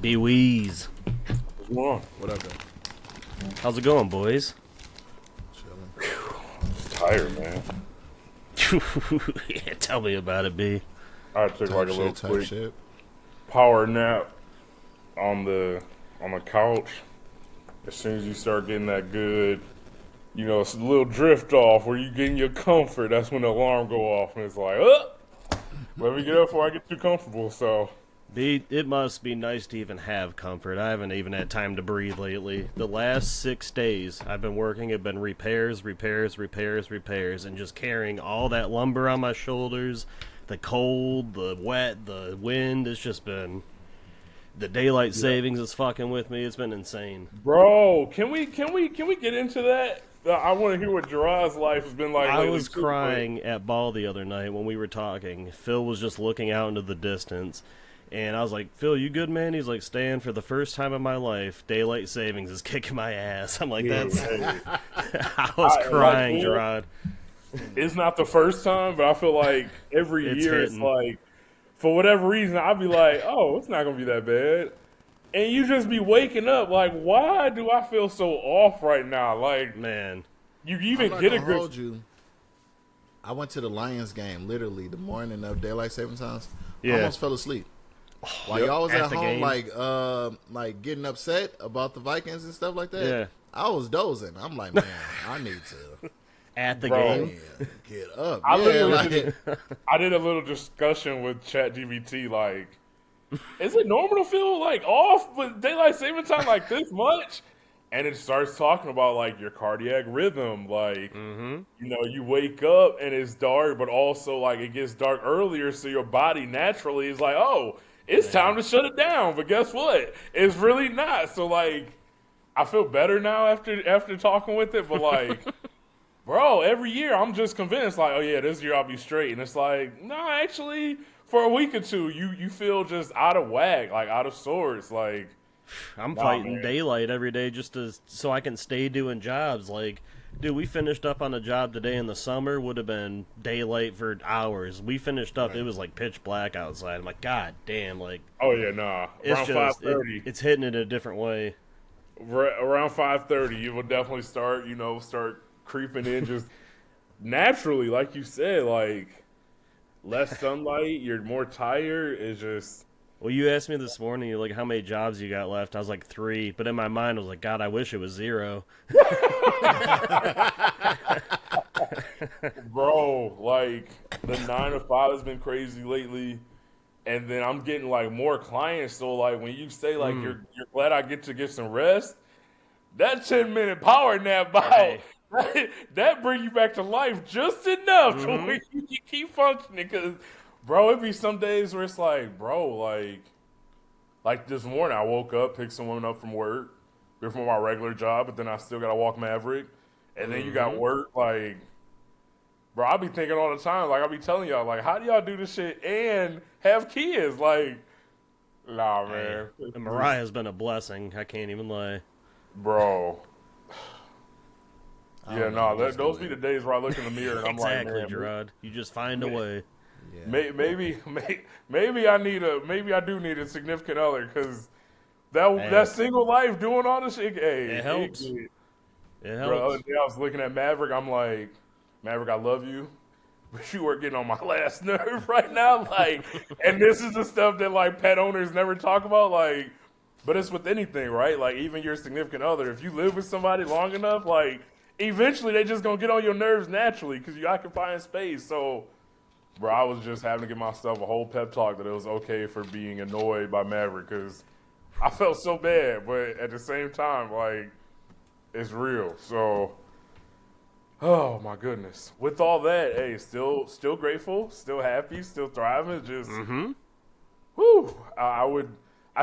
B Weeze. What's going on? What up, though? How's it going, boys? Chilling. Tired, man. Yeah, tell me about it, B. I took like a little Type quick shit. power nap on the couch. As soon as you start getting that good, it's a little drift off where you getting your comfort. That's when the alarm go off, and it's like, let me get up before I get too comfortable. So, B, it must be nice to even have comfort. I haven't even had time to breathe lately. The last 6 days I've been working have been repairs, and just carrying all that lumber on my shoulders. The cold, the wet, the wind. It's just been... The daylight savings is fucking with me. It's been insane. bro, can we get into that? I want to hear what Gerard's life has been like. I lately, was too, crying at ball the other night when we were talking. Phil was just looking out into the distance. And I was like, Phil, you good, man? He's like, Stan, for the first time in my life, daylight savings is kicking my ass. I'm like, that's... I was crying, Gerard. It's not the first time, but I feel like every year it's like, for whatever reason, I'll be like, oh, it's not going to be that bad. And you just be waking up like, why do I feel so off right now? Like, Man. you even I'm get a not gonna good... hold you. I went to the Lions game literally the morning of daylight saving times. Yeah. I almost fell asleep. While y'all was at the home, game. like getting upset about the Vikings and stuff like that. Yeah. I was dozing. I'm like, man, I need to At the Bro. game. get up. I Yeah, I did a little discussion with ChatGPT, like, is it normal to feel like off with daylight saving time like this much? And it starts talking about like your cardiac rhythm, like you wake up and it's dark, but also like it gets dark earlier, so your body naturally is like, oh, it's time to shut it down. But guess what? It's really not. So like, I feel better now after talking with it, but like. Bro, every year I'm just convinced, like, oh yeah, this year I'll be straight. And it's like, no, actually, for a week or two, you feel just out of whack, like out of sorts. Like, I'm fighting man. daylight every day so I can stay doing jobs. Like, dude, we finished up on a job today in the summer. Would have been daylight for hours. We finished up. It was like pitch black outside. I'm like, God damn. Like, oh yeah, nah. it's Around just, 5:30, it's hitting it a different way. around 5:30, you will definitely start creeping in just naturally, like you said, like less sunlight, you're more tired. It's just. Well, you asked me this morning, like, how many jobs you got left. I was like, 3. But in my mind, I was like, God, I wish it was 0. Bro, like the 9 to 5 has been crazy lately, and then I'm getting like more clients. So like when you say like you're glad I get to get some rest, that 10-minute power nap Right. that bring you back to life just enough to where you can keep functioning. Because bro, it be some days where it's like, bro, like this morning I woke up, picked someone up from work before my regular job, but then I still gotta walk Maverick, and then you got work, like. Bro, I be thinking all the time, like I be telling y'all, like, how do y'all do this shit and have kids? Like, nah, man. And Mariah's been a blessing. I can't even lie. Bro. I Yeah, don't know, no, just those the be way. the days where I look in the mirror and I'm Exactly, like, man, Gerard. You just find a way. Yeah. maybe I do need a significant other, because that single life doing all this shit, hey, It helps. It, It bro, the other helps. day I was looking at Maverick, I'm like, Maverick, I love you, but you are getting on my last nerve right now. Like, and this is the stuff that like pet owners never talk about. Like, but it's with anything, right? Like, even your significant other, if you live with somebody long enough, like, eventually they just gonna get on your nerves naturally because you occupying space. So, bro, I was just having to give myself a whole pep talk that it was okay for being annoyed by Maverick, because I felt so bad, but at the same time, like, it's real. So. Oh my goodness! With all that, hey, still grateful, still happy, still thriving. Just, whoo! I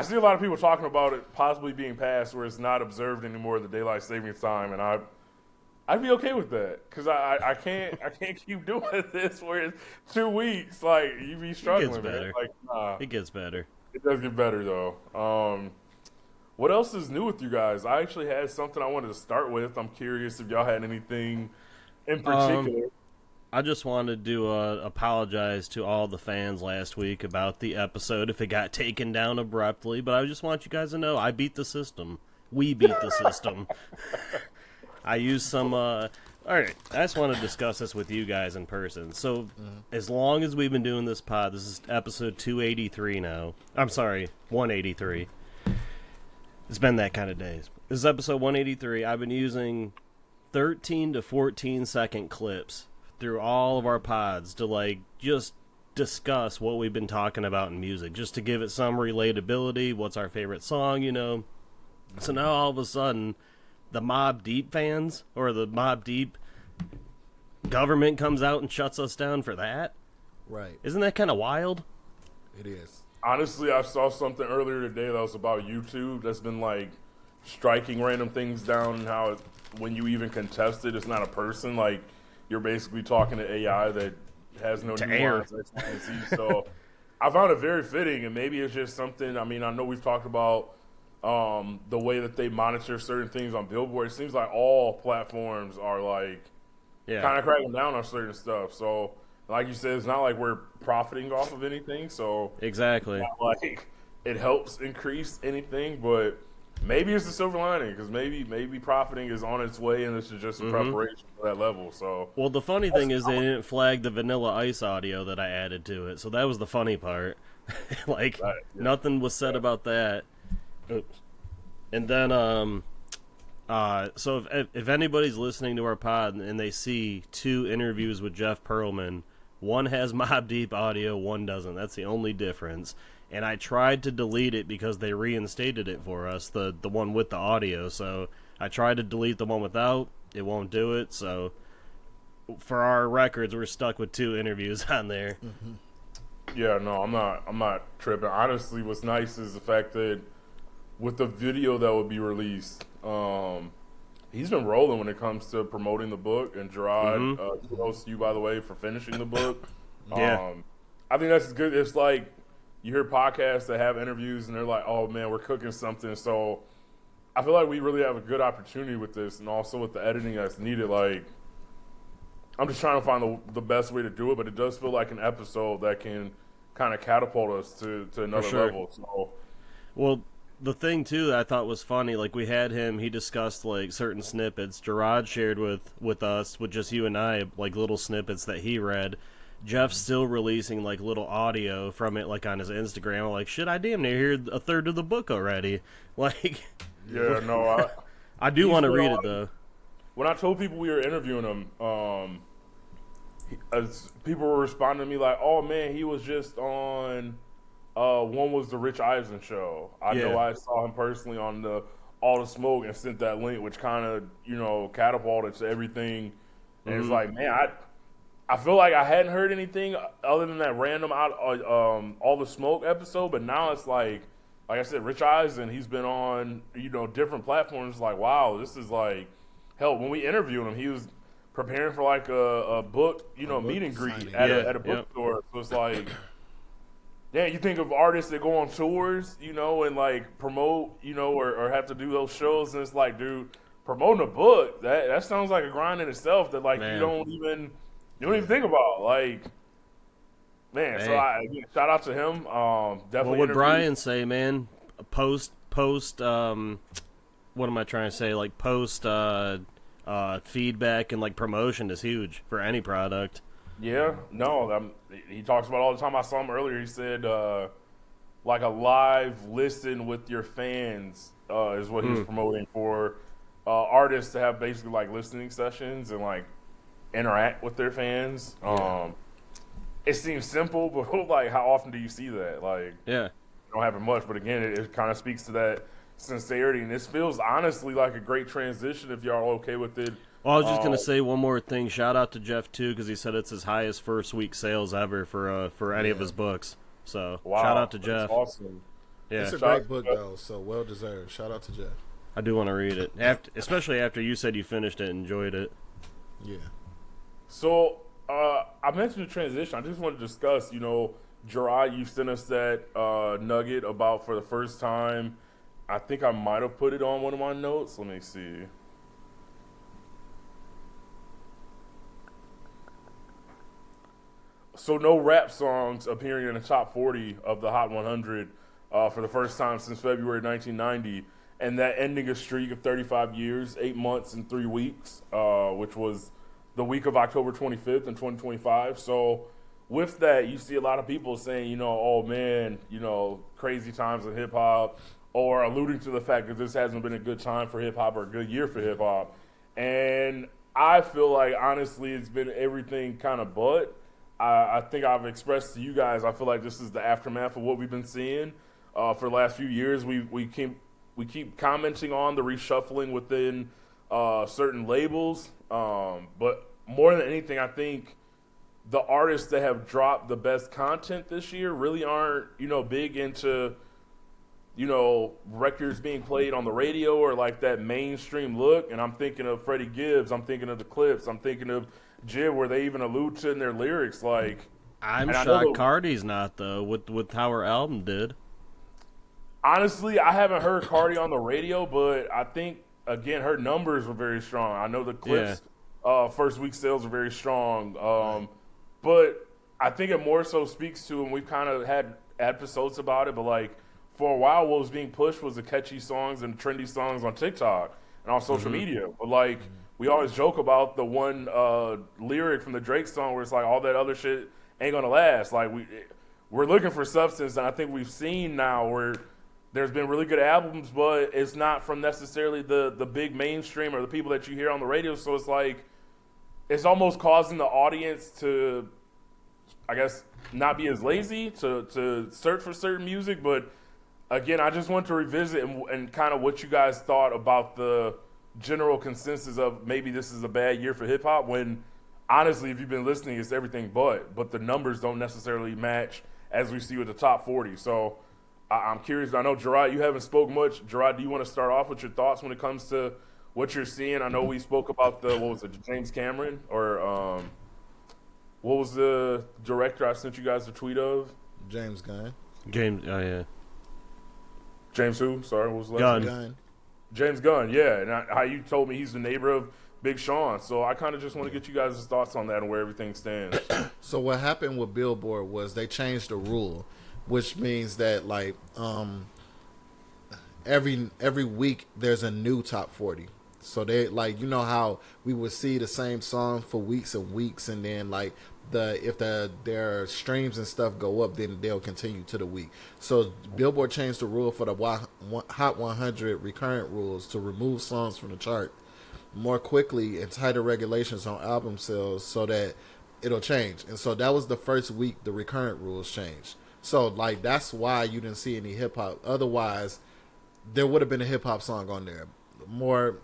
see a lot of people talking about it possibly being passed where it's not observed anymore, the daylight savings time, and I'd be okay with that, because I can't keep doing this where it's 2 weeks. Like, you be struggling, It gets better. man. Like, nah, It gets better. it does get better though. What else is new with you guys? I actually had something I wanted to start with. I'm curious if y'all had anything in particular. I just wanted to apologize to all the fans last week about the episode if it got taken down abruptly, but I just want you guys to know I beat the system. We beat the system. I used some. All right, I just want to discuss this with you guys in person. So, as long as we've been doing this pod, this is episode 283 now. I'm sorry, 183. It's been that kind of days. This is episode 183. I've been using 13 to 14 second clips through all of our pods to like just discuss what we've been talking about in music, just to give it some relatability. What's our favorite song, you know? So now all of a sudden, the Mobb Deep fans or the Mobb Deep government comes out and shuts us down for that. Right. Isn't that kind of wild? It is. Honestly, I saw something earlier today that was about YouTube that's been like striking random things down and how when you even contest it, it's not a person. Like you're basically talking to AI that has no nuance. So I found it very fitting, and maybe it's just something. I mean, I know we've talked about the way that they monitor certain things on Billboard. It seems like all platforms are like kind of cracking down on certain stuff. So, like you said, it's not like we're profiting off of anything. So Exactly. it's not like it helps increase anything, but maybe it's the silver lining because maybe profiting is on its way, and this is just a preparation for that level. So, well, the funny thing is they didn't flag the Vanilla Ice audio that I added to it, so that was the funny part. Like nothing was said about that. Oops. And then, so if anybody's listening to our pod and they see 2 interviews with Jeff Pearlman, one has Mobb Deep audio, one doesn't. That's the only difference. And I tried to delete it because they reinstated it for us, the one with the audio. So I tried to delete the one without. It won't do it. So for our records, we're stuck with 2 interviews on there. yeah, no, I'm not tripping. Honestly, what's nice is the fact that with the video that would be released, he's been rolling when it comes to promoting the book. And Gerard, kudos to you, by the way, for finishing the book. Yeah. I think that's good. It's like you hear podcasts that have interviews and they're like, oh, man, we're cooking something. So I feel like we really have a good opportunity with this, and also with the editing that's needed. Like, I'm just trying to find the best way to do it, but it does feel like an episode that can kind of catapult us to another level. So, well, the thing too that I thought was funny, like we had him, he discussed like certain snippets. Gerard shared with us, with just you and I, like little snippets that he read. Jeff's still releasing like little audio from it, like on his Instagram. I'm like, shit, I damn near hear a third of the book already. Like, yeah, no, I do want to read it though. When I told people we were interviewing him, as people were responding to me like, "Oh man, he was just on." One was the Rich Eisen show. I know I saw him personally on the All the Smoke and sent that link, which kind of catapulted to everything. And it's like, man, I feel like I hadn't heard anything other than that random All the Smoke episode, but now it's like I said, Rich Eisen, he's been on different platforms. Like, wow, this is like hell. When we interviewed him, he was preparing for like a book, meet and greet at a bookstore. So it's like, yeah, you think of artists that go on tours, and like promote, or have to do those shows, and it's like, dude, promoting a book that sounds like a grind in itself that like you don't even think about, like, man. Hey. So shout out to him. Definitely. What would Brian say, man? Post. What am I trying to say? Like post feedback and like promotion is huge for any product. Yeah, no, he talks about all the time. I saw him earlier. He said, like a live listen with your fans is what he's promoting for artists to have basically like listening sessions and like interact with their fans. Yeah. It seems simple, but like how often do you see that? Like, it don't happen much, but again, it kind of speaks to that sincerity, and this feels honestly like a great transition if y'all are okay with it. Well, I was just going to say one more thing. Shout out to Jeff, too, because he said it's his highest first week sales ever for any of his books. So, shout out to Jeff. Awesome. Yeah. It's a great book, though, so well-deserved. Shout out to Jeff. I do want to read it, especially after you said you finished it and enjoyed it. Yeah. So, I mentioned the transition. I just want to discuss, Gerard, you sent us that nugget about for the first time. I think I might have put it on one of my notes. Let me see. So no rap songs appearing in the top 40 of the Hot 100 for the first time since February 1990, and that ending a streak of 35 years, 8 months, and 3 weeks, which was the week of October 25th in 2025. So with that, you see a lot of people saying, you know, oh man, you know, crazy times in hip hop, or alluding to the fact that this hasn't been a good time for hip hop or a good year for hip hop. And I feel like honestly, it's been everything kind of but. I think I've expressed to you guys, I feel like this is the aftermath of what we've been seeing for the last few years. We keep commenting on the reshuffling within certain labels, but more than anything, I think the artists that have dropped the best content this year really aren't, you know, big into, you know, records being played on the radio or like that mainstream look. And I'm thinking of Freddie Gibbs, I'm thinking of the Clips, I'm thinking of Jib, where they even allude to in their lyrics, like. I'm shocked Cardi's not though, with how her album did. Honestly, I haven't heard Cardi on the radio, but I think again her numbers were very strong. I know the Clips first week sales are very strong, but I think it more so speaks to, and we've kind of had episodes about it, but like for a while, what was being pushed was the catchy songs and trendy songs on TikTok and on social media. But like we always joke about the one lyric from the Drake song where it's like all that other shit ain't gonna last. Like we're looking for substance, and I think we've seen now where there's been really good albums, but it's not from necessarily the big mainstream or the people that you hear on the radio. So it's like it's almost causing the audience to, I guess, not be as lazy to search for certain music. But again, I just want to revisit and kind of what you guys thought about the general consensus of maybe this is a bad year for hip hop, when honestly, if you've been listening, it's everything but the numbers don't necessarily match as we see with the top 40. So I'm curious. I know, Gerard, you haven't spoke much. Gerard, do you want to start off with your thoughts when it comes to what you're seeing? I know we spoke about what was it, James Cameron, or what was the director I sent you guys a tweet of? James Gunn. James, oh yeah. James who? Sorry, what was the last name? Gunn. James Gunn, yeah. And how you told me he's the neighbor of Big Sean. So I kind of just want to get you guys' thoughts on that and where everything stands. So what happened with Billboard was they changed the rule, which means that like every week there's a new top 40. So they, like, you know how we would see the same song for weeks and weeks, and then like if their streams and stuff go up, then they'll continue to the week. So Billboard changed the rule for the Hot 100 recurrent rules to remove songs from the chart more quickly and tighter regulations on album sales so that it'll change. And so that was the first week the recurrent rules changed. So like that's why you didn't see any hip hop. Otherwise, there would have been a hip hop song on there. More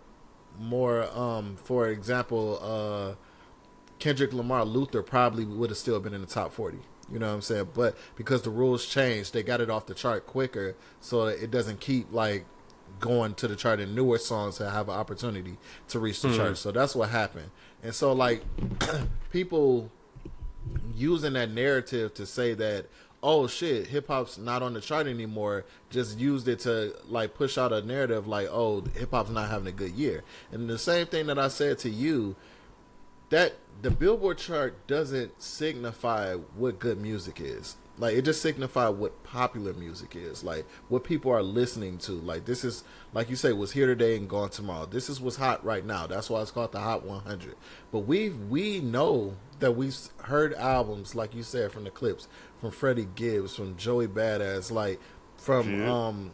for example, Kendrick Lamar Luther probably would have still been in the top 40. You know what I'm saying? But because the rules changed, they got it off the chart quicker so it doesn't keep like going to the chart, and newer songs that have an opportunity to reach the chart. So that's what happened. And so like people using that narrative to say that, oh shit, hip hop's not on the chart anymore, just used it to like push out a narrative like, oh, hip hop's not having a good year. And the same thing that I said to you, that the Billboard chart doesn't signify what good music is. Like it just signifies what popular music is, like what people are listening to. Like this is, like you say, was here today and gone tomorrow. This is what's hot right now. That's why it's called the Hot 100. But we know that we've heard albums, like you said, from the Clips, from Freddie Gibbs, from Joey Badass, like from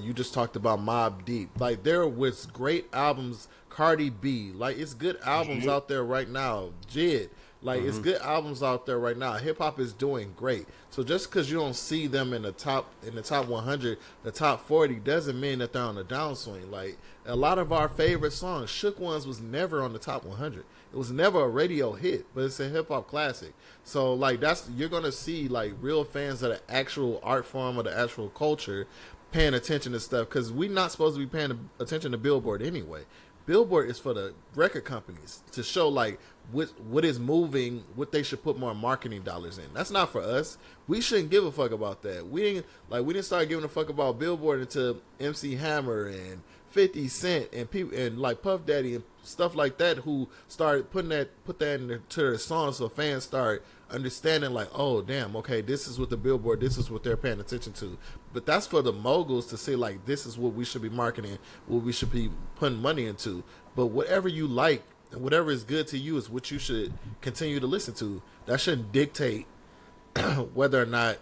you just talked about Mobb Deep. Like there was great albums. Cardi B, like it's good albums out there right now. Jid. Like it's good albums out there right now. Hip hop is doing great. So just because you don't see them in the top 100, the top 40, doesn't mean that they're on the downswing. Like a lot of our favorite songs, Shook Ones was never on the top 100. It was never a radio hit, but it's a hip hop classic. So like you're gonna see like real fans of the actual art form or the actual culture paying attention to stuff, because we're not supposed to be paying attention to Billboard anyway. Billboard is for the record companies to show like what is moving, what they should put more marketing dollars in. That's not for us. We shouldn't give a fuck about that. We didn't start giving a fuck about Billboard until MC Hammer and 50 Cent and people and like Puff Daddy and stuff like that who started put that into their songs, so fans start understanding like, oh damn, okay, this is what the Billboard, this is what they're paying attention to. But that's for the moguls to say like, this is what we should be marketing, what we should be putting money into. But whatever you like and whatever is good to you is what you should continue to listen to. That shouldn't dictate whether or not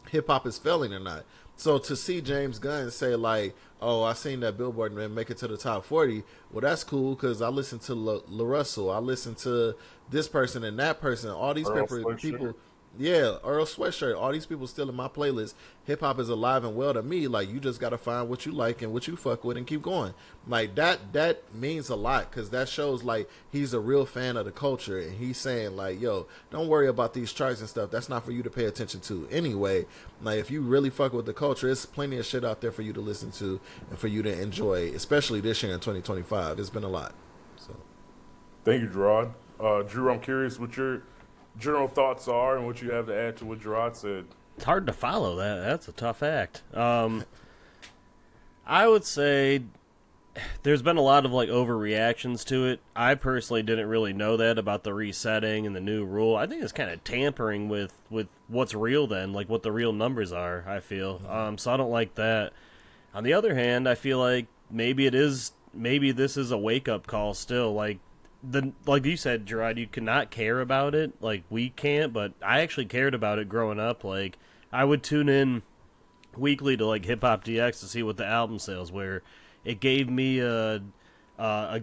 hip hop is failing or not. So to see James Gunn say like, "Oh, I seen that Billboard man make it to the top 40," well, that's cool because I listen to La Russell, I listen to this person and that person, all these people. Yeah, Earl Sweatshirt, all these people still in my playlist. Hip hop is alive and well to me. Like, you just got to find what you like and what you fuck with and keep going. Like, that means a lot because that shows, like, he's a real fan of the culture. And he's saying, like, yo, don't worry about these charts and stuff. That's not for you to pay attention to anyway. Like, if you really fuck with the culture, there's plenty of shit out there for you to listen to and for you to enjoy, especially this year in 2025. It's been a lot. So, thank you, Gerard. Drew, I'm curious what your general thoughts are and what you have to add to what Gerard said. It's hard to follow that. That's a tough act. I would say there's been a lot of like overreactions to it. I personally didn't really know that about the resetting and the new rule. I think it's kind of tampering with what's real then, like what the real numbers are, I feel. So I don't like that. On the other hand, I feel like maybe this is a wake-up call still. Like you said, Gerard, you cannot care about it. Like, we can't, but I actually cared about it growing up. Like, I would tune in weekly to, like, Hip Hop DX to see what the album sales were. It gave me a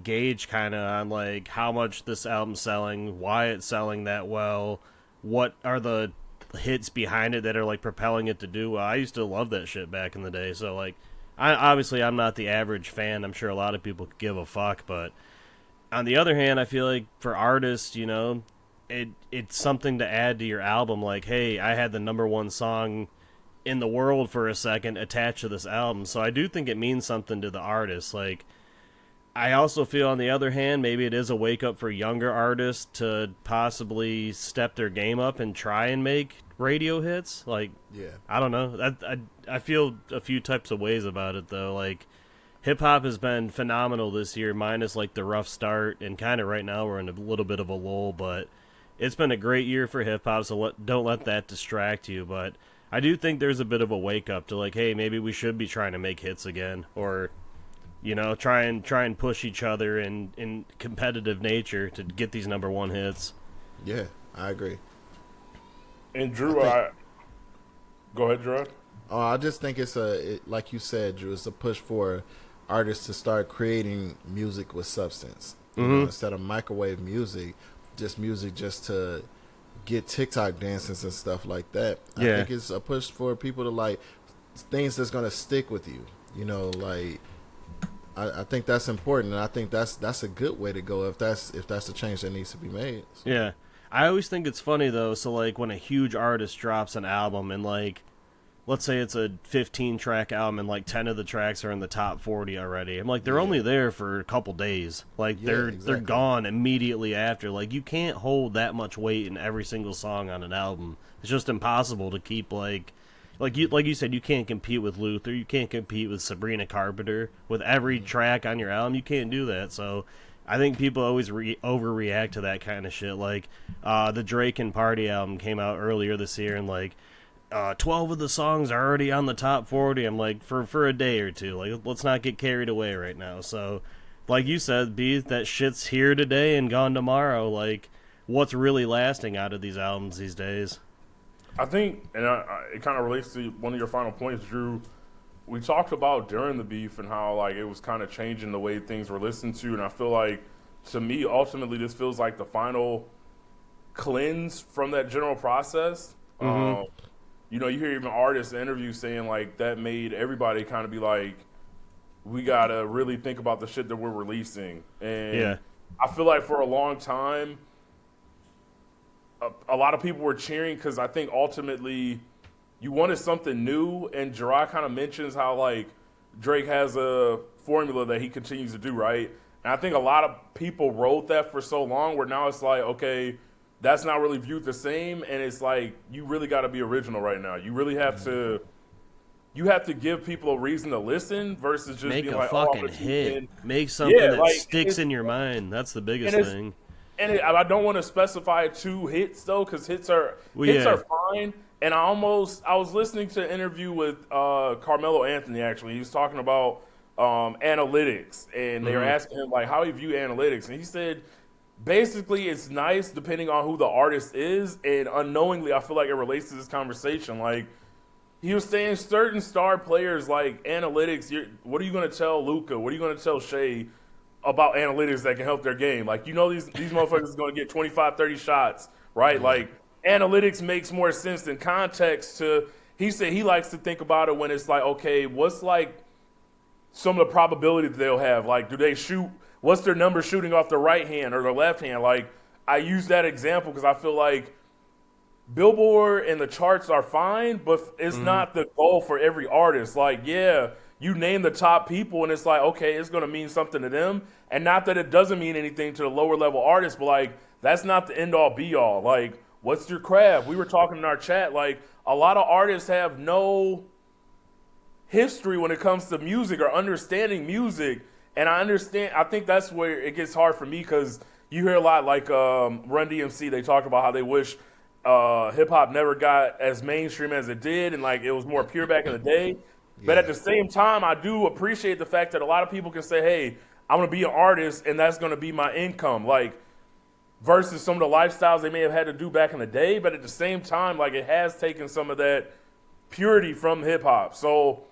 gauge kind of on, like, how much this album's selling, why it's selling that well, what are the hits behind it that are, like, propelling it to do well. I used to love that shit back in the day. So, like, I'm not the average fan. I'm sure a lot of people could give a fuck, but on the other hand, I feel like for artists, you know, it's something to add to your album. Like, hey, I had the number one song in the world for a second attached to this album. So I do think it means something to the artist. Like, I also feel on the other hand, maybe it is a wake up for younger artists to possibly step their game up and try and make radio hits. Like, yeah, I don't know. I feel a few types of ways about it though. Like, hip-hop has been phenomenal this year, minus, like, the rough start, and kind of right now we're in a little bit of a lull, but it's been a great year for hip-hop, so don't let that distract you, but I do think there's a bit of a wake-up to, like, hey, maybe we should be trying to make hits again, or, you know, try and push each other in competitive nature to get these number one hits. Yeah, I agree. And Drew, go ahead, Drew. I just think like you said, Drew, it's a push for artists to start creating music with substance. You know, instead of microwave music, just to get TikTok dances and stuff like that. Yeah. I think it's a push for people to like things that's going to stick with you. You know, like I think that's important, and I think that's a good way to go if that's the change that needs to be made. So. Yeah. I always think it's funny though, so like when a huge artist drops an album and like let's say it's a 15-track album and like 10 of the tracks are in the top 40 already. I'm like, they're only there for a couple days. Like, they're gone immediately after. Like, you can't hold that much weight in every single song on an album. It's just impossible to keep, like you said, you can't compete with Luther. You can't compete with Sabrina Carpenter. With every track on your album, you can't do that. So I think people always overreact to that kind of shit. Like, the Drake and Party album came out earlier this year, and, like, 12 of the songs are already on the top 40. I'm like, for a day or two. Like, let's not get carried away right now. So, like you said, B, that shit's here today and gone tomorrow. Like, what's really lasting out of these albums these days? I think, and it kind of relates to one of your final points, Drew. We talked about during the beef and how, like, it was kind of changing the way things were listened to. And I feel like, to me, ultimately, this feels like the final cleanse from that general process. You know, you hear even artists in interviews saying, like, that made everybody kind of be like, we got to really think about the shit that we're releasing. And I feel like for a long time, a lot of people were cheering because I think ultimately you wanted something new. And Gerard kind of mentions how, like, Drake has a formula that he continues to do, right? And I think a lot of people wrote that for so long where now it's like, okay, that's not really viewed the same, and it's like you really got to be original right now. You really have to you have to give people a reason to listen versus just Make being a like, fucking I'm gonna tune hit. in. Make something Yeah, that like, sticks in your mind. That's the biggest and it's- thing. And I don't want to specify 2 hits though, because hits are fine. And I was listening to an interview with Carmelo Anthony. Actually, he was talking about analytics, and they were asking him like how he view analytics, and he said basically it's nice depending on who the artist is, and unknowingly I feel like it relates to this conversation. Like he was saying, certain star players like analytics. What are you going to tell Luka? What are you going to tell Shea about analytics that can help their game? Like, these motherfuckers are going to get 25, 30 shots, right? Like, analytics makes more sense than context he said he likes to think about it when it's like, okay, what's like some of the probability that they'll have? Like, do they shoot, what's their number shooting off their right hand or their left hand? Like, I use that example because I feel like Billboard and the charts are fine, but it's not the goal for every artist. Like, yeah, you name the top people, and it's like, okay, it's going to mean something to them. And not that it doesn't mean anything to the lower level artists, but like, that's not the end all be all. Like, what's your craft? We were talking in our chat, like, a lot of artists have no history when it comes to music or understanding music. And I think that's where it gets hard for me, because you hear a lot like Run DMC, they talked about how they wish hip hop never got as mainstream as it did, and like it was more pure back in the day. But at the same time, I do appreciate the fact that a lot of people can say, hey, I'm going to be an artist and that's going to be my income. Like, versus some of the lifestyles they may have had to do back in the day. But at the same time, like, it has taken some of that purity from hip hop. So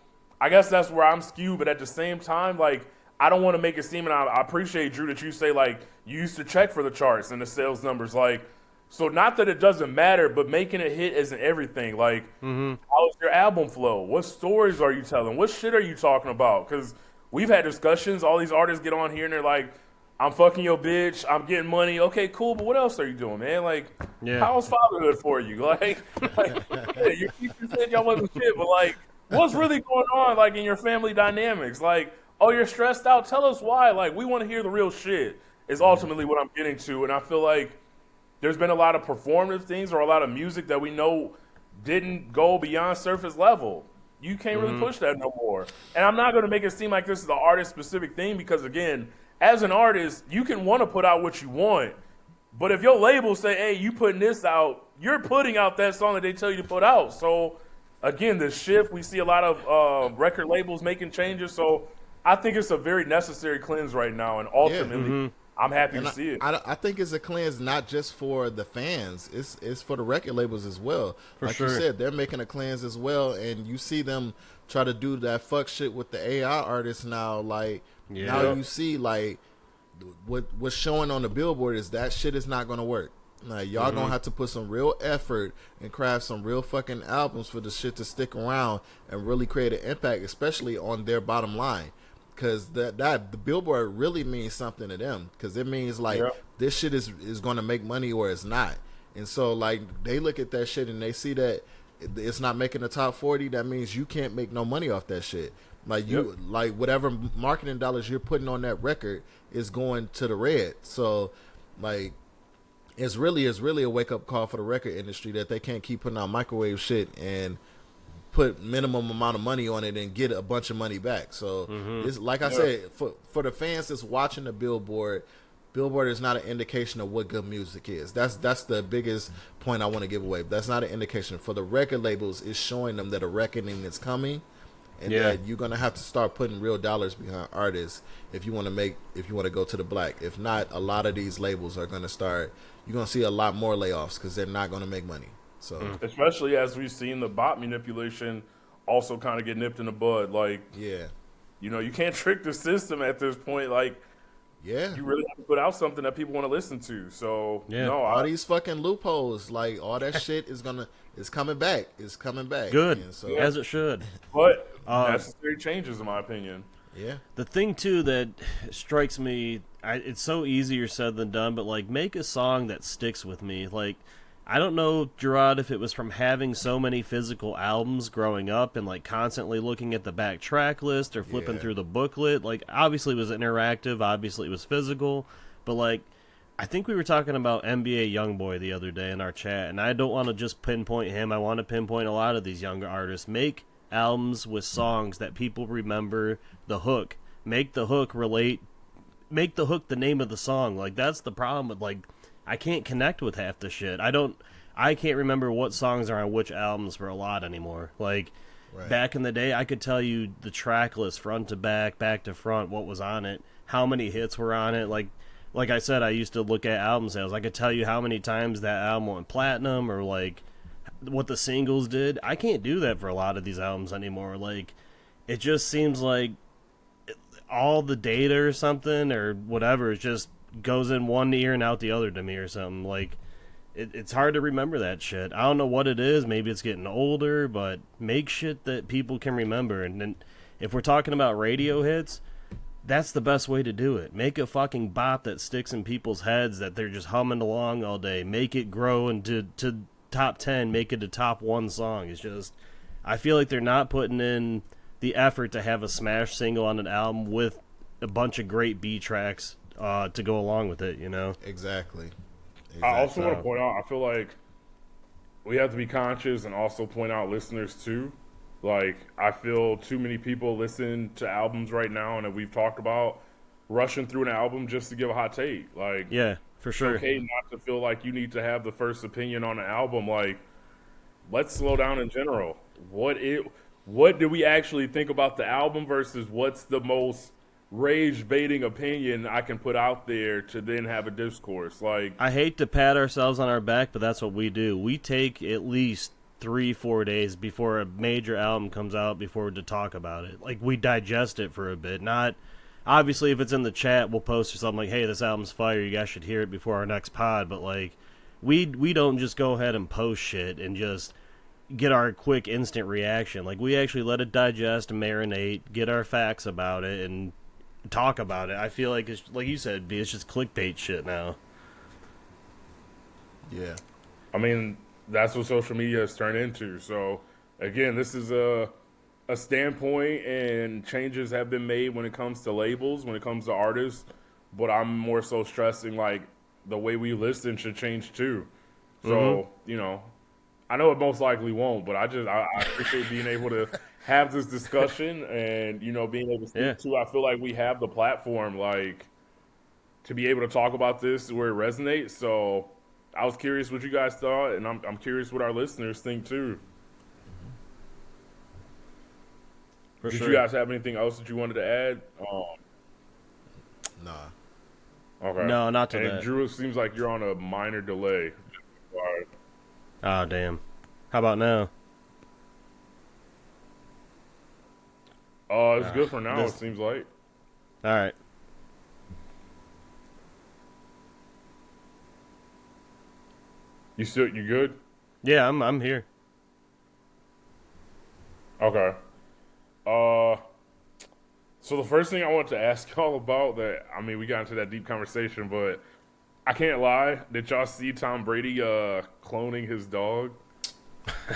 I guess that's where I'm skewed. But at the same time, like, I don't want to make it seem, and I appreciate, Drew, that you say, like, you used to check for the charts and the sales numbers. Like, so not that it doesn't matter, but making a hit isn't everything. Like, how's your album flow? What stories are you telling? What shit are you talking about? Because we've had discussions. All these artists get on here and they're like, I'm fucking your bitch. I'm getting money. Okay, cool. But what else are you doing, man? Like, how's fatherhood for you? Like yeah, you said y'all wasn't shit, but like, what's really going on, like, in your family dynamics? Like, oh, you're stressed out. Tell us why. Like, we want to hear the real shit is ultimately what I'm getting to. And I feel like there's been a lot of performative things or a lot of music that we know didn't go beyond surface level. You can't really push that no more. And I'm not going to make it seem like this is an artist-specific thing because, again, as an artist, you can want to put out what you want. But if your label say, hey, you putting this out, you're putting out that song that they tell you to put out. So, again, the shift, we see a lot of record labels making changes. So I think it's a very necessary cleanse right now. And ultimately, I'm happy to see it. I think it's a cleanse not just for the fans, it's for the record labels as well. Like you said, they're making a cleanse as well, and you see them try to do that fuck shit with the AI artists now. Like now you see like what's showing on the Billboard is that shit is not going to work. Like y'all gonna have to put some real effort and craft some real fucking albums for the shit to stick around and really create an impact, especially on their bottom line. Because the Billboard really means something to them. Because it means like this shit is going to make money or it's not. And so like they look at that shit and they see that it's not making the top 40. That means you can't make no money off that shit. Like you like whatever marketing dollars you're putting on that record is going to the red. So like it's really a wake up call for the record industry that they can't keep putting out microwave shit and put minimum amount of money on it and get a bunch of money back. So it's like I said, for the fans that's watching the Billboard is not an indication of what good music is. That's the biggest point I want to give away. That's not an indication. For the record labels, it's showing them that a reckoning is coming, and that you're gonna have to start putting real dollars behind artists if you want to go to the black. If not, a lot of these labels are gonna start. You're gonna see a lot more layoffs because they're not gonna make money. So especially as we've seen the bot manipulation also kind of get nipped in the bud. Like, you know, you can't trick the system at this point. Like, you really have to put out something that people want to listen to. So, all these fucking loopholes, like all that shit is coming back. It's coming back. Good, and so, as it should. But necessary changes, in my opinion. Yeah. The thing too that strikes me, it's so easier said than done. But like, make a song that sticks with me. Like, I don't know, Gerard, if it was from having so many physical albums growing up and like constantly looking at the back track list or flipping through the booklet. Like, obviously it was interactive, obviously it was physical, but like, I think we were talking about NBA Youngboy the other day in our chat, and I don't want to just pinpoint him. I want to pinpoint a lot of these younger artists. Make albums with songs that people remember the hook. Make the hook the name of the song. Like, that's the problem with, like, I can't connect with half the shit. I can't remember what songs are on which albums for a lot anymore. Like, back in the day, I could tell you the track list, front to back to front, what was on it, how many hits were on it. Like I said, I used to look at album sales. I could tell you how many times that album went platinum, or like what the singles did. I can't do that for a lot of these albums anymore. Like, it just seems like all the data or something or whatever, it just goes in one ear and out the other to me or something. Like, it's hard to remember that shit. I don't know what it is. Maybe it's getting older, but make shit that people can remember. And then if we're talking about radio hits, that's the best way to do it. Make a fucking bop that sticks in people's heads, that they're just humming along all day. Make it grow into top 10. Make it a top 1 song. It's just, I feel like they're not putting in the effort to have a smash single on an album with a bunch of great B tracks to go along with it, you know? Exactly. I also want to point out, I feel like we have to be conscious and also point out listeners too. Like, I feel too many people listen to albums right now, and that we've talked about rushing through an album just to give a hot take. Like, yeah, for sure. It's okay not to feel like you need to have the first opinion on an album. Like, let's slow down in general. What do we actually think about the album versus what's the most rage-baiting opinion I can put out there to then have a discourse? Like, I hate to pat ourselves on our back, but that's what we do. We take at least 3-4 days before a major album comes out before to talk about it. Like, we digest it for a bit. Not obviously, if it's in the chat, we'll post or something like, hey, this album's fire, you guys should hear it before our next pod. But like, we don't just go ahead and post shit and just get our quick instant reaction. Like, we actually let it digest, marinate, get our facts about it, and talk about it. I feel like it's, like you said, it's just clickbait shit now. Yeah. I mean, that's what social media has turned into. So, again, this is a standpoint, and changes have been made when it comes to labels, when it comes to artists. But I'm more so stressing, like, the way we listen should change too. So, you know, I know it most likely won't, but I appreciate being able to have this discussion and, you know, being able to speak to. I feel like we have the platform, like, to be able to talk about this where it resonates. So I was curious what you guys thought, and I'm curious what our listeners think too. For Did sure. you guys have anything else that you wanted to add? Nah. Okay. No, not to and that. Drew, it seems like you're on a minor delay. All right. Oh, damn. How about now? It's good for now, it seems like. All right. You good? Yeah, I'm here. Okay. So the first thing I want to ask y'all about that, I mean, we got into that deep conversation, but I can't lie. Did y'all see Tom Brady cloning his dog?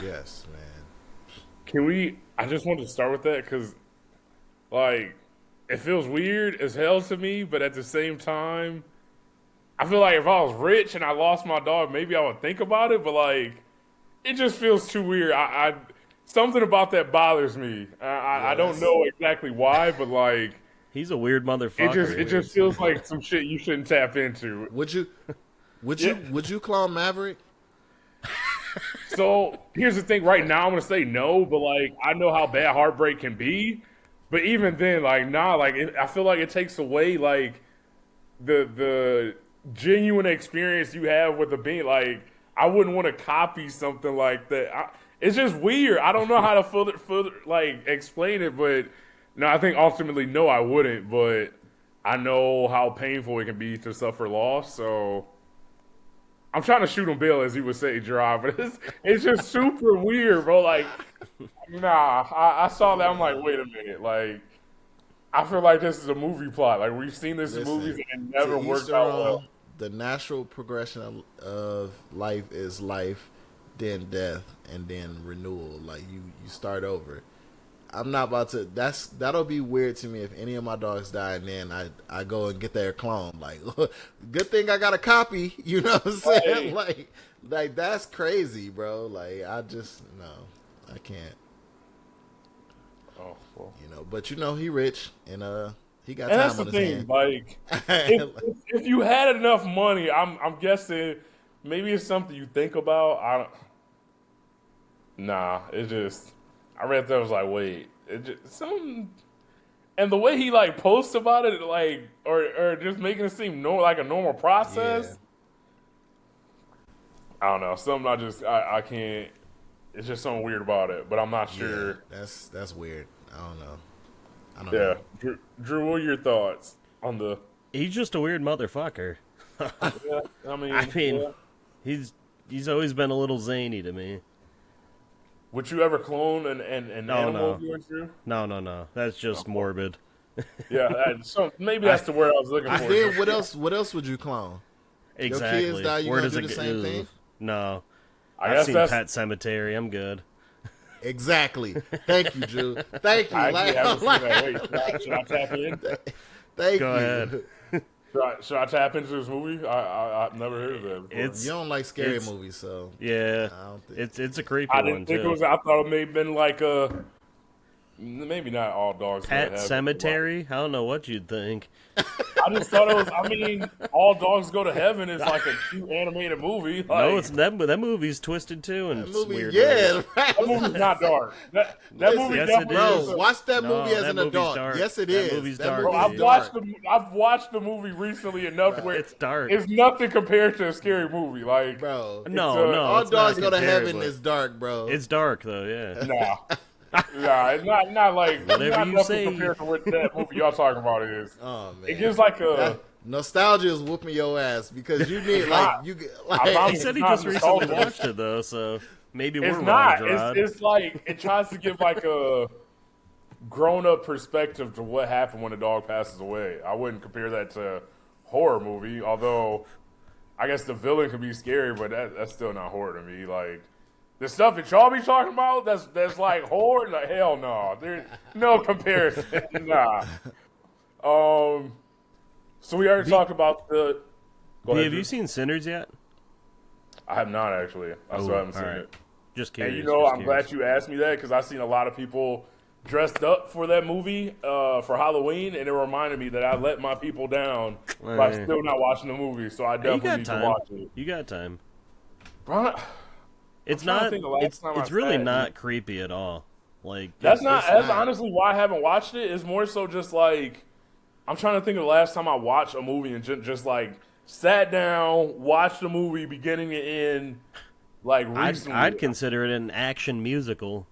Yes, man. I just wanted to start with that because, like, it feels weird as hell to me, but at the same time, I feel like if I was rich and I lost my dog, maybe I would think about it, but, like, it just feels too weird. Something about that bothers me. I don't know exactly why, but, like, He's a weird motherfucker. it just feels like some shit you shouldn't tap into. Would you clone Maverick? So here's the thing. Right now, I'm gonna say no, but like I know how bad heartbreak can be. But even then, like nah, like I feel like it takes away like the genuine experience you have with the being. Like I wouldn't want to copy something like that. It's just weird. I don't know how to further like explain it, but no, I think ultimately no, I wouldn't. But I know how painful it can be to suffer loss, so. I'm trying to shoot him Bill, as you would say, Gerard, but it's just super weird, bro. Like, nah, I saw that. I'm like, wait a minute. Like, I feel like this is a movie plot. Like, we've seen this in movies and it never worked out well. The natural progression of life is life, then death, and then renewal. Like, you start over. I'm not about to. That'll be weird to me if any of my dogs die and then I go and get their clone. Like, good thing I got a copy. You know what I'm saying? Right. Like that's crazy, bro. Like I can't. Oh, well. But he rich and he got And time that's the on his thing. hand. Like, if you had enough money, I'm guessing maybe it's something you think about. Nah, it just. I read that, I was like, wait, it just some. And the way he like posts about it, like, or just making it seem like a normal process. I don't know. Something I can't. It's just something weird about it, but I'm not sure. Yeah, that's weird. I don't know. Yeah, Drew, what are your thoughts on the? He's just a weird motherfucker. Yeah, I mean, yeah. he's always been a little zany to me. Would you ever clone an animal? No. If you went through? No. That's just morbid. Yeah, so maybe that's the word I was looking for. Then what else would you clone? Exactly. Your kids die, you gonna do the same thing? No. I've seen Pet Cemetery. I'm good. Exactly. Thank you, Drew. Thank you. Wait, should I tap in? Thank Go you. ahead. Should I tap into this movie? I've never heard of that before. You don't like scary movies, so yeah, I don't think it's a creepy I one didn't think too. it was. I thought it may have been like a. Maybe not all dogs. Pet Cemetery? I don't know what you'd think. I just thought it was. I mean, All Dogs Go to Heaven is like a cute animated movie. Like, No, it's that movie's twisted too, and that it's movie. weird. Yeah, that movie's not dark. That movie yes, definitely it is. bro. Watch that No, movie as that an movie's adult. dark. Yes, it That is. movie's That dark. movie's Bro, dark. I've watched the movie recently enough where It's dark. It's nothing compared to a scary movie. Like, Bro. No, All it's Dogs not Go to Heaven comparable. is dark, bro. It's dark though, yeah. nah, it's not like Whatever not you nothing say. compared to what that movie y'all talking about is. Oh man. It gives like a. Nostalgia is whooping your ass because you need He said he just recently watched it though, so maybe we're It's wrong, not. Gerard. It's like it tries to give like a grown-up perspective to what happened when a dog passes away. I wouldn't compare that to a horror movie, although I guess the villain can be scary, but that's still not horror to me. Like the stuff that y'all be talking about, that's like horror. Like hell no, there's no comparison. Nah. So we already talked about the. Go ahead, Have you Drew. seen Sinners yet? I have not actually. I still haven't seen it. Just curious. And I'm glad you asked me that because I've seen a lot of people dressed up for that movie for Halloween, and it reminded me that I let my people down by still not watching the movie. So I definitely need to watch it. You got time. Bro, It's trying to not. think the last time I It's really sat, not creepy at all. Like that's not- honestly why I haven't watched it. It's more so just like I'm trying to think of the last time I watched a movie and just like sat down, watched the movie beginning to end. Like recently, I'd consider it an action musical.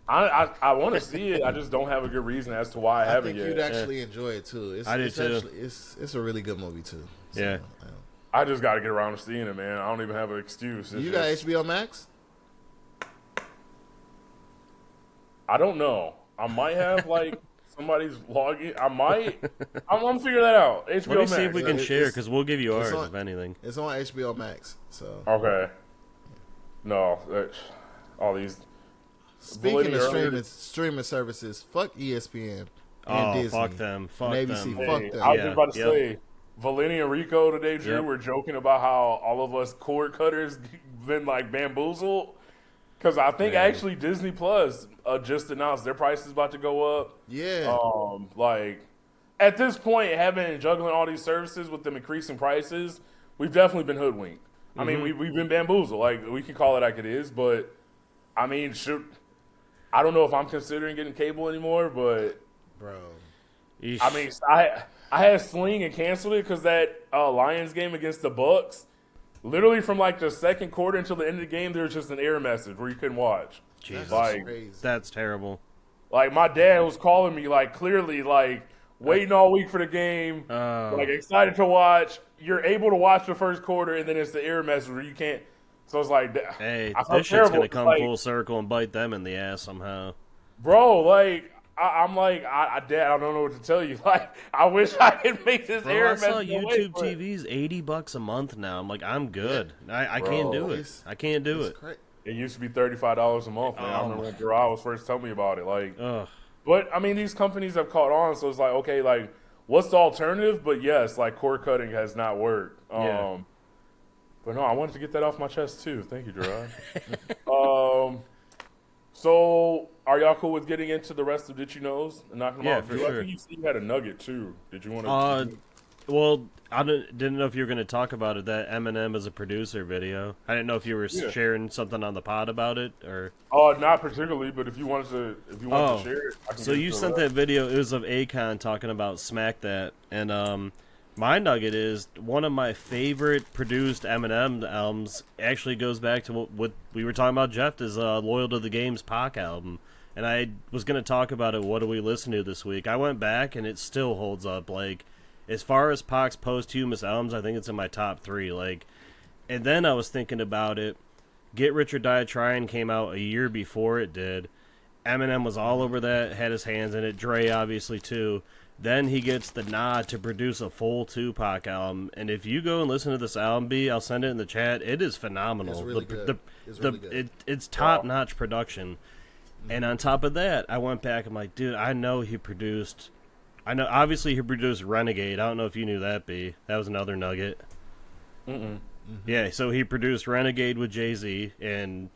I want to see it. I just don't have a good reason as to why I I haven't think yet. you'd actually enjoy it too. I do too. It's a really good movie too. So, Yeah. I just got to get around to seeing it, man. I don't even have an excuse. You got HBO Max? I don't know. I might have like somebody's login. I might. I'm gonna figure that out. HBO Let me Max. see if we can It's- share because we'll give you it's ours on- if anything. It's on HBO Max. So Okay. No, all these. speaking Validity of earlier. streaming services, fuck ESPN and Oh, Disney. fuck them. Fuck and ABC. them. Fuck Hey, them. I was Yeah, just about to yep. say, Valini and Rico today, Drew, Yep. were joking about how all of us cord cutters been like bamboozled. Because I think actually Disney Plus just announced their price is about to go up. Yeah. Like at this point, having and juggling all these services with them increasing prices, we've definitely been hoodwinked. I mean, we've been bamboozled. Like we can call it like it is, but I mean, I don't know if I'm considering getting cable anymore, but Bro. Eesh. I mean, I had Sling and canceled it because that Lions game against the Bucks, literally from like the second quarter until the end of the game, there was just an error message where you couldn't watch. Jesus. Like, Crazy. That's terrible. like my dad was calling me like clearly like waiting all week for the game, Oh. like excited to watch. You're able to watch the first quarter, and then it's the error message where you can't. So it's like, Hey, I felt this shit's terrible. gonna come Like, full circle and bite them in the ass somehow. bro. Like I'm like, Dad, I don't know what to tell you. Like, I wish I could make this Bro, error I saw message go away, YouTube but- TV's $80 a month now. I'm like, I'm good. I can't do it. It's- I can't do it. It used to be $35 a month, man. I Oh remember my- when Gerard was first telling me about it. Like, Ugh. but I mean, these companies have caught on, so it's like, okay, like, what's the alternative? But yes, like, cord cutting has not worked. Yeah. But no, I wanted to get that off my chest too. Thank you, Gerard. So are y'all cool with getting into the rest of Did You Knows and knocking them Yeah, out? for Drew, I sure. think you had a nugget too. Did you want Uh, to? well, I didn't know if you were going to talk about it. That Eminem as a producer video. I didn't know if you were Yeah. sharing something on the pod about it or. Oh, not particularly, but if you wanted to Oh, share it, I can so get you into sent that video. It was of Akon talking about Smack That, and my nugget is one of my favorite produced Eminem albums. Actually, goes back to what we were talking about. Jeff is Loyal to the Game's Pac album, and I was gonna talk about it. What do we listen to this week? I went back, and it still holds up. Like, as far as Pac's posthumous albums, I think it's in my top 3. Like, and then I was thinking about it. Get Rich or Die Trying came out a year before it did. Eminem was all over that, had his hands in it. Dre, obviously, too. Then he gets the nod to produce a full Tupac album. And if you go and listen to this album, B, I'll send it in the chat. It is phenomenal. It's really good. It's really good. It's top-notch production. And on top of that, I went back and I'm like, dude, I know obviously he produced Renegade. I don't know if you knew that, B. That was another nugget. Mm-mm. Yeah, so he produced Renegade with Jay-Z, and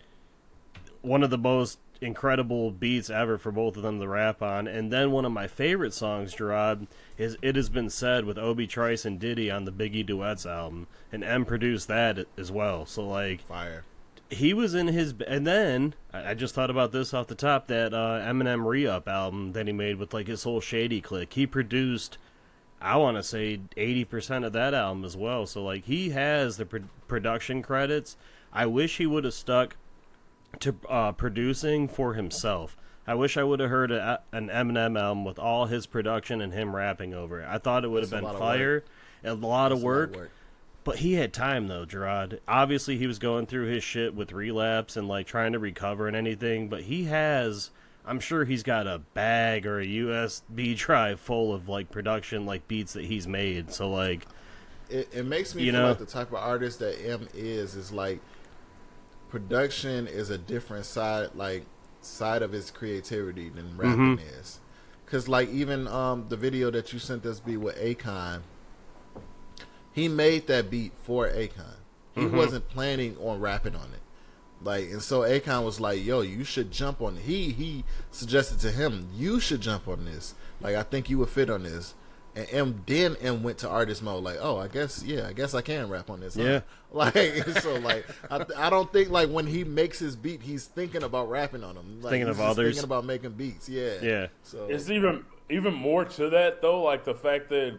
one of the most incredible beats ever for both of them to rap on. And then one of my favorite songs, Gerard, is It Has Been Said with Obi Trice and Diddy on the Biggie Duets album. And M produced that as well. So, like, Fire. he was in his... And then, I just thought about this off the top, that Eminem Re-Up album that he made with, like, his whole Shady Clique. He produced... I want to say 80% of that album as well. So, like, he has the production credits. I wish he would have stuck to producing for himself. I wish I would have heard an Eminem album with all his production and him rapping over it. I thought it would have been fire. A lot of work. But he had time, though, Gerard. Obviously, he was going through his shit with Relapse and, like, trying to recover and anything. But he has... I'm sure he's got a bag or a USB drive full of, like, production, like, beats that he's made. So, like... It makes me feel like the type of artist that M is like, production is a different side of his creativity than rapping is. Because, like, even the video that you sent us be with Akon, he made that beat for Akon. He wasn't planning on rapping on it. Like, and so Akon was like, yo, you should jump on it. He suggested to him, you should jump on this. Like, I think you would fit on this. And M went to artist mode, like, oh, I guess I can rap on this. Huh? Yeah. Like, so, like, I don't think, like, when he makes his beat, he's thinking about rapping on them. Like, Thinking of others. Thinking about making beats, yeah. Yeah. So It's even more to that though, like the fact that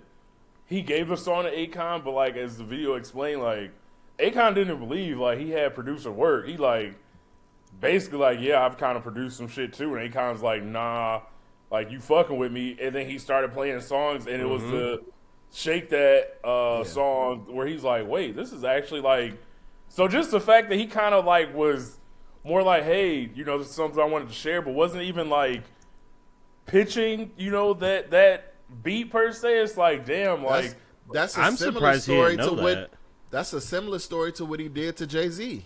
he gave a song to Akon, but like as the video explained, like Akon didn't believe like he had producer work. He like basically like, yeah, I've kind of produced some shit too, and Akon's like, nah, like you fucking with me. And then he started playing songs, and it was the Shake That song where he's like, wait, this is actually like. So just the fact that he kind of like was more like, hey, you know, this is something I wanted to share, but wasn't even like pitching, you know, that beat per se. It's like, damn, like that's a I'm similar surprised he story didn't know to what. that. That's a similar story to what he did to Jay-Z.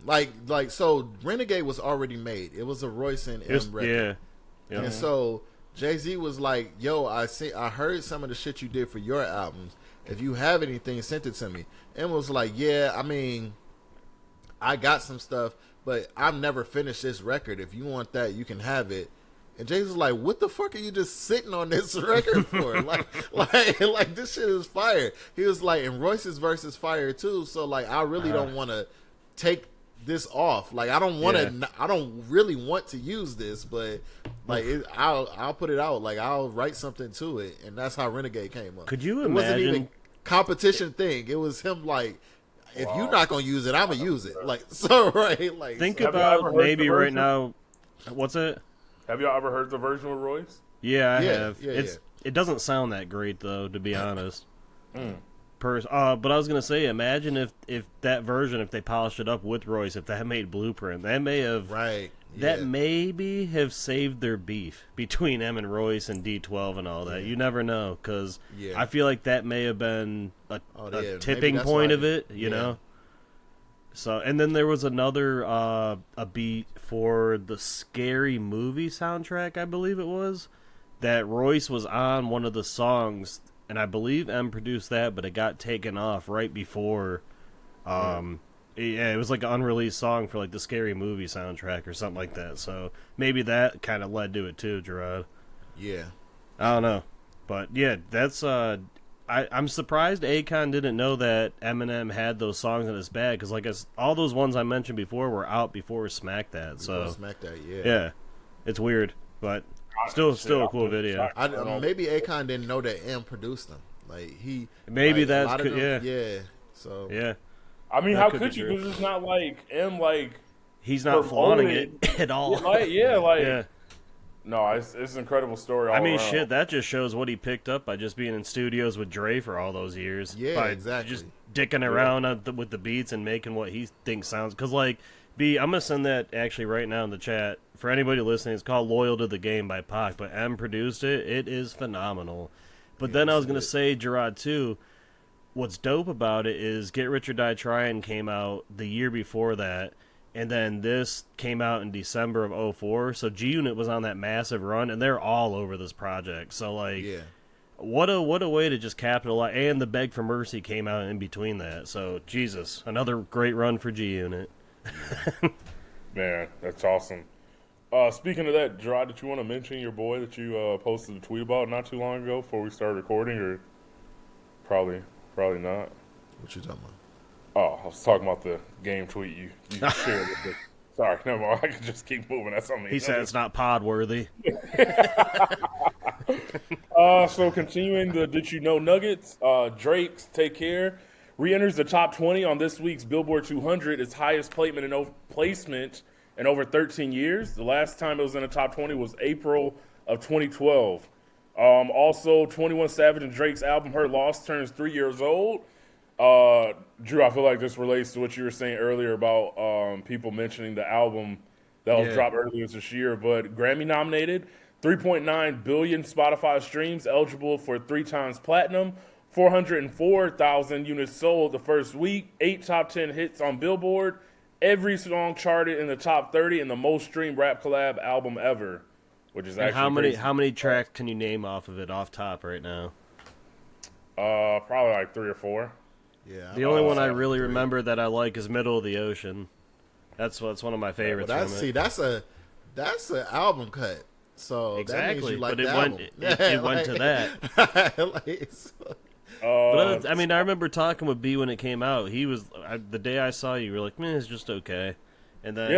Like so, Renegade was already made. It was a Royce and M record. Yeah. And so Jay-Z was like, yo, I heard some of the shit you did for your albums. If you have anything, send it to me. And was like, yeah, I mean, I got some stuff, but I've never finished this record. If you want that, you can have it. And Jay-Z was like, what the fuck are you just sitting on this record for? like this shit is fire. He was like, and Royce's verse is fire too. So like, I really don't want to take this off. Like, I don't want to. I don't really want to use this, but like, I'll put it out. Like, I'll write something to it, and that's how Renegade came up. Could you It wasn't imagine? even competition thing. It was him like, if you're not gonna use it, I'm gonna use it. Like, so right. Like, Think so, Have you ever about heard maybe the right version? now. What's it? have y'all ever heard the version with Royce? Yeah, I Yeah, have. yeah, It doesn't sound that great though, to be honest. But I was gonna say, imagine if that version, if they polished it up with Royce, if that made Blueprint, that may have right. that yeah. maybe have saved their beef between M and Royce and D12 and all that. You never know, because Yeah. I feel like that may have been a Maybe tipping that's point why of it, you know. So, and then there was another a beat for the Scary Movie soundtrack, I believe it was, that Royce was on one of the songs, and I believe M produced that, but it got taken off right before Yeah, it was like an unreleased song for like the Scary Movie soundtrack or something like that. So maybe that kind of led to it too, Gerard. Yeah. I don't know, but yeah, that's I'm surprised Akon didn't know that Eminem had those songs in his bag because like all those ones I mentioned before were out before Smack That. So Smack That, yeah. Yeah, it's weird, but still a cool video. Maybe Akon didn't know that M produced them. Like maybe like, that's a lot of them, yeah. So Yeah. I mean, That how could could be you? true. Because it's not like M like He's not flaunting it promoted. at all. Yeah. Yeah. No, it's an incredible story. All I mean, around. shit, that just shows what he picked up by just being in studios with Dre for all those years. Yeah, by exactly. Just dicking around with the beats and making what he thinks sounds. Because, like, I'm going to send that actually right now in the chat. For anybody listening, it's called Loyal to the Game by Pac, but M produced it. It is phenomenal. But then I was going to say, Gerard, too, what's dope about it is Get Rich or Die Trying came out the year before that. And then this came out in December of 2004. So G-Unit was on that massive run, and they're all over this project. So, like, what a way to just capitalize. And the Beg for Mercy came out in between that. So, Jesus, another great run for G-Unit. Man, that's awesome. Speaking of that, Gerard, did you want to mention your boy that you posted a tweet about not too long ago before we started recording, or probably not? What you talking about? Oh, I was talking about the game tweet you shared with me. Sorry, never mind. I can just keep moving. That's something. He said it's not pod worthy. So continuing the Did You Know Nuggets, Drake's Take Care re-enters the top 20 on this week's Billboard 200, its highest placement in over 13 years. The last time it was in the top 20 was April of 2012. Also, 21 Savage and Drake's album Her Loss turns 3 years old. Drew, I feel like this relates to what you were saying earlier about people mentioning the album that was dropped earlier this year, but Grammy nominated, 3.9 billion Spotify streams, eligible for 3 times platinum, 404,000 units sold the first week, 8 top 10 hits on Billboard, every song charted in the top 30, and the most streamed rap collab album ever, which is actually how many tracks can you name off of it off top right now? Probably like 3 or 4. Yeah. The only one I really remember that I like is Middle of the Ocean. That's one of my favorites. Well, from it. that's an album cut. So exactly, that means you like but it the went album. it went to that. But I mean, I remember talking with B when it came out. He was the day I saw you were like, man, it's just okay. And then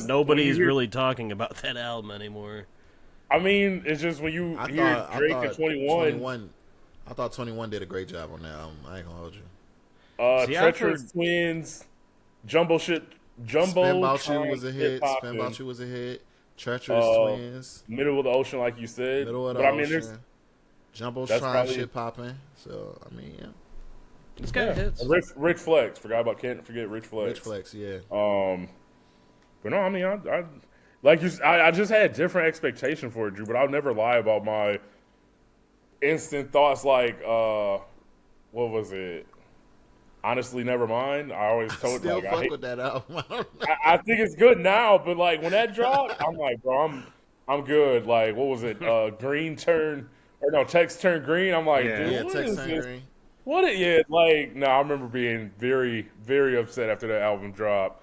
nobody's really talking about that album anymore. I mean, it's just when you hear Drake at 21. I thought 21 did a great job on that album. I ain't gonna hold you. Treacherous Twins, Jumbo Spin About You was a hit. Spin About You was a hit. Treacherous Twins. Middle of the Ocean, like you said. Middle of the Ocean. Jumbo's trying shit popping. So, I mean, yeah. It's got hits. Rich Flex. Can't forget Rich Flex. Rich Flex, yeah. But no, I mean, I just had different expectation for it, Drew, but I'll never lie about my instant thoughts like, what was it? Honestly, never mind. I always told still like, fuck with that album. I think it's good now, but like when that dropped, I'm like, bro, I'm good. Like, what was it? Text Turn Green. I'm like, dude, what is this? Green. I remember being very, very upset after that album dropped.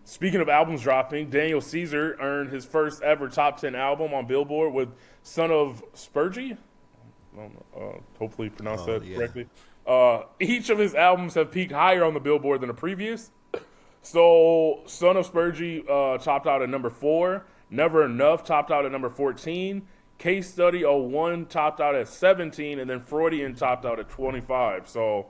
Speaking of albums dropping, Daniel Caesar earned his first ever top 10 album on Billboard with Son of Spurgie. I don't know, hopefully pronounced that correctly. Each of his albums have peaked higher on the Billboard than the previous. So, Son of Spurgie topped out at number 4. Never Enough topped out at number 14. Case Study 01 topped out at 17. And then Freudian topped out at 25. So,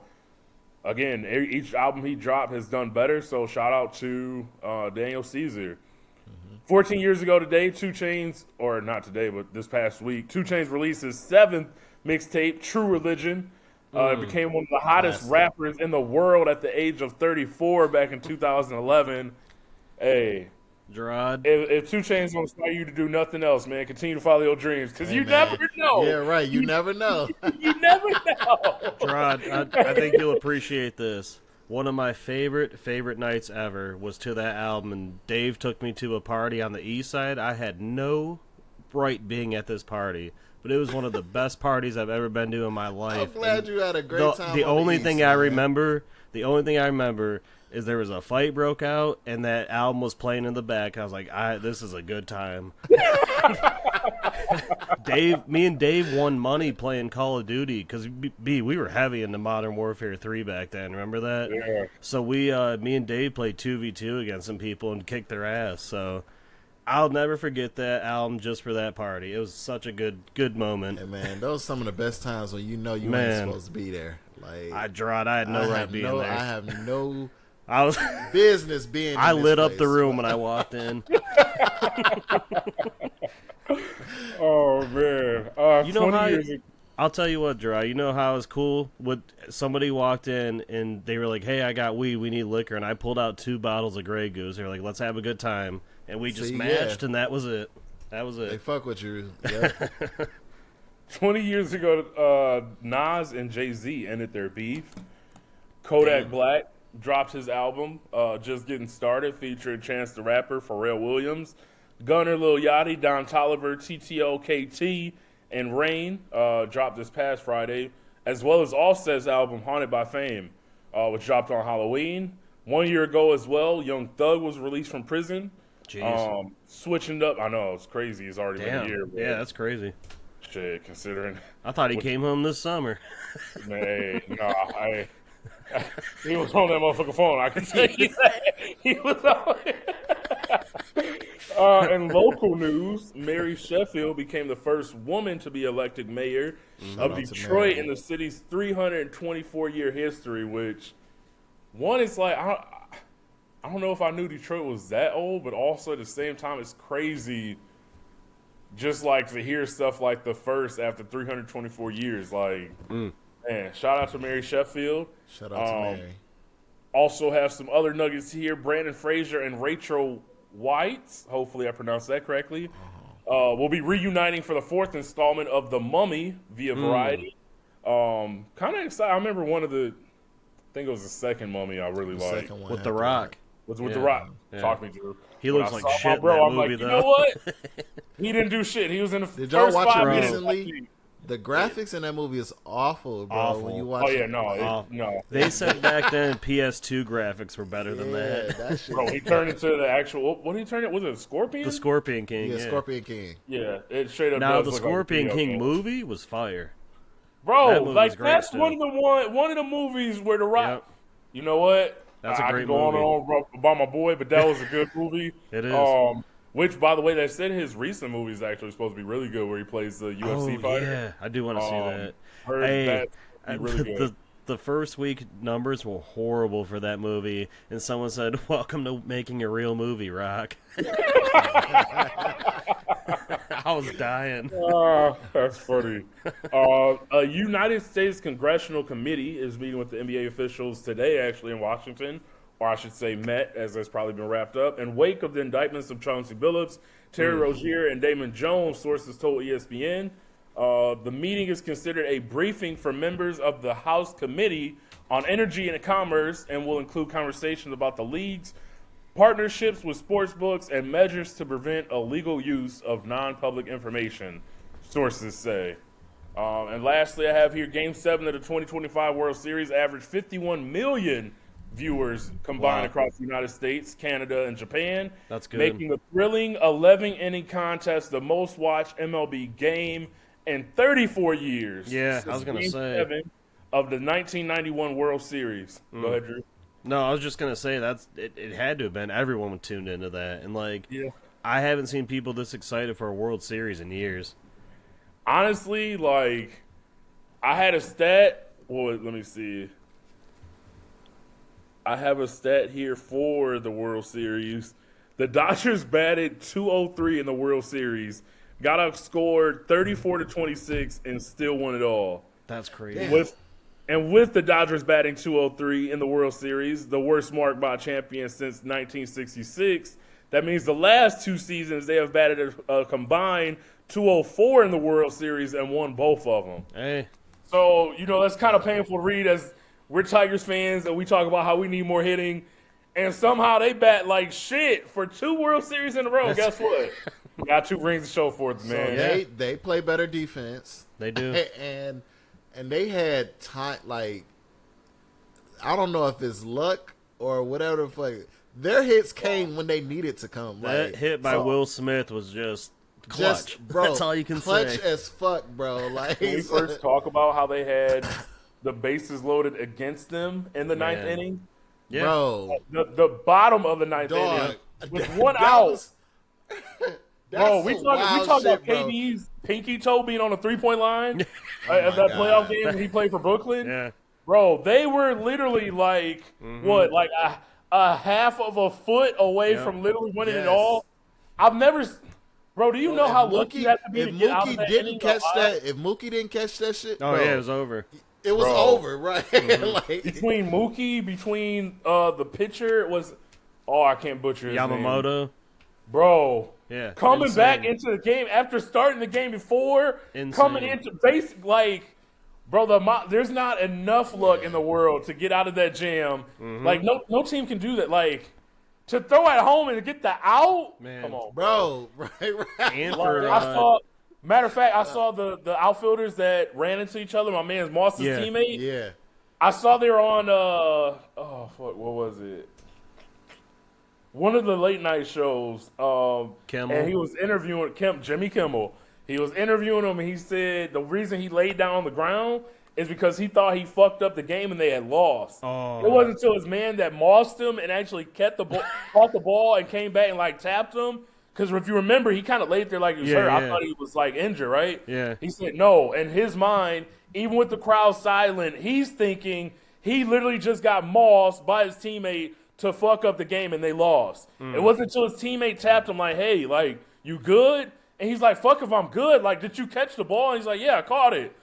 again, each album he dropped has done better. So, shout out to Daniel Caesar. 14 years ago today, 2 Chainz, or not today, but this past week, 2 Chainz released his 7th mixtape, True Religion. It became one of the hottest rappers in the world at the age of 34 back in 2011. Hey, Gerard, if 2 Chainz don't inspire you to do nothing else, man, continue to follow your dreams because never know. Yeah, right. You never know. You never know. Gerard, I think you'll appreciate this. One of my favorite nights ever was to that album, and Dave took me to a party on the east side. I had no right being at this party, but it was one of the best parties I've ever been to in my life. I'm glad you had a great time. The on only the thing East, I man. remember is there was a fight broke out and that album was playing in the back. I was like, this is a good time. Me and Dave won money playing Call of Duty because we were heavy into Modern Warfare 3 back then. Remember that? Yeah. So me and Dave played 2v2 against some people and kicked their ass. So I'll never forget that album just for that party. It was such a good moment. Hey, man, those are some of the best times when you know you Man. ain't supposed to be there. Like I had no right being there. I have no I was business being. I in this lit up the place. room when I walked in. Oh man! You know 20 how years ago. I'll tell you what, Dry. You know how it was cool? Somebody walked in and they were like, "Hey, I got weed. We need liquor." And I pulled out 2 bottles of Grey Goose. They were like, "Let's have a good time." And we just matched, and that was it. That was They it. fuck with you. Yeah. 20 years ago, Nas and Jay-Z ended their beef. Kodak Black dropped his album, Just Getting Started, featuring Chance the Rapper, Pharrell Williams, Gunner, Lil Yachty, Don Toliver, TTO, KT, and Rain dropped this past Friday, as well as Offset's album, Haunted by Fame, which dropped on Halloween. 1 year ago as well, Young Thug was released from prison. Jeez. Switching up, I know, it's crazy. It's already been a year. But Yeah, that's crazy. shit, considering. I thought he came home this summer. Man, he was on that motherfucking phone. I can tell you that. He was on. In local news, Mary Sheffield became the first woman to be elected mayor of Detroit in the city's 324-year history, which, one, is like, I don't know if I knew Detroit was that old, but also at the same time, it's crazy just like to hear stuff like the first after 324 years. Like, man, shout out to Mary Sheffield. Shout out to Mary. Also have some other nuggets here. Brandon Fraser and Rachel White, hopefully I pronounced that correctly, will be reuniting for the 4th installment of The Mummy via Variety. Kind of excited. I remember I think it was the second Mummy I really liked. With The Rock. With The Rock. Yeah. Talk me, Drew. He When looks I like saw shit my in bro, that I'm movie, like, though. you know what? He didn't do shit. He was in the Did y'all first watch 5 it minutes. recently? The graphics in that movie is awful, bro. Awful. When you watch Oh yeah, it, no. They said back then PS2 graphics were better than that. that shit. Bro, he turned into the actual. What did he turn it? Was it a scorpion? The Scorpion King. Yeah, Yeah. Scorpion King. Yeah, it straight up. Now does the look like a Scorpion video King game. movie was fire. Bro, That movie like was great that's still. one of the movies where The Rock. Yep. You know what? That's a I great could go movie. on and on about my boy, but that was a good movie. It is. Which, by the way, they said his recent movie is actually supposed to be really good, where he plays the UFC fighter. Yeah, I do want to see that. Heard Hey, that really good. the first week numbers were horrible for that movie, and someone said, "Welcome to making a real movie, Rock." I was dying. That's funny. A United States Congressional Committee is meeting with the NBA officials today, actually, in Washington, or I should say met, as that's probably been wrapped up. In wake of the indictments of Chauncey Billups, Terry Rozier, and Damon Jones, sources told ESPN. The meeting is considered a briefing for members of the House Committee on Energy and Commerce and will include conversations about the league's partnerships with sports books and measures to prevent illegal use of non-public information, sources say. And lastly, I have here Game 7 of the 2025 World Series averaged 51 million viewers combined across the United States, Canada, and Japan. That's good. Making the thrilling 11-inning contest the most watched MLB game in 34 years. Yeah, since I was gonna Game say. 7 of the 1991 World Series. Go ahead, Drew. No, I was just gonna say it had to have been everyone tuned into that, and Yeah. I haven't seen people this excited for a World Series in years. Honestly, like, I had a stat. Well, let me see. I have a stat here for the World Series. The Dodgers batted .203 in the World Series, got outscored 34-26, and still won it all. That's crazy. With the Dodgers batting .203 in the World Series, the worst mark by a champion since 1966, that means the last 2 seasons they have batted a combined .204 in the World Series and won both of them. Hey, So, that's kind of painful to read as we're Tigers fans and we talk about how we need more hitting. and somehow they bat like shit for 2 World Series in a row. Guess what? We got 2 rings to show for it, man. So they play better defense. They do. And they had time, like, I don't know if it's luck or whatever the fuck. Their hits came when they needed to come. That like, hit by Will Smith was just clutch. Bro, that's all you can clutch say. Clutch as fuck, bro. Like, can we first talk about how they had the bases loaded against them in the 9th inning? Yeah. Bro. The bottom of the 9th inning with 1 out. Bro, we talking about KD's pinky toe being on a 3-point line of that playoff game when he played for Brooklyn. Yeah. Bro, they were literally like, what, like a half of a foot away from literally winning it all. I've never... Bro, do you know how lucky you have to be to get out of that inning? If Mookie didn't catch that shit, bro, yeah, it was over. It was over, right? Like, between Mookie, the pitcher, it was... Oh, I can't butcher his Yamamoto. name. Bro. Yeah. Coming back into the game after starting the game before, coming into base, like, bro, there's not enough luck in the world to get out of that jam. Like, no team can do that. Like, to throw at home and to get the out, come on, bro. Right. And matter of fact, I saw the outfielders that ran into each other. My man's Moss's teammate. Yeah. I saw they were on, what was it? One of the late night shows, Kimmel. And he was interviewing Jimmy Kimmel. He was interviewing him, and he said the reason he laid down on the ground is because he thought he fucked up the game and they had lost. Oh. It wasn't until his man that mossed him and actually caught the ball and came back and like tapped him. Because if you remember, he kind of laid there like he was hurt. I thought he was like injured, right? Yeah. He said no. In his mind, even with the crowd silent, he's thinking he literally just got mossed by his teammate to fuck up the game, and they lost. It wasn't until his teammate tapped him like, hey, like, you good? And he's like, fuck if I'm good. Like, did you catch the ball? And he's like, yeah, I caught it.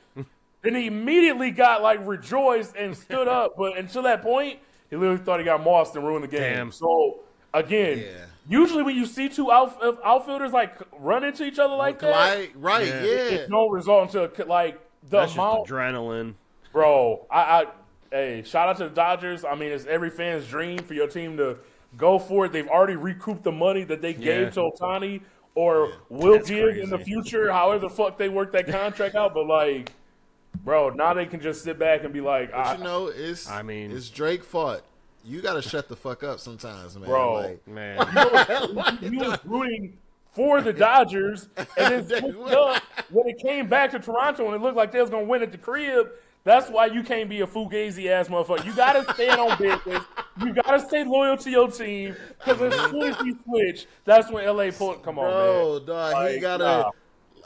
Then he immediately got, like, rejoiced and stood up. But until that point, he literally thought he got mossed and ruined the game. Damn. So, again, usually when you see 2 outfielders, like, run into each other like that, it's no result until, like, That's just adrenaline. Bro, Hey, shout out to the Dodgers. I mean, it's every fan's dream for your team to go for it. They've already recouped the money that they gave to Ohtani or will give in the future, however the fuck they work that contract out. But, like, bro, now they can just sit back and be like, it's Drake's fault. You got to shut the fuck up sometimes, man. Bro, like, he was rooting for the Dodgers, and then switched up when it came back to Toronto and it looked like they was going to win at the crib. That's why you can't be a fugazi-ass motherfucker. You got to stand on business. You got to stay loyal to your team. Because as soon as he switch, that's when L.A. pulled. Come on, man. Dog, like, he got to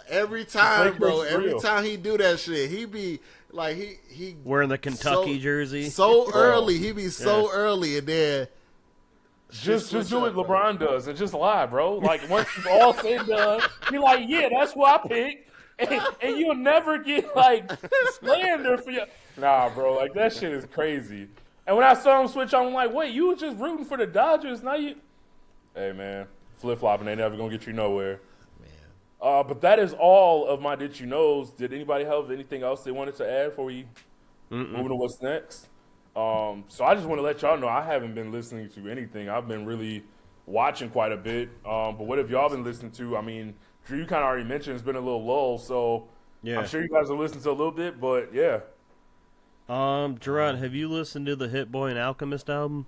every time, bro. Every time he do that shit, he be like he wearing the Kentucky jersey so early. He be so early, and then just do what LeBron does and just lie, bro. Like once it's all said and done, be like, yeah, that's who I picked. And you'll never get, like, slander for your... Nah, bro, like, that shit is crazy. And when I saw him switch on, I'm like, wait, you were just rooting for the Dodgers, now you... Hey, man, flip-flopping ain't never gonna get you nowhere. Man. But that is all of my Did You Knows. Did anybody have anything else they wanted to add before we move into what's next? So I just want to let y'all know I haven't been listening to anything. I've been really watching quite a bit. But what have y'all been listening to? I mean... Drew, you kind of already mentioned it's been a little lull, so I'm sure you guys are listening to a little bit, but yeah. Gerard, have you listened to the Hit Boy and Alchemist album?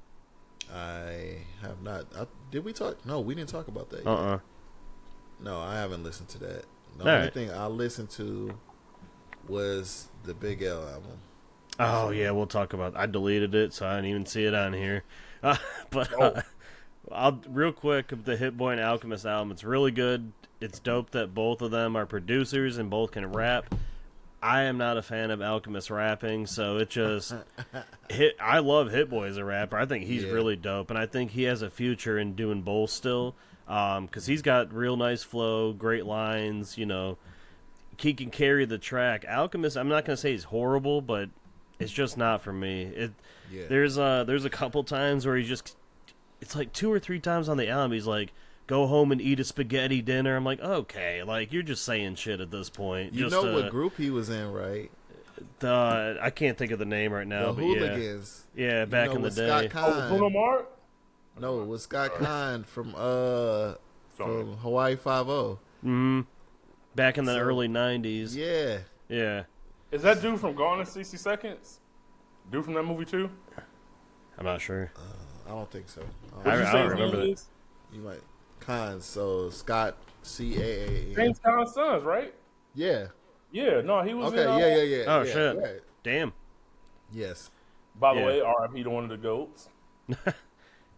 I have not. Did we talk? No, we didn't talk about that yet. No, I haven't listened to that. The only thing I listened to was the Big L album. Oh, yeah, we'll talk about it. I deleted it, so I didn't even see it on here. I'll real quick, the Hit Boy and Alchemist album, it's really good. It's dope that both of them are producers and both can rap. I am not a fan of Alchemist rapping, so it just I love Hit Boy as a rapper. I think he's really dope, and I think he has a future in doing both still, because he's got real nice flow, great lines. You know, he can carry the track. Alchemist, I'm not gonna say he's horrible, but it's just not for me. There's a couple times where it's like 2 or 3 times on the album he's like, go home and eat a spaghetti dinner. I'm like, okay, like, you're just saying shit at this point. You know what group he was in, right? I can't think of the name right now. The Hooligans. Yeah, back in the day. Bruno Mars? No, it was Scott Kahn from Something. Hawaii 5-0. Back in the So, early 90s. Yeah. Yeah. Is that dude from Gone in 60 Seconds? Dude from that movie too? I'm not sure. I don't think so. What did you I say don't his remember name that. is? You might Kahn. So Scott CAAN. James Caan's sons, right? Yeah. Yeah, no, he was in. Okay. Yeah. Oh, yeah, shit. Right. Damn. Yes. By the Yeah. way, R.I.P. to one of the goats. But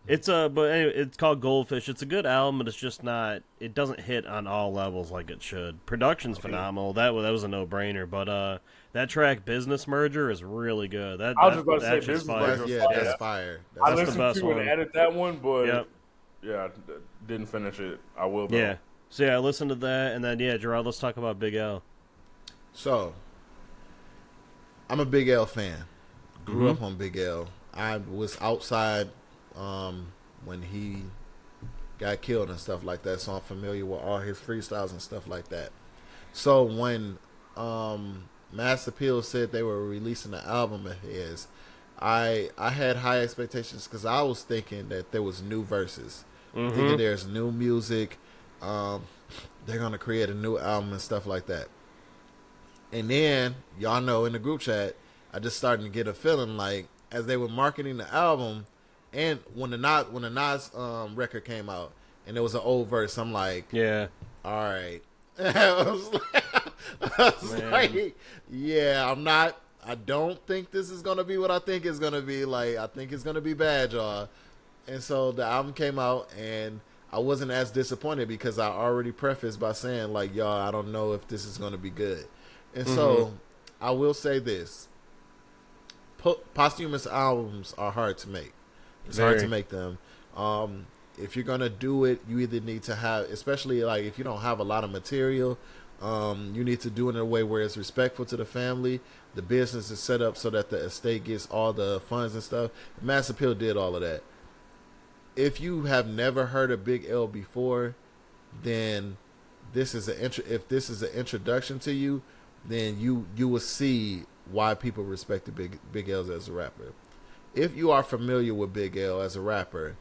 anyway, it's called Goldfish. It's a good album, but it's just not. It doesn't hit on all levels like it should. Production's phenomenal. That was a no brainer. But that track, Business Merger, is really good. I was just about to say that's just Business fire. Merger. That's fire. I the listened best to and one. added that one, but Yep. yeah, didn't finish it. I will though. Yeah. So yeah, I listened to that, and then Gerard, let's talk about Big L. So, I'm a Big L fan. Grew up on Big L. I was outside when he got killed and stuff like that, so I'm familiar with all his freestyles and stuff like that. So when Mass Appeal said they were releasing an album of his, I had high expectations because I was thinking that there was new verses, thinking there's new music. They're gonna create a new album and stuff like that. And then y'all know in the group chat, I just started to get a feeling like as they were marketing the album, and when the Nas record came out and there was an old verse, I'm like, Yeah. all right. I was like, yeah, I don't think this is gonna be what I think it's gonna be. Like, I think it's gonna be bad, y'all. And so the album came out, and I wasn't as disappointed because I already prefaced by saying, like, y'all, I don't know if this is gonna be good. And so I will say this: posthumous albums are hard to make. It's hard to make them. If you're gonna do it, you either need to have, especially like if you don't have a lot of material, you need to do it in a way where it's respectful to the family. The business is set up so that the estate gets all the funds and stuff. Mass Appeal did all of that. If you have never heard of Big L before, then if this is an introduction to you, then you will see why people respect the Big L as a rapper. If you are familiar with Big L as a rapper,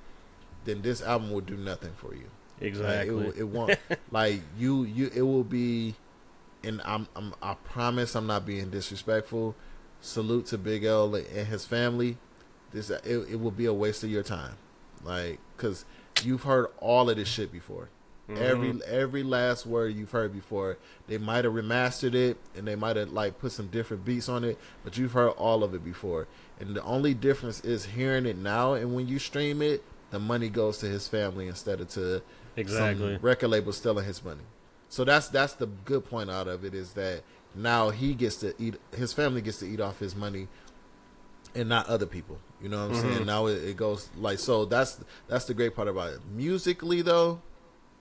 then this album will do nothing for you. Exactly. Like, it won't. Like it will be. And I promise I'm not being disrespectful. Salute to Big L and his family. It will be a waste of your time, like, because you've heard all of this shit before. Every last word you've heard before. They might have remastered it and they might have like put some different beats on it, but you've heard all of it before. And the only difference is hearing it now, and when you stream it, the money goes to his family instead of to some record label stealing his money. So that's the good point out of it, is that now he gets to eat, his family gets to eat off his money and not other people. You know what I'm saying? Now it goes like, so that's the great part about it. Musically though,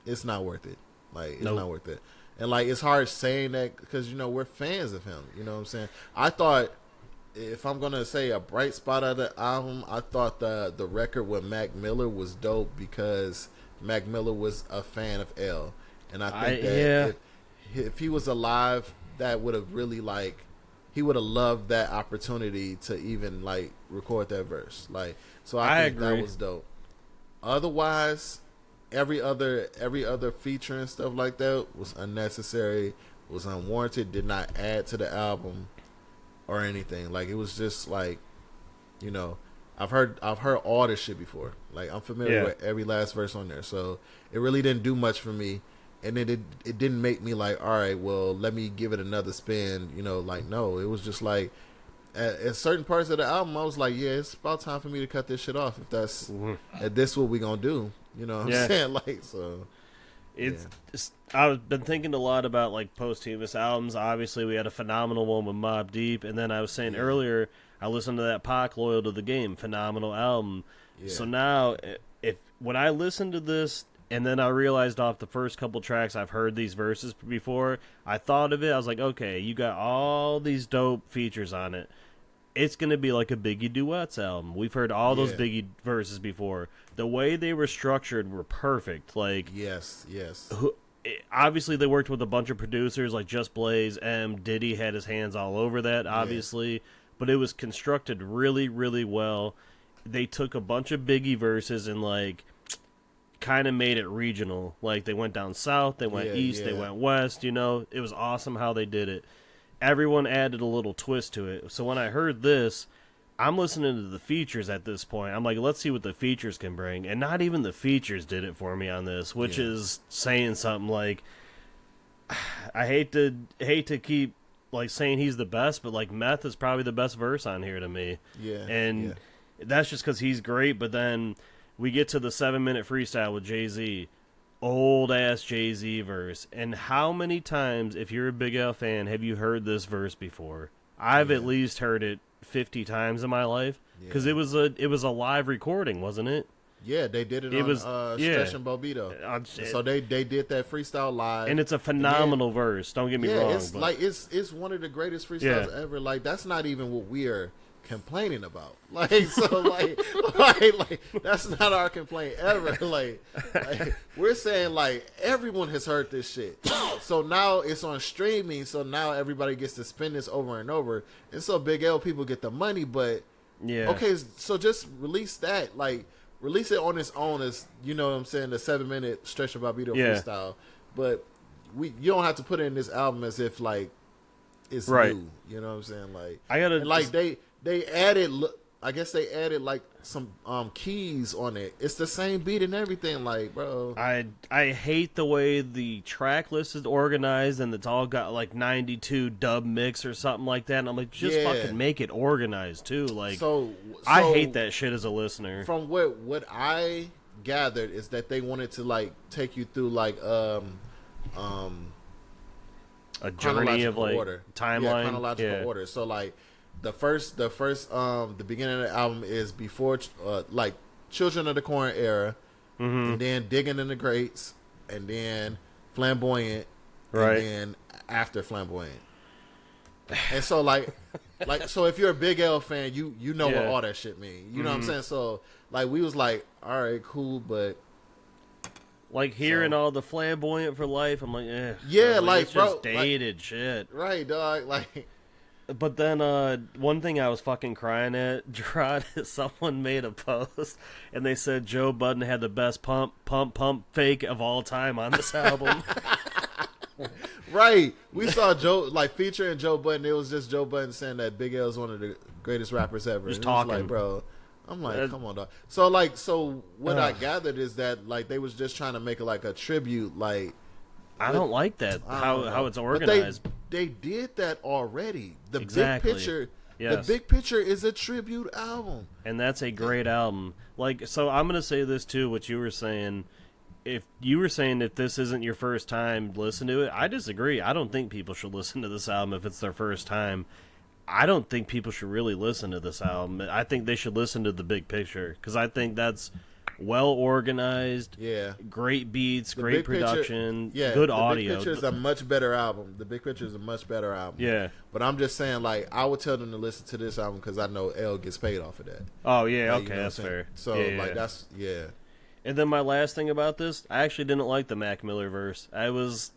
it's not worth it. Like, it's not worth it. And like, it's hard saying that because, you know, we're fans of him. You know what I'm saying? I thought, if I'm gonna say a bright spot of the album, I thought the record with Mac Miller was dope because Mac Miller was a fan of L. And I think that if he was alive, that would have really, like, he would have loved that opportunity to even like record that verse. Like, so I think agree. that was dope. Otherwise, every other feature and stuff like that was unnecessary, was unwarranted, did not add to the album or anything. Like, it was just like, you know, I've heard all this shit before. Like, I'm familiar with every last verse on there. So it really didn't do much for me. And it didn't make me like, all right, well, let me give it another spin. You know, like, no, it was just like, at certain parts of the album, I was like, yeah, it's about time for me to cut this shit off. If that's if this what we gonna do, you know what I'm saying? Like, so I've been thinking a lot about like posthumous albums. Obviously, we had a phenomenal one with Mobb Deep, and then I was saying earlier, I listened to that Pac, Loyal to the Game, phenomenal album. So now, when I listen to this, and then I realized off the first couple tracks I've heard these verses before, I thought of it, I was like, okay, you got all these dope features on it. It's going to be like a Biggie Duets album. We've heard all those Biggie verses before. The way they were structured were perfect. Like, yes. Obviously, they worked with a bunch of producers like Just Blaze, Diddy had his hands all over that, obviously. But it was constructed really, really well. they took a bunch of Biggie verses and like kind of made it regional. Like they went down south, they went east, they went west. You know, it was awesome how they did it. Everyone added a little twist to it. So when I heard this, I'm listening to the features at this point. I'm like, let's see what the features can bring. And not even the features did it for me on this, which is saying something. Like, I hate to keep like saying he's the best, but like Meth is probably the best verse on here to me. Yeah. And that's just because he's great. But then we get to the 7-minute freestyle with Jay-Z. Old ass Jay-Z verse. And how many times, if you're a Big L fan, have you heard this verse before? I've at least heard it 50 times in my life, because it was a live recording, wasn't it? Yeah, they did it on Stretch and Bobito. So they did that freestyle live, and it's a phenomenal verse. Don't get me wrong. It's like it's one of the greatest freestyles ever. Like that's not even what we are complaining about. Like so, like that's not our complaint ever. Like we're saying like everyone has heard this shit. So now it's on streaming. So now everybody gets to spin this over and over, and so Big L people get the money. But okay, so just release that. Like release it on its own as you know what I'm saying, the 7-minute Stretch of Bobito freestyle. But you don't have to put it in this album as if like it's new. You know what I'm saying? Like I gotta like they added. I guess they added like some keys on it. It's the same beat and everything. Like, bro, I hate the way the track list is organized and it's all got like 92 dub mix or something like that. And I'm like, just fucking make it organized too. Like, so I hate that shit as a listener. From what I gathered is that they wanted to like take you through like a journey of like order. Timeline, chronological order. So like. The beginning of the album is before, like, Children of the Corn era, and then Digging in the Grates, and then Flamboyant, and then after Flamboyant. And so, so if you're a Big L fan, you know what all that shit mean. You know what I'm saying? So, like, we was like, all right, cool, but... Like, hearing all the Flamboyant for life, I'm like, yeah, like, it's bro, just dated shit. Right, dog, like... But then one thing I was fucking crying at, Gerard, is someone made a post and they said Joe Budden had the best pump fake of all time on this album. Right. We saw Joe, like, featuring Joe Budden. It was just Joe Budden saying that Big L is one of the greatest rappers ever. Just talking. Like, bro, I'm like, come on, dog. So what I gathered is that, like, they was just trying to make it like a tribute, like. I don't like that, how it's organized. But they did that already. The exactly. Big Picture, yes. The Big Picture is a tribute album. And that's a great album. Like, so I'm going to say this too, what you were saying. If you were saying if this isn't your first time, listen to it. I disagree. I don't think people should listen to this album if it's their first time. I don't think people should really listen to this album. I think they should listen to The Big Picture, because I think that's well organized, great beats, great production, good audio. The Big Picture is a much better album. The Big Picture is a much better album. Yeah, but I'm just saying, like, I would tell them to listen to this album because I know L gets paid off of that. Oh yeah, like, okay, you know that's fair. So like that's And then my last thing about this, I actually didn't like the Mac Miller verse. It was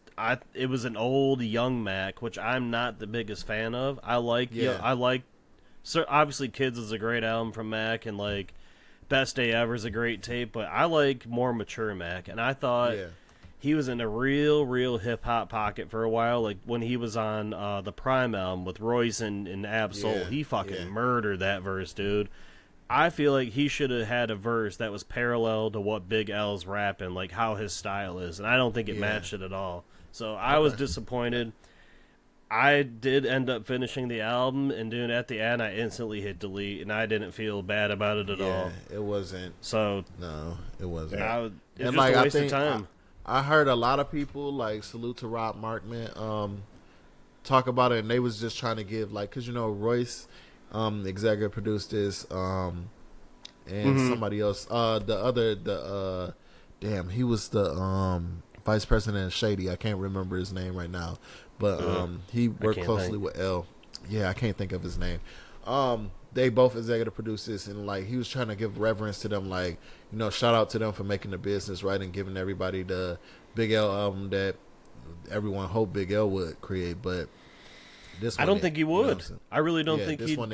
an old young Mac, which I'm not the biggest fan of. I like so obviously Kids is a great album from Mac, and like Best Day Ever is a great tape, but I like more mature Mac, and I thought he was in a real hip-hop pocket for a while, like when he was on the Prime album with Royce and Ab Soul. He fucking murdered that verse, dude. I feel like he should have had a verse that was parallel to what Big L's rapping, like how his style is, and I don't think it matched it at all. So I was disappointed. I did end up finishing the album, and doing at the end, I instantly hit delete, and I didn't feel bad about it at all. It wasn't. So no, it wasn't. It was just a waste of time. I heard a lot of people, like, salute to Rob Markman, talk about it, and they was just trying to give, like, because, you know, Royce, executive produced this, and somebody else, he was the vice president of Shady. I can't remember his name right now, but he worked closely with L. Yeah, I can't think of his name. They both executive produced this, and like he was trying to give reverence to them, like, you know, shout out to them for making the business right and giving everybody the Big L album that everyone hoped Big L would create. But this one, I don't think he would. I really don't think this one.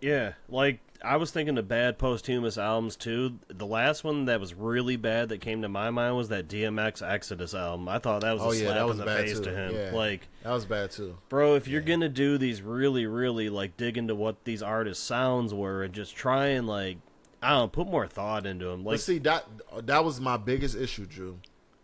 Yeah, like I was thinking of bad posthumous albums too. The last one that was really bad that came to my mind was that DMX Exodus album. I thought that was a slap in the face to him. Yeah, like that was bad too. Bro, if you're gonna do these really, really like dig into what these artists' sounds were and just try and like I don't know, put more thought into them. Like, but see that was my biggest issue, Drew.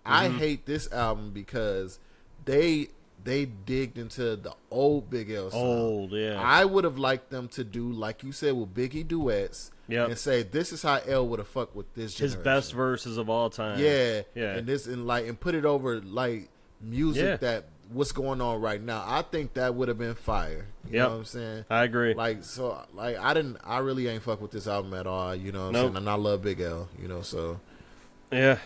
I hate this album because they digged into the old Big L sound. Old, yeah. I would have liked them to do, like you said, with Biggie duets, and say this is how L would have fucked with this generation. His best verses of all time. Yeah, yeah, and put it over like music that what's going on right now. I think that would have been fire. You know what I'm saying? I agree. Like so, like I really ain't fuck with this album at all. You know what I'm saying? And I love Big L. You know, so yeah,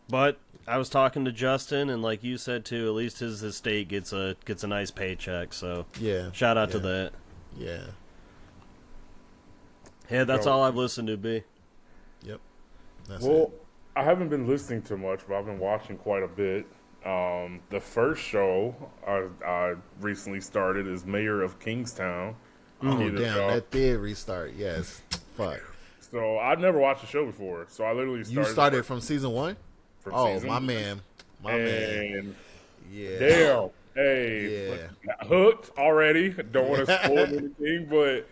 but. I was talking to Justin, and like you said too, at least his estate gets a nice paycheck. So yeah, shout out to that. Yeah, yeah, that's all I've listened to. B. Yep. I haven't been listening to much, but I've been watching quite a bit. The first show I recently started is Mayor of Kingstown. Oh damn, that did restart. Yes, fuck. So I've never watched the show before. So I literally started from season 1. Season. My man. Yeah. Damn. Hey. Yeah. Got hooked already. Don't want to spoil anything, but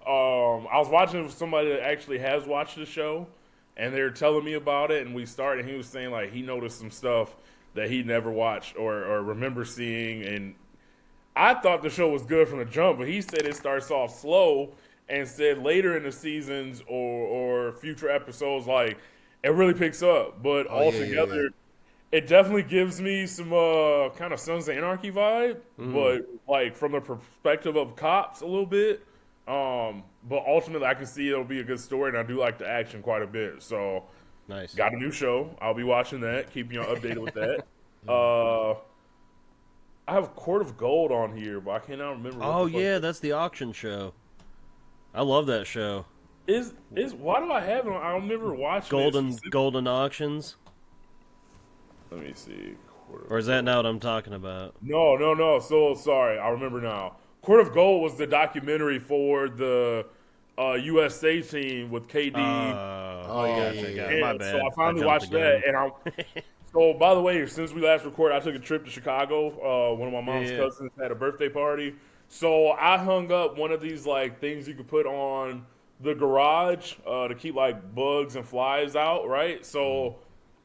I was watching with somebody that actually has watched the show, and they were telling me about it, and we started, and he was saying, like, he noticed some stuff that he never watched or remember seeing, and I thought the show was good from the jump, but he said it starts off slow, and said later in the seasons or future episodes, like, it really picks up, but altogether, it definitely gives me some kind of Sons of Anarchy vibe, but like from the perspective of cops a little bit. But ultimately, I can see it'll be a good story, and I do like the action quite a bit. So, nice. Got a new show. I'll be watching that. Keeping you updated with that. I have Court of Gold on here, but I cannot remember. Oh yeah, that's the auction show. I love that show. Is why do I have it? I don't remember watching Golden Auctions. Let me see. Or is that not what I'm talking about? No. So sorry, I remember now. Court of Gold was the documentary for the USA team with KD. Gotcha. My bad. So I finally watched that, and So by the way, since we last recorded, I took a trip to Chicago. One of my mom's cousins had a birthday party, so I hung up one of these like things you could put on the garage to keep like bugs and flies out, right? So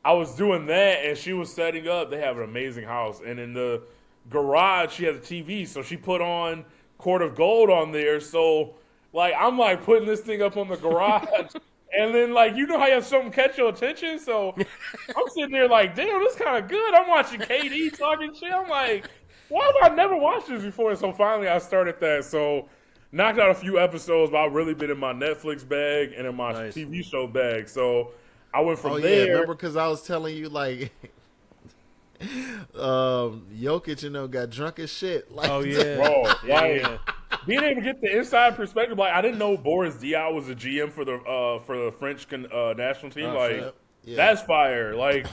I was doing that, and she was setting up. They have an amazing house, and in the garage she has a TV, so she put on Court of Gold on there. So like I'm like putting this thing up on the garage, and then like you know how you have something catch your attention, so I'm sitting there like, damn, this kind of good. I'm watching KD talking shit. I'm like, why have I never watched this before? So finally I started that. So knocked out a few episodes, but I've really been in my Netflix bag and in my TV show bag. So I went from there. Yeah, remember because I was telling you like, Jokic, got drunk as shit. Like, bro, being able to get the inside perspective. Like I didn't know Boris Diaw was a GM for the French national team. That's fire. Like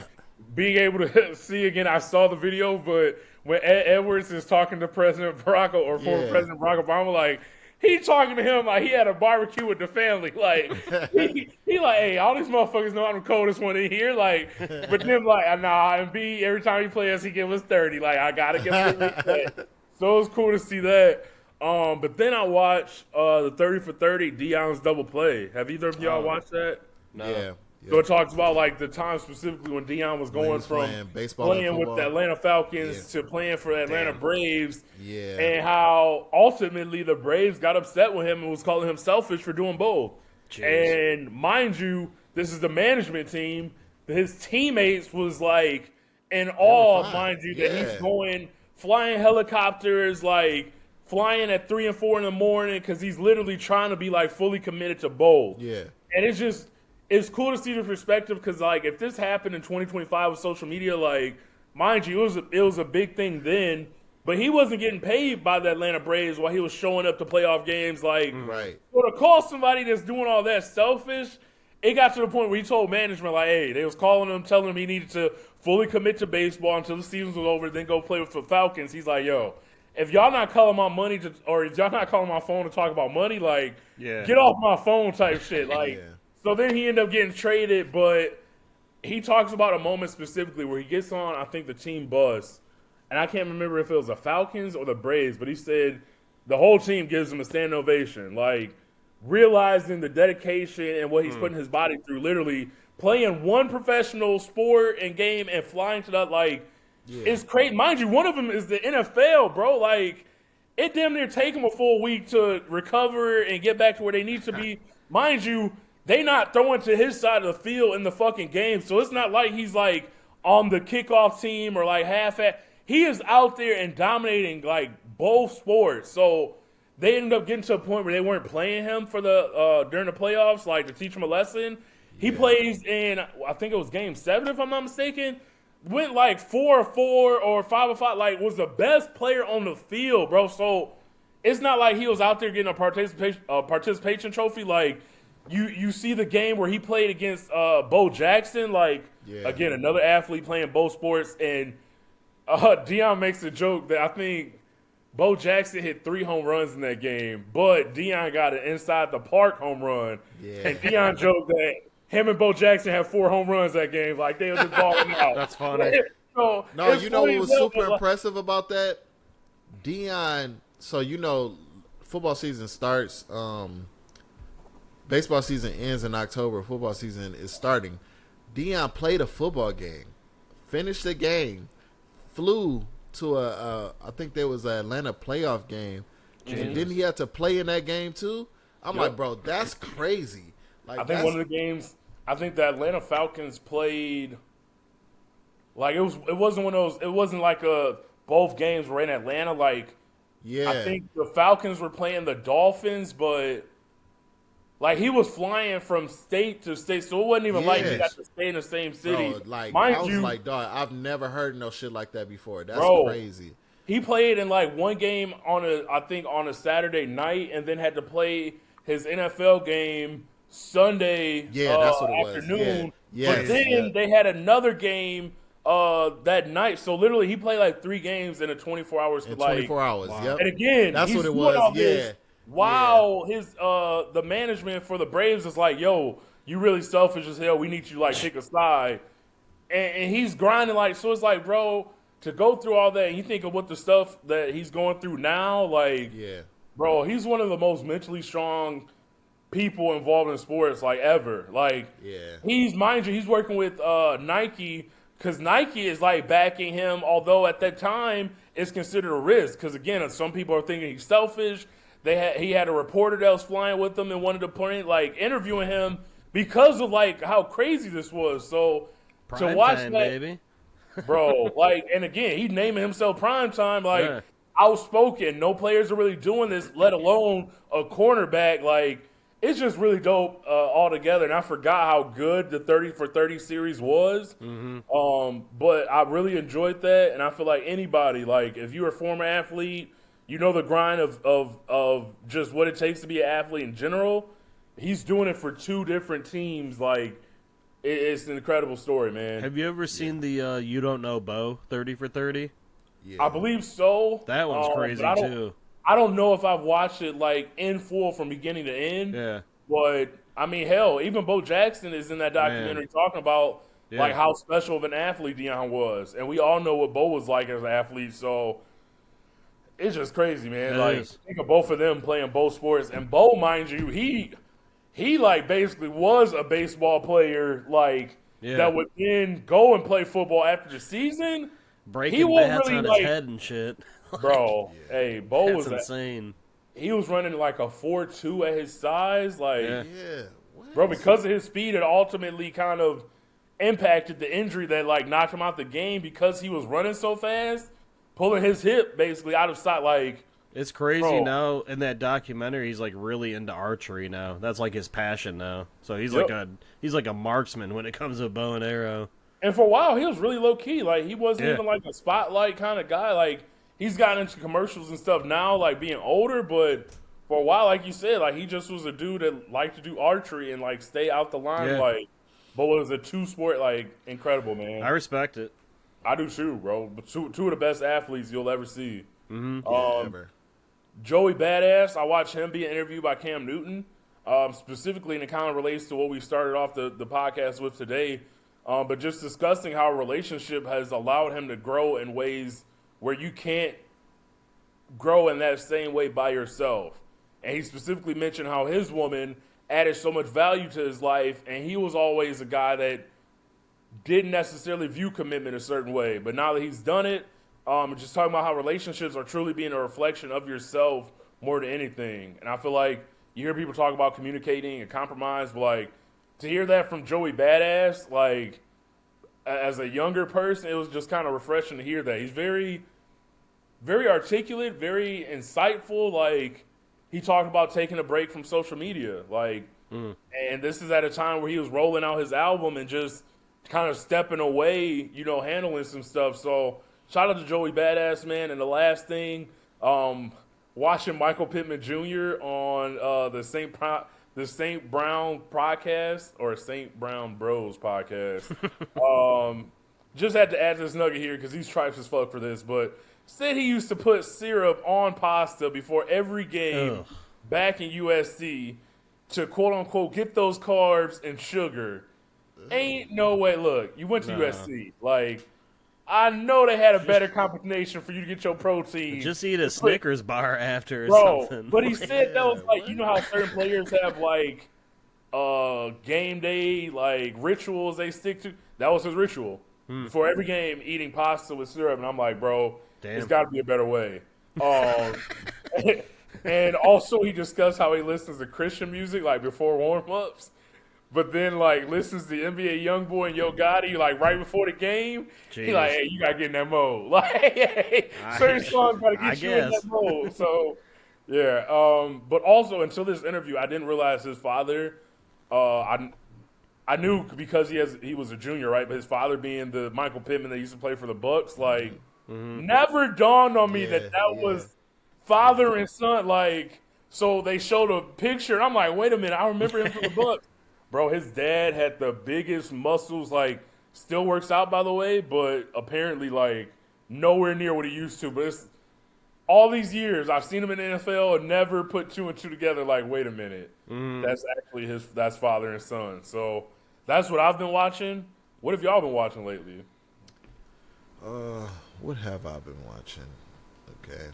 being able to see again. I saw the video, but when Ed Edwards is talking to President Barack or former President Barack Obama, like. He talking to him like he had a barbecue with the family. Like he like, hey, all these motherfuckers know I'm the coldest one in here. Like, but then like, nah. And B, every time he plays, he give us 30. Like, I gotta give him that. So it was cool to see that. But then I watched the 30 for 30 Deion's double play. Have either of y'all watched that? No. Yeah. So it talks about like the time specifically when Deion was going from playing with the Atlanta Falcons to playing for the Atlanta Braves, and how ultimately the Braves got upset with him and was calling him selfish for doing both. Jeez. And mind you, this is the management team. His teammates was like in awe, mind you, that he's going flying helicopters, like flying at 3 and 4 in the morning because he's literally trying to be like fully committed to both. Yeah, and it's just. It's cool to see the perspective because, like, if this happened in 2025 with social media, like, mind you, it was a big thing then, but he wasn't getting paid by the Atlanta Braves while he was showing up to playoff games. Like, so to call somebody that's doing all that selfish, it got to the point where he told management, like, hey, they was calling him, telling him he needed to fully commit to baseball until the season was over, then go play with the Falcons. He's like, yo, if y'all not calling my money or if y'all not calling my phone to talk about money, like, get off my phone type shit. Like, so then he ended up getting traded, but he talks about a moment specifically where he gets on, I think, the team bus, and I can't remember if it was the Falcons or the Braves, but he said the whole team gives him a standing ovation, like realizing the dedication and what he's putting his body through, literally playing one professional sport and game and flying to that, like, it's crazy. Mind you, one of them is the NFL, bro. Like, it damn near take him a full week to recover and get back to where they need to be. Mind you, they not throwing to his side of the field in the fucking game, so it's not like he's like on the kickoff team or like half-at. He is out there and dominating like both sports. So they ended up getting to a point where they weren't playing him for the during the playoffs, like to teach him a lesson. He plays in, I think it was Game 7, if I'm not mistaken. Went like 4-4 or 5-5. Like, was the best player on the field, bro. So it's not like he was out there getting a participation trophy. Like, you see the game where he played against Bo Jackson. Like, again, another athlete playing both sports. And Deion makes a joke that I think Bo Jackson hit 3 home runs in that game, but Deion got an inside the park home run. And Deion joked that him and Bo Jackson had 4 home runs that game. Like, they were just balling out. That's funny. So, no, you know what was super impressive about that? Deion, so you know, football season starts, baseball season ends in October. Football season is starting. Deion played a football game, finished the game, flew to I think there was an Atlanta playoff game, and then he had to play in that game too. I'm like, bro, that's crazy. Like, I think one of the games, I think the Atlanta Falcons played, like, it wasn't one of those, it wasn't like both games were in Atlanta. Like, I think the Falcons were playing the Dolphins, but like, he was flying from state to state, so it wasn't even like he got to stay in the same city. Bro, like, Mind I was you, like, dog, I've never heard no shit like that before. That's crazy. He played in like one game on a Saturday night, and then had to play his NFL game Sunday that's what it afternoon. Was. But then they had another game that night. So literally, he played like 3 games in a 24 hours. In 24 hours. Wow. Yep. And again, that's he's what it doing was. All this. Wow, his the management for the Braves is like, yo, you really selfish as hell. We need you like take a side, and he's grinding like, so it's like, bro, to go through all that, and you think of what the stuff that he's going through now, like, bro, he's one of the most mentally strong people involved in sports like ever. Like, he's, mind you, he's working with Nike, because Nike is like backing him, although at that time it's considered a risk, because again, some people are thinking he's selfish. He had a reporter that was flying with him and wanted to point, like, interviewing him because of like how crazy this was. So Prime to watch time, that, baby. bro, like, and again, he's naming himself prime time, like, outspoken. No players are really doing this, let alone a cornerback. Like, it's just really dope altogether. And I forgot how good the 30 for 30 series was. But I really enjoyed that, and I feel like anybody, like, if you're a former athlete, you know the grind of just what it takes to be an athlete in general. He's doing it for 2 different teams. Like, it's an incredible story, man. Have you ever seen the You Don't Know Bo 30 for 30? I believe so. That one's crazy too. I don't know if I've watched it like in full from beginning to end. Yeah. But I mean, hell, even Bo Jackson is in that documentary talking about like how special of an athlete Deion was, and we all know what Bo was like as an athlete. So it's just crazy, man. Like, think of both of them playing both sports, and Bo, mind you, he like basically was a baseball player, like that would then go and play football after the season. Breaking bats on his head and shit. Bro, hey, Bo was insane. He was running like a 4.2 at his size, like bro, because of his speed, it ultimately kind of impacted the injury that like knocked him out the game because he was running so fast, pulling his hip basically out of sight. Like, it's crazy now. In that documentary, he's like really into archery now. That's like his passion now. So he's like a marksman when it comes to bow and arrow. And for a while, he was really low key. Like, he wasn't even like a spotlight kind of guy. Like, he's gotten into commercials and stuff now, like being older. But for a while, like you said, like he just was a dude that liked to do archery and like stay out the line. Like, but was a 2-sport, like, incredible, man. I respect it. I do too, bro. But two of the best athletes you'll ever see. Ever. Joey Badass, I watched him be interviewed by Cam Newton, specifically, and it kind of relates to what we started off the podcast with today, but just discussing how a relationship has allowed him to grow in ways where you can't grow in that same way by yourself. And he specifically mentioned how his woman added so much value to his life, and he was always a guy that didn't necessarily view commitment a certain way. But now that he's done it, just talking about how relationships are truly being a reflection of yourself more than anything. And I feel like you hear people talk about communicating and compromise, but like to hear that from Joey Badass, like as a younger person, it was just kind of refreshing to hear that. He's very, very articulate, very insightful. Like he talked about taking a break from social media, like, and this is at a time where he was rolling out his album and just kind of stepping away, you know, handling some stuff. So shout out to Joey Badass, man. And the last thing, watching Michael Pittman Jr. on the St. Brown podcast or St. Brown Bros podcast. Just had to add this nugget here because he's tripes as fuck for this, but said he used to put syrup on pasta before every game back in USC to quote unquote get those carbs and sugar. Ain't no way. Look, you went to USC. Like, I know they had a better combination for you to get your protein. Just eat a Snickers bar after or something. But he said that was like, you know how certain players have like game day like rituals they stick to? That was his ritual. Before every game, eating pasta with syrup. And I'm like, bro, there's got to be a better way. And also he discussed how he listens to Christian music like before warm-ups. But then, like, listens to NBA YoungBoy and Yo Gotti, like, right before the game. Jeez. He like, hey, you got to get in that mode. Like, hey, certain songs got to get you in that mode. So, yeah. But also, until this interview, I didn't realize his father, I knew because he was a junior, right? But his father being the Michael Pittman that used to play for the Bucks, like, never dawned on me that was father and son. Like, so they showed a picture, and I'm like, wait a minute, I remember him from the Bucks. Bro, his dad had the biggest muscles, like, still works out, by the way, but apparently, like, nowhere near what he used to. But it's all these years, I've seen him in the NFL and never put two and two together, like, wait a minute. That's actually that's father and son. So that's what I've been watching. What have y'all been watching lately? What have I been watching? Okay.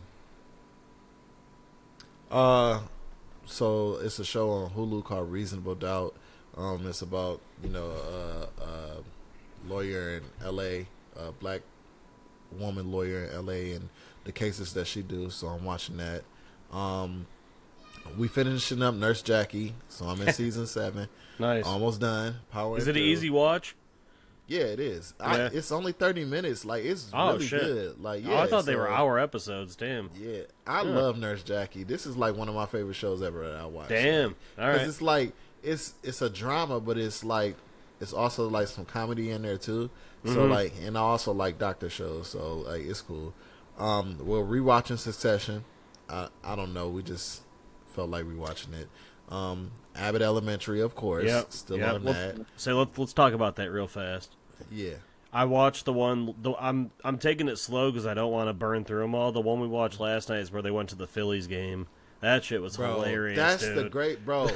So it's a show on Hulu called Reasonable Doubt. It's about, you know, a lawyer in L.A., a black woman lawyer in L.A. and the cases that she do. So I'm watching that. We finishing up Nurse Jackie, so I'm in season 7. Nice. Almost done. Is it an easy watch? Yeah, it is. Yeah. It's only 30 minutes. Like, it's really good. Like, yeah. I thought they were hour episodes. Damn. Yeah. I love Nurse Jackie. This is like one of my favorite shows ever that I watch. Damn. All right. Because it's like, it's a drama, but it's like, it's also like some comedy in there too. So like, and I also like doctor shows. So like, it's cool. We're rewatching Succession. I don't know. We just felt like rewatching it. Abbott Elementary, of course. Still on that. So let's talk about that real fast. Yeah. I watched the one. I'm taking it slow because I don't want to burn through them all. The one we watched last night is where they went to the Phillies game. That shit was hilarious. That's dude. the great bro.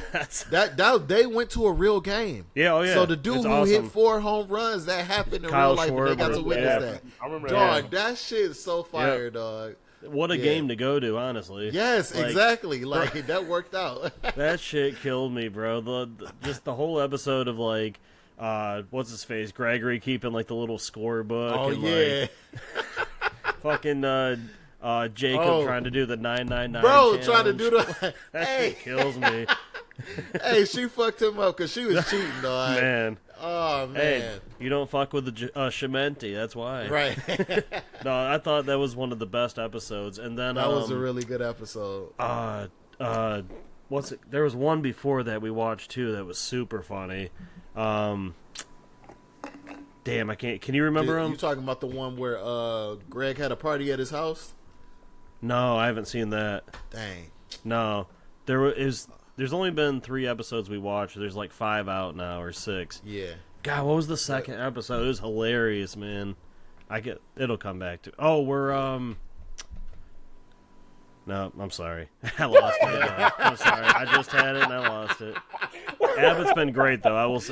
that they went to a real game. Yeah, oh yeah. So the dude who hit 4 home runs, that happened in real life, and they got to witness that. I remember dog, that shit is so fire, dog. What a game to go to, honestly. Yes, like, exactly. Like that worked out. That shit killed me, bro. Just the whole episode of like, what's his face, Gregory keeping like the little scorebook. Oh and, yeah. Like, fucking Jacob trying to do the 999. Bro, challenge. trying to do the. That hey, shit kills me. Hey, she fucked him up because she was cheating, dog. Man. Oh man. Hey, you don't fuck with the Shementi, that's why. Right. No, I thought that was one of the best episodes, and then that was a really good episode. What's it? There was one before that we watched too that was super funny. Damn, I can't. Can you remember him? You talking about the one where Greg had a party at his house? No, I haven't seen that. Dang. No, there's only been 3 episodes we watched. There's like 5 out now or 6. Yeah. God, what was the second episode? It was hilarious, man. It'll come back to. Oh, we're No, I'm sorry. I lost it. I'm sorry. I just had it and I lost it. Abbott's been great though. Abbott's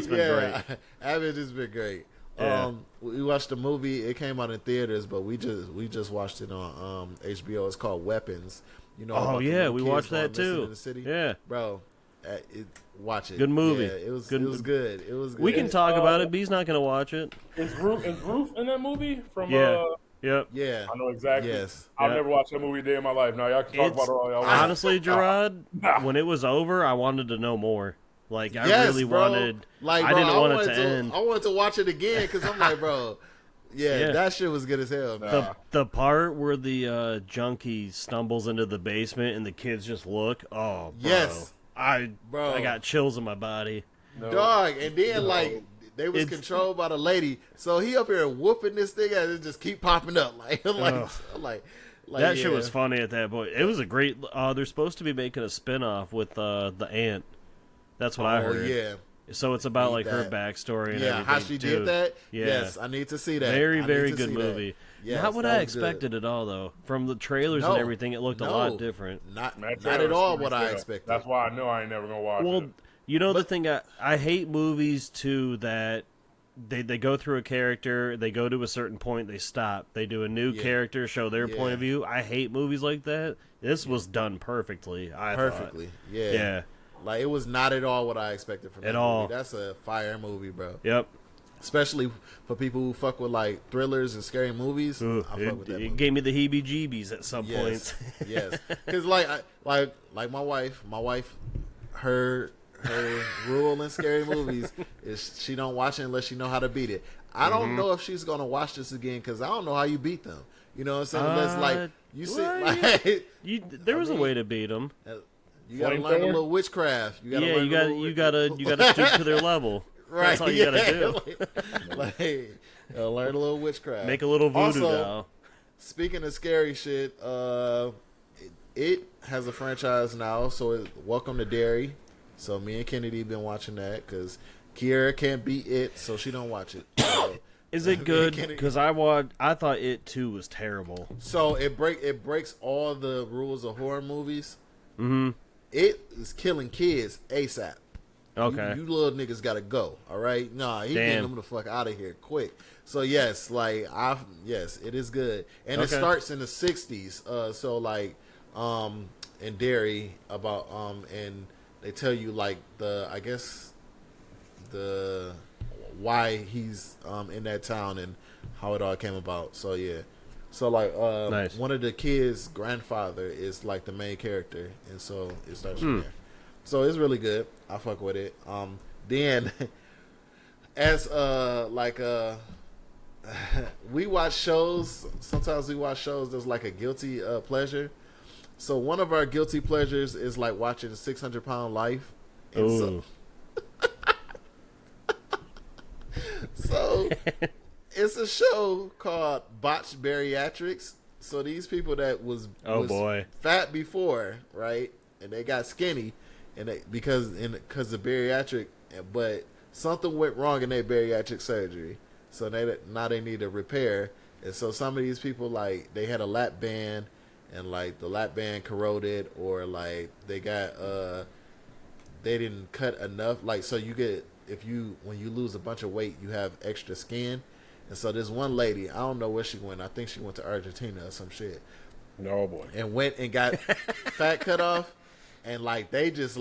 been great. Abbott has been great. Yeah. We watched the movie. It came out in theaters, but we just watched it on HBO. It's called Weapons. You know? Oh about the yeah, little we kids watched going that missing too. in the city? Yeah, bro. Watch it. Good movie. Yeah, it was Good. It was good. It was good. we can talk about it. B's not gonna watch it. Is Ruth in that movie? From Yeah. Yep. Yeah. I know exactly. Yes. I've Yeah. never watched that movie a day in my life. Now y'all can talk about it all y'all want. Honestly, Gerard, when it was over, I wanted to know more. Like I Yes, really bro. wanted. Like, I bro, didn't want it wanted to end. I wanted to watch it again because I'm like, bro, yeah, that shit was good as hell. Man. The part where the junkie stumbles into the basement and the kids just look. Oh, bro. Yes. I Bro. got chills in my body. No. Dog, and then like they was controlled by the lady, so he up here whooping this thing and it just keep popping up like That shit was funny at that point. It was a great. They're supposed to be making a spinoff with the aunt. That's what I heard. Yeah. So it's about Need like her that. backstory and Yeah, everything. how she too. did that. Yeah. Yes, I need to see that. Very, I need very to good see movie. that. Yes, Not what that I was good. expected at all, though. From the trailers and everything, it looked a lot different. Not Man, that at trailer all was what I good. expected. That's why I know I ain't never gonna watch Well, it. you know the thing, I hate movies too that they go through a character, they go to a certain point, they stop. They do a new character, show their point of view. I hate movies like that. This was done perfectly. I thought. Yeah. Like, it was not at all what I expected from At that all. movie. That's a fire movie, bro. Yep. Especially for people who fuck with, like, thrillers and scary movies. Ooh, I fuck with that movie. it gave me the heebie-jeebies at some Yes, points. yes. Because, like my wife, her rule in scary movies is she don't watch it unless she know how to beat it. I don't know if she's going to watch this again because I don't know how you beat them. You know what I'm saying? Unless, like, you see, like... There was a way to beat them. You gotta learn a little witchcraft. You gotta stoop to their level. Right. That's all you gotta do. Learn a little witchcraft. Make a little voodoo also, doll. Speaking of scary shit, it has a franchise now. So Welcome to Derry. So me and Kennedy been watching that because Kiera can't beat it, so she don't watch it. So, is it good? Because I thought it too was terrible. So it breaks all the rules of horror movies. Mm-hmm. It is killing kids ASAP. Okay. You little niggas gotta go. All right. Nah, he getting them the fuck out of here quick. So yes, yes, it is good, and it starts in the '60s. So like, in Derry about and they tell you like why he's in that town and how it all came about. So yeah. So like nice. One of the kids' grandfather is like the main character, and so it starts from there. So it's really good. I fuck with it. Then as we watch shows. Sometimes we watch shows that's like a guilty pleasure. So one of our guilty pleasures is like watching 600 Pound Life. And so it's a show called Botched Bariatrics. So these people that was fat before, right, and they got skinny, and because of bariatric, but something went wrong in their bariatric surgery. So now they need a repair, and so some of these people like they had a lap band, and like the lap band corroded, or like they got they didn't cut enough. Like so you get when you lose a bunch of weight, you have extra skin. And so this one lady, I don't know where she went. I think she went to Argentina or some shit. No boy. And went and got fat cut off. And like they did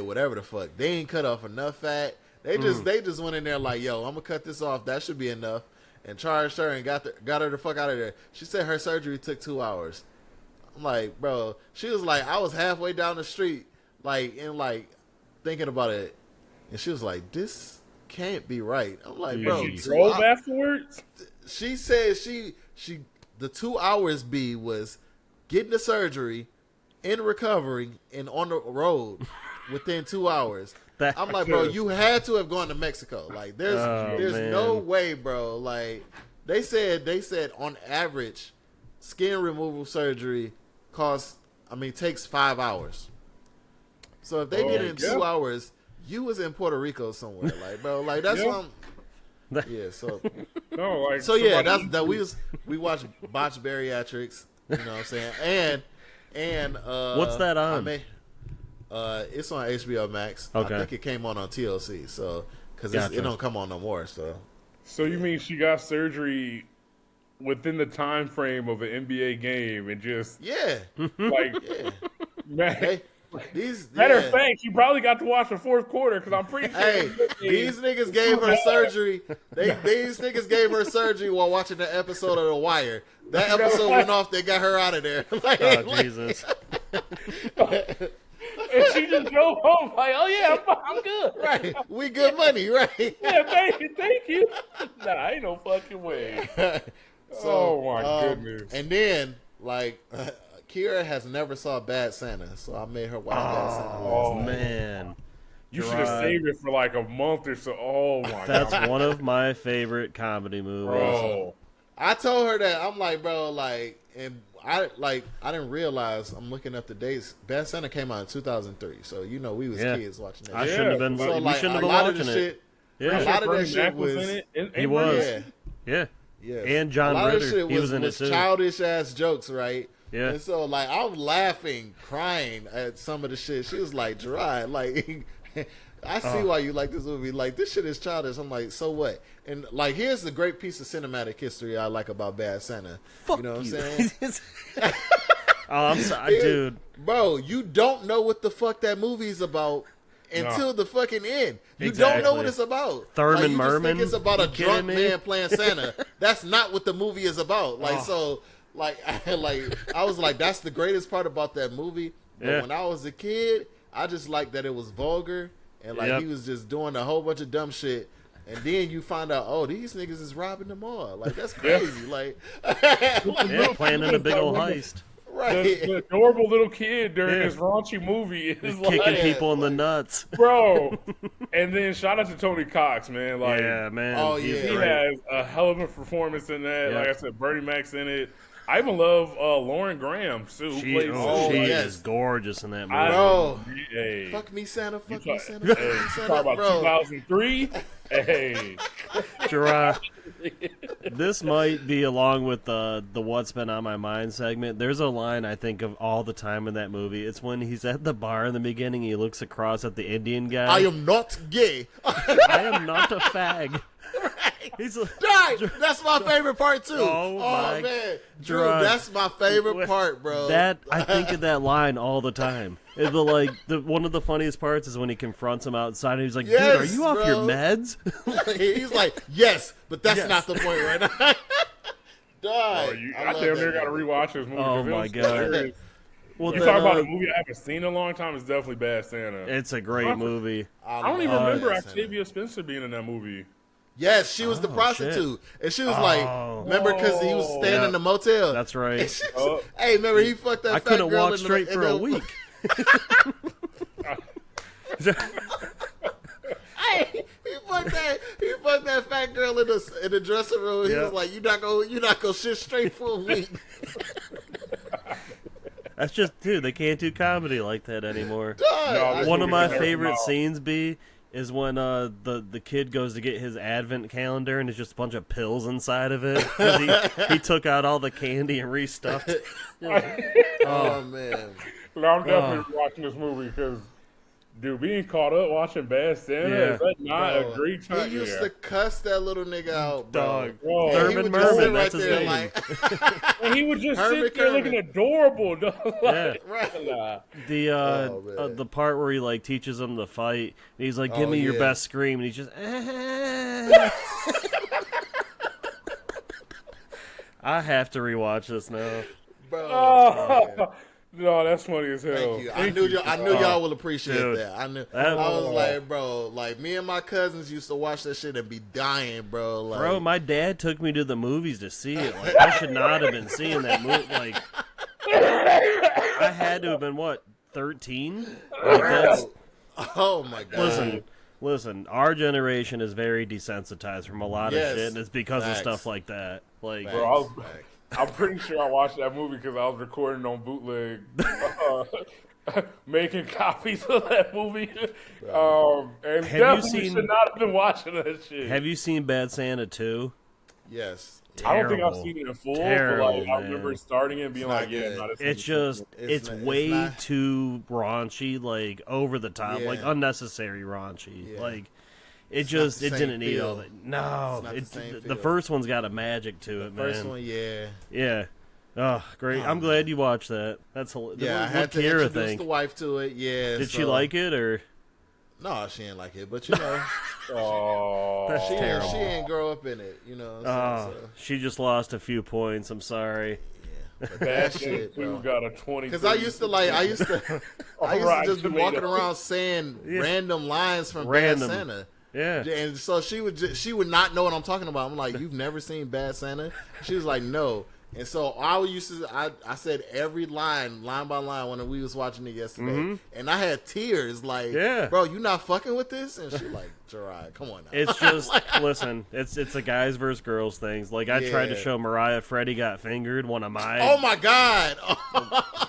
whatever the fuck. They ain't cut off enough fat. They just went in there like, yo, I'm gonna cut this off. That should be enough. And charged her and got her the fuck out of there. She said her surgery took 2 hours. I'm like, bro. She was like, I was halfway down the street, like thinking about it, and she was like, this can't be right. I'm like, bro. She drove afterwards? She said the 2 hours was getting the surgery, in recovery, and on the road within 2 hours. I'm like, bro, you had to have gone to Mexico. Like, there's no way, bro. Like, they said on average, skin removal surgery takes 5 hours. So if they did it in 2 hours, you was in Puerto Rico somewhere, like, bro, like that's yeah. So no, like so yeah, we watched Botched Bariatrics. You know what I'm saying? And What's that on? It's on HBO Max. Okay. I think it came on TLC, so because Gotcha. it don't come on no more. So you mean she got surgery within the time frame of an NBA game and just yeah, like yeah. man, Hey, these matter yeah. of fact, you probably got to watch the fourth quarter because I'm pretty sure. Hey, these niggas gave her surgery. These niggas gave her surgery while watching the episode of The Wire. That episode went off. They got her out of there. Oh, Jesus. And she just drove home like, oh yeah, I'm good. Right, we good money, right? Yeah, thank you. Nah, ain't no fucking way. So, Oh my goodness. And then like Kira has never saw Bad Santa, so I made her watch Bad Santa. Oh, man. You should have saved it for like a month or so. Oh my god. That's one of my favorite comedy movies. Bro. I told her that. I'm like, bro, like, and I didn't realize. I'm looking up the dates. Bad Santa came out in 2003, so you know we was kids watching that. I shit. shouldn't have been. So we like shouldn't a have lot been of the watching shit. it. Yeah, A lot of that Bernie shit Mac was. in it. He was. Yeah. Yeah. Yes. And John a lot Ritter, of shit he was in it was too. childish ass jokes, right? Yeah. And so like I'm laughing, crying at some of the shit. She was like, Gerard, like I see why you like this movie. Like this shit is childish. I'm like, so what? And like here's the great piece of cinematic history I like about Bad Santa. Fuck you know what you. I'm saying? Oh, I'm sorry, dude. Bro, you don't know what the fuck that movie's about until the fucking end. You don't know Exactly. what it's about. Thurman like, you just Merman? think it's about a You kidding drunk me? man playing Santa. That's not what the movie is about. Like so, like I was like, that's the greatest part about that movie. But Yeah. when I was a kid, I just liked that it was vulgar and like Yep. he was just doing a whole bunch of dumb shit. And then you find out, oh, these niggas is robbing them all. Like that's crazy. Like, Yeah, planning a big old heist. right. The adorable little kid during Yeah. this raunchy movie is Kicking like, people in the nuts. bro. And then shout out to Tony Cox, man. Like, Yeah, man. Oh, he's yeah. he great. has a hell of a performance in that. Yeah. Like I said, Bernie Mac's in it. I even love Lauren Graham too. Who She, plays she yes. is gorgeous in that movie. I- Bro. Hey, Fuck me, Santa. Fuck you me, talk- Santa. Fuck hey, me, you Santa. talk about Bro. 2003. Hey, Gerard, this might be along with the What's Been on My Mind segment. There's a line I think of all the time in that movie. It's when he's at the bar in the beginning. He looks across at the Indian guy. I am not gay. I am not a fag. He's like, Right. That's my favorite part too. Oh, my man, Drew, God. that's my favorite part, bro. That I think of that line all the time. It's one of the funniest parts is when he confronts him outside and he's like, Yes, "Dude, are you off your bro. meds?" He's like, yes, but that's Yes. not the point right now. Dog, I love damn that near got to movie. rewatch this movie. Oh, 'cause it my was God. hilarious. Well, You then, talk about a movie I haven't seen in a long time. It's definitely Bad Santa. it's a great movie. I don't even love remember Bad Santa. Octavia Spencer being in that movie. Yes, she was the Oh, prostitute, and she was Oh. like, remember, because he was staying Yeah. in the motel. That's right. And she was- hey, remember he fucked that I fat couldn't girl walk in the- straight in for a the- week. Hey, he fucked that fat girl in the dressing room. He Yeah. was like, "You not gonna shit straight for a week." That's just, dude, they can't do comedy like that anymore. Dog, this One of movie my never favorite came out. scenes is when the kid goes to get his advent calendar and there's just a bunch of pills inside of it. 'Cause he took out all the candy and restuffed. oh man, But I'm definitely watching this movie because, dude, being caught up watching Bad Santa, Yeah. is that not Bro, a great time? he used Yeah. to cuss that little nigga out, bro. Dog. Bro, And he Thurman would just sit Merman, that's his there name. like, and he would just Herman sit there looking Kermit. adorable, dog. Yeah. right. Nah. The Oh, man. the part where he like teaches him to fight, and he's like, "Give Oh, me your yeah. best scream," and he's just. I have to rewatch this now. Bro. Oh, no, that's funny as hell. Thank you. I knew y'all will appreciate Dude. that. I knew. That- I was like, bro, like me and my cousins used to watch that shit and be dying, bro. Like, Bro, my dad took me to the movies to see it. Like, I should not have been seeing that movie. Like, I had to have been what, 13? Like, that's, oh my god. listen. Our generation is very desensitized from a lot Yes. of shit, and it's because Facts. of stuff like that. Like, Bro, I'm pretty sure I watched that movie because I was recording on bootleg, making copies of that movie. And Have you definitely seen- should not have been watching that shit. have you seen Bad Santa 2? Yes. I don't think I've Terrible. seen it in full, Terrible, but like I remember man. starting it and being It's not like, yeah, good. no, this It's is- just it's it's way not- too raunchy, like over the top, like Yeah. unnecessary raunchy. Yeah. Like It's it not just the it same didn't need feel. all that. No, It's not the same the feel. first one's got a magic to it, man. First one, yeah. Yeah. Oh, great! Oh, I'm glad you watched that. That's hilarious. Yeah, I What had to Kiera introduce think? the wife to it. Yeah. Did she so- like it or? No, she ain't like it. But you know, Oh, That's terrible. she ain't grow up in it. You know. Oh, she just lost a few points. I'm sorry. yeah. But that that shit. shit, We bro. got a 20. Because I used to Alright, just be walking tomato. around saying random lines from Random. Bad Santa. Yeah. And so she would not know what I'm talking about. I'm like, you've never seen Bad Santa? She was like, no. And so I said every line by line when we was watching it yesterday, and I had tears like, Yeah. bro, you not fucking with this? And she like, Gerard, come on now. It's just listen. It's a guys versus girls things. Like I tried to Yeah. show Mariah Freddie got fingered. One of my oh my god.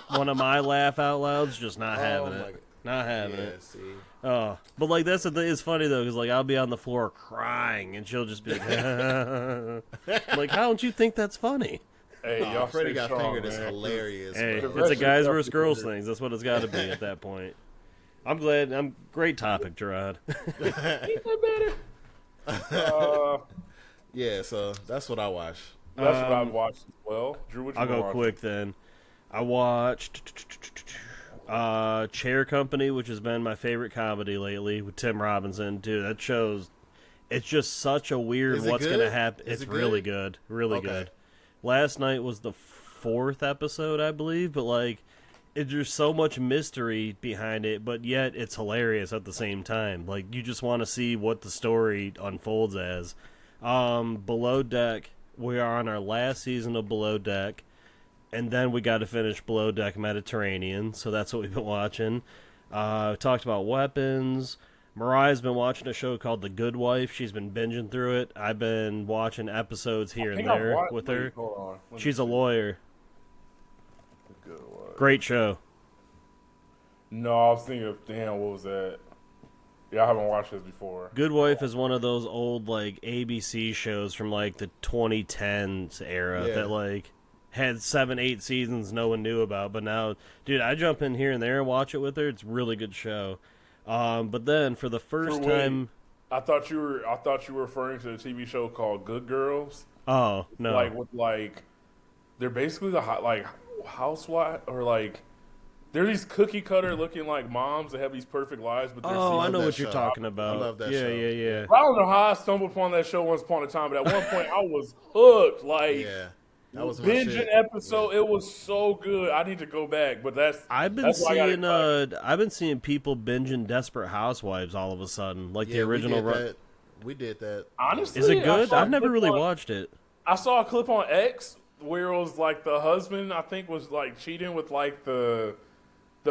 one of my laugh out louds. Just not having my it. God. Not having Yeah, it. see. Oh, but like that's the thing. It's funny though because like I'll be on the floor crying and she'll just be like, like, how don't you think that's funny? Hey, Nah, y'all Freddie stay got strong, fingered is man. hilarious. Hey, bro. it's a guys versus girls Fingered. things. That's what it's got to be at that point. I'm glad. Great topic, Gerard. Yeah, so that's what I watch. That's what I've watched as well. Drew, what you I'll go watch? quick then. I watched Chair Company, which has been my favorite comedy lately with Tim Robinson. Dude, that show's it's just such a weird Is it what's good? gonna happen. Is It's it really good? good. Really Okay. good. Last night was the 4th episode, I believe, but like there's so much mystery behind it, but yet it's hilarious at the same time. Like you just want to see what the story unfolds as. Below Deck, we are on our last season of Below Deck, and then we got to finish Below Deck Mediterranean, so that's what we've been watching. Talked about weapons. Mariah's been watching a show called The Good Wife. She's been binging through it. I've been watching episodes here and there with her. Hold on. Let me She's a see. lawyer. Good one. Great show. No, I was thinking of, damn, what was that? Yeah, I haven't watched this before. Good Wife is one of those old like ABC shows from like the 2010s era Yeah. that like had 7-8 seasons no one knew about, but now, dude, I jump in here and there and watch it with her. It's a really good show. But then for the first wait. time, I thought you were referring to a TV show called Good Girls. oh no, Like with like, they're basically the like housewife or like. They're these cookie cutter looking like moms that have these perfect lives, but they're oh, I know that what you're show. talking about. I love that yeah, show. yeah. I don't know how I stumbled upon that show once upon a time, but at one point I was hooked. Like, Yeah, that was my binging shit. episode, it was so good. I need to go back, but I've been that's why I gotta seeing I've been seeing people binging Desperate Housewives all of a sudden, like the Yeah, original we did run. that. We did that. honestly, Is it I good? saw a I've never clip really on- watched it. I saw a clip on X where it was like the husband, I think, was like cheating with like the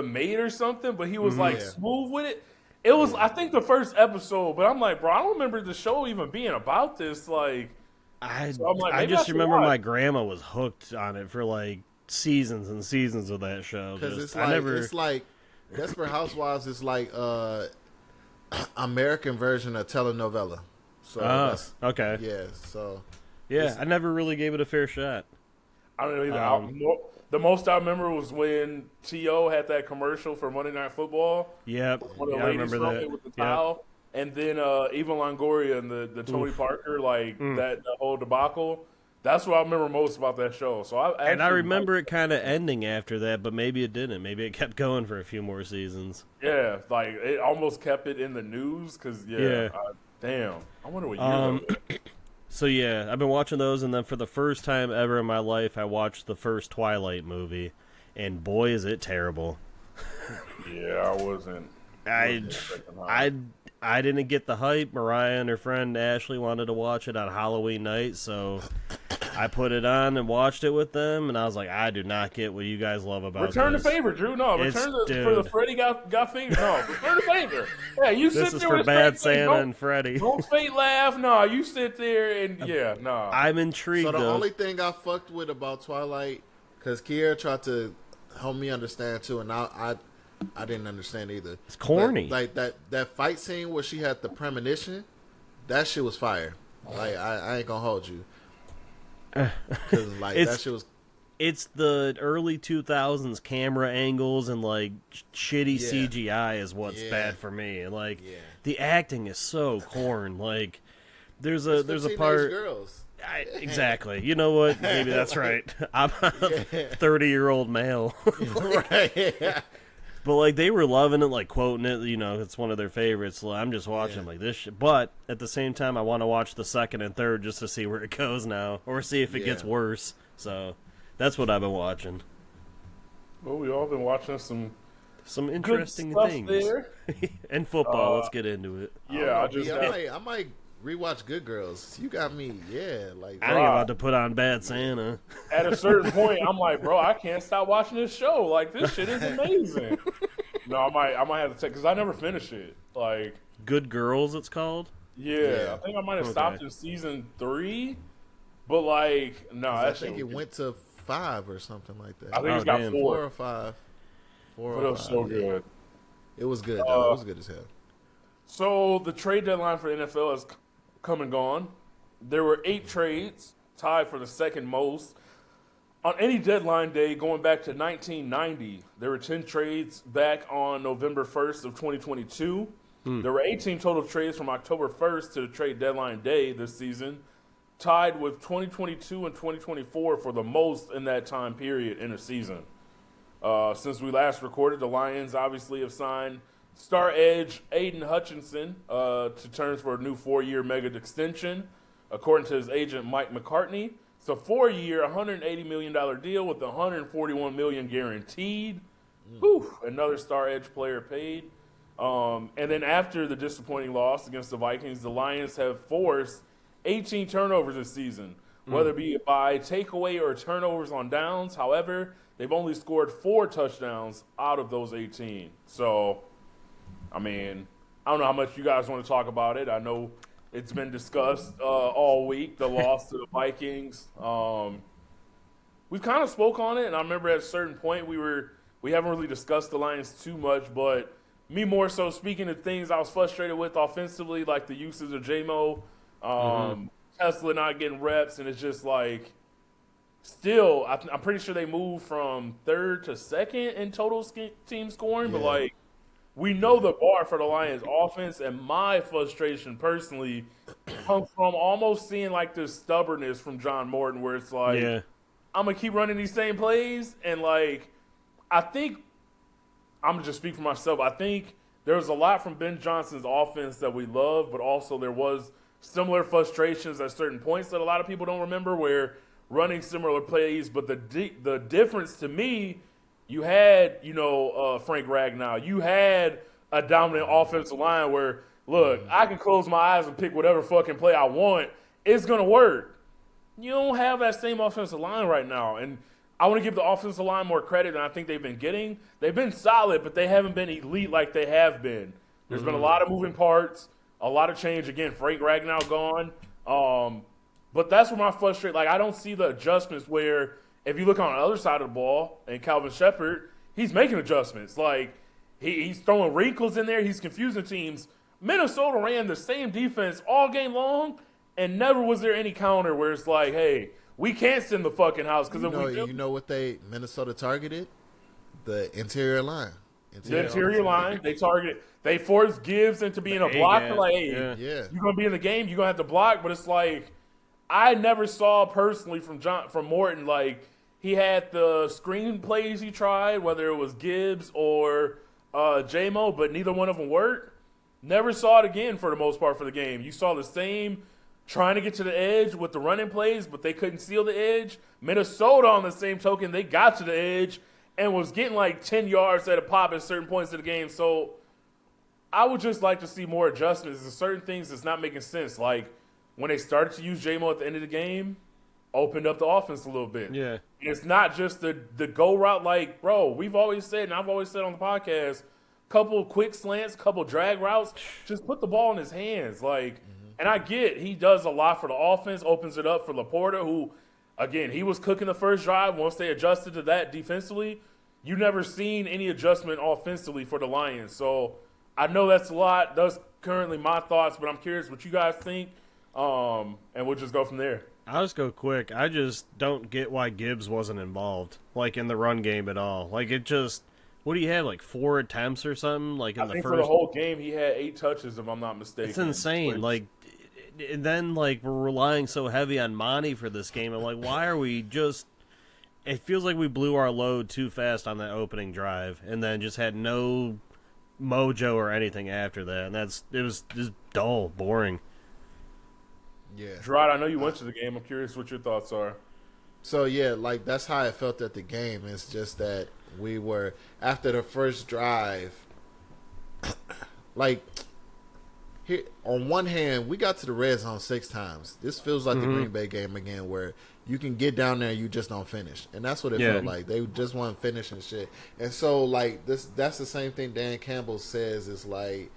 maid or something, but he was like Yeah. smooth with it. It was, I think, the first episode, but I'm like, bro, I don't remember the show even being about this. Like, I So I'm like, I maybe I just should remember watch. my grandma was hooked on it for like seasons and seasons of that show. Because Just- it's like Desperate Housewives is like American version of telenovela. So that's, okay. yeah, so Yeah, I never really gave it a fair shot. I don't know either. Um, The most I remember was when T.O. had that commercial for Monday Night Football. Yep. When the Yeah, I ladies remember filmed that. it with the Yep. towel. And then Eva Longoria and the Tony Parker, like Mm. that the whole debacle. That's what I remember most about that show. So I And I actually remember it kind of ending after that, but maybe it didn't. Maybe it kept going for a few more seasons. yeah, like it almost kept it in the news because Yeah. damn, I wonder what year Um, that was. So yeah, I've been watching those, and then for the first time ever in my life, I watched the first Twilight movie, and boy, is it terrible. Yeah, I wasn't. I didn't get the hype. Mariah and her friend Ashley wanted to watch it on Halloween night, so I put it on and watched it with them, and I was like, I do not get what you guys love about Return this. the favor, Drew. No, It's- return the for dude. the Freddie got fingered. No, return the favor. Yeah, you This sit is there for with a Bad straight face. Santa and Freddy. Don't fake laugh. No, you sit there and yeah, no. I'm intrigued. So the though. only thing I fucked with about Twilight, because Kiera tried to help me understand too, and I didn't understand either. It's corny. But, like that fight scene where she had the premonition, that shit was fire. Like I ain't gonna hold you. because like It's- that shit was It's the early 2000s camera angles and like shitty Yeah. CGI is what's Yeah. bad for me. And like Yeah. the acting is so corn. Like there's a it's for there's a teenage part girls. exactly. You know what? Maybe that's right. I'm a 30-year-old male. Right. But like they were loving it, like quoting it. You know, it's one of their favorites. So I'm just watching like this shit. But at the same time, I want to watch the second and third just to see where it goes now, or see if it gets Yeah. worse. So that's what I've been watching. Well, we all been watching some Some good interesting stuff things. there. And football. Let's get into it. Yeah, I just got, I might rewatch Good Girls. You got me, like I ain't about to put on Bad Santa. at a certain point, I'm like, bro, I can't stop watching this show. Like, this shit is amazing. No, I might have to take because I never finished it. Like, Good Girls, it's called. yeah, I think I might have stopped in season 3, but like, no, I that think shit it went to 5 or something like that. I think Oh, it's got damn. 4 4. or 5. 4 But or it was 5. so yeah. good. It was good. Though. It was good as hell. So the trade deadline for the NFL has come and gone. There were 8 trades, tied for the second most. On any deadline day going back to 1990, there were 10 trades back on November 1st of 2022. There were 18 total trades from October 1st to the trade deadline day this season, tied with 2022 and 2024 for the most in that time period in a season. Since we last recorded, the Lions obviously have signed star edge Aiden Hutchinson to terms for a new 4-year mega extension, according to his agent Mike McCartney. It's a 4-year, $180 million deal with $141 million guaranteed. Whew, another star edge player paid. And then after the disappointing loss against the Vikings, the Lions have forced 18 turnovers this season, whether it be by takeaway or turnovers on downs. However, they've only scored 4 touchdowns out of those 18. So, I mean, I don't know how much you guys want to talk about it. I know it's been discussed all week, the loss to the Vikings. We've kind of spoke on it, and I remember at a certain point we haven't really discussed the Lions too much, but me more so speaking of things I was frustrated with offensively, like the usage of J-Mo, Tesla not getting reps, and it's just like still, I'm pretty sure they moved from 3rd to 2nd in total team scoring, but Yeah. like we know the bar for the Lions offense, and my frustration personally comes from almost seeing like this stubbornness from John Morton where it's like, Yeah. I'm going to keep running these same plays. And like, I think, I'm going to just speak for myself. I think there was a lot from Ben Johnson's offense that we love, but also there was similar frustrations at certain points that a lot of people don't remember where running similar plays. But the difference to me, you had, Frank Ragnow. You had a dominant offensive line where, look, I can close my eyes and pick whatever fucking play I want. It's going to work. You don't have that same offensive line right now. And I want to give the offensive line more credit than I think they've been getting. They've been solid, but they haven't been elite like they have been. There's been a lot of moving parts, a lot of change. Again, Frank Ragnow gone. But that's where my frustration, like I don't see the adjustments where if you look on the other side of the ball and Calvin Shepard, he's making adjustments. Like he's throwing wrinkles in there. He's confusing teams. Minnesota ran the same defense all game long, and never was there any counter where it's like, hey, we can't send the fucking house because if we do, You know what Minnesota targeted? The interior line. the interior line, they forced Gibbs into being a blocker. A-gap. Like, hey, Yeah. you're gonna be in the game, you're gonna have to block. But it's like I never saw personally from Morton, like he had the screen plays he tried, whether it was Gibbs or J-Mo, but neither one of them worked. Never saw it again for the most part for the game. You saw the same trying to get to the edge with the running plays, but they couldn't seal the edge. Minnesota, on the same token, they got to the edge and was getting like 10 yards at a pop at certain points of the game. So I would just like to see more adjustments. There's certain things that's not making sense. Like when they started to use J-Mo at the end of the game, opened up the offense a little bit. Yeah. And it's not just the go route. Like, bro, we've always said, and I've always said on the podcast, couple quick slants, couple drag routes, just put the ball in his hands. Like, and I get he does a lot for the offense, opens it up for Laporta, who, again, he was cooking the first drive. Once they adjusted to that defensively, you never seen any adjustment offensively for the Lions. So I know that's a lot. That's currently my thoughts, but I'm curious what you guys think, and we'll just go from there. I'll just go quick. I just don't get why Gibbs wasn't involved, like in the run game at all. Like it just, what do you have, like 4 attempts or something? Like in I the think first, for the whole game he had 8 touches, if I'm not mistaken. it's insane. Like, and then like we're relying so heavy on Monty for this game. I'm like, why are we just? It feels like we blew our load too fast on that opening drive, and then just had no mojo or anything after that. And it was just dull, boring. Yeah. Gerard, I know you went to the game. I'm curious what your thoughts are. So yeah, like that's how I felt at the game. It's just that we were after the first drive, like here on one hand, we got to the red zone 6 times. This feels like the Green Bay game again, where you can get down there, and you just don't finish, and that's what it felt like. They just weren't finishing shit, and so like that's the same thing Dan Campbell says is like.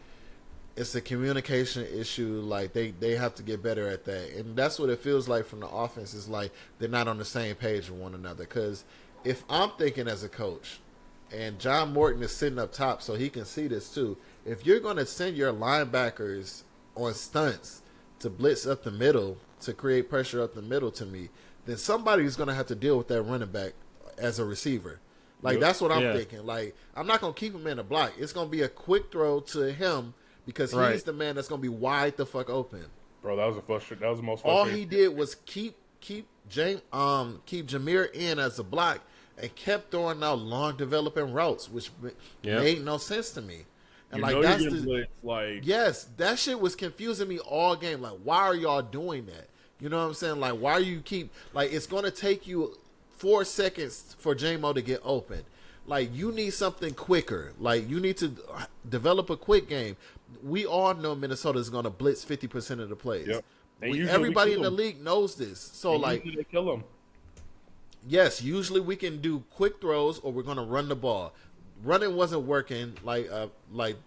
It's a communication issue. Like they have to get better at that, and that's what it feels like from the offense. Is like they're not on the same page with one another. Because if I'm thinking as a coach, and John Morton is sitting up top, so he can see this too. If you're going to send your linebackers on stunts to blitz up the middle to create pressure up the middle to me, then somebody's going to have to deal with that running back as a receiver. Like that's what I'm thinking. Like I'm not going to keep him in the block. It's going to be a quick throw to him. Because he's the man that's gonna be wide the fuck open. Bro, that was the most frustrating. All he did was keep Jameer in as a block and kept throwing out long developing routes, which made no sense to me. And like that's yes, that shit was confusing me all game. Like, why are y'all doing that? You know what I'm saying? Like, why you keep like it's gonna take you 4 seconds for J-Mo to get open. Like, you need something quicker. Like, you need to develop a quick game. We all know Minnesota is going to blitz 50% of the plays. Yep. Everybody in the league knows this. So, like, they kill them. Yes, usually we can do quick throws or we're going to run the ball. Running wasn't working. Like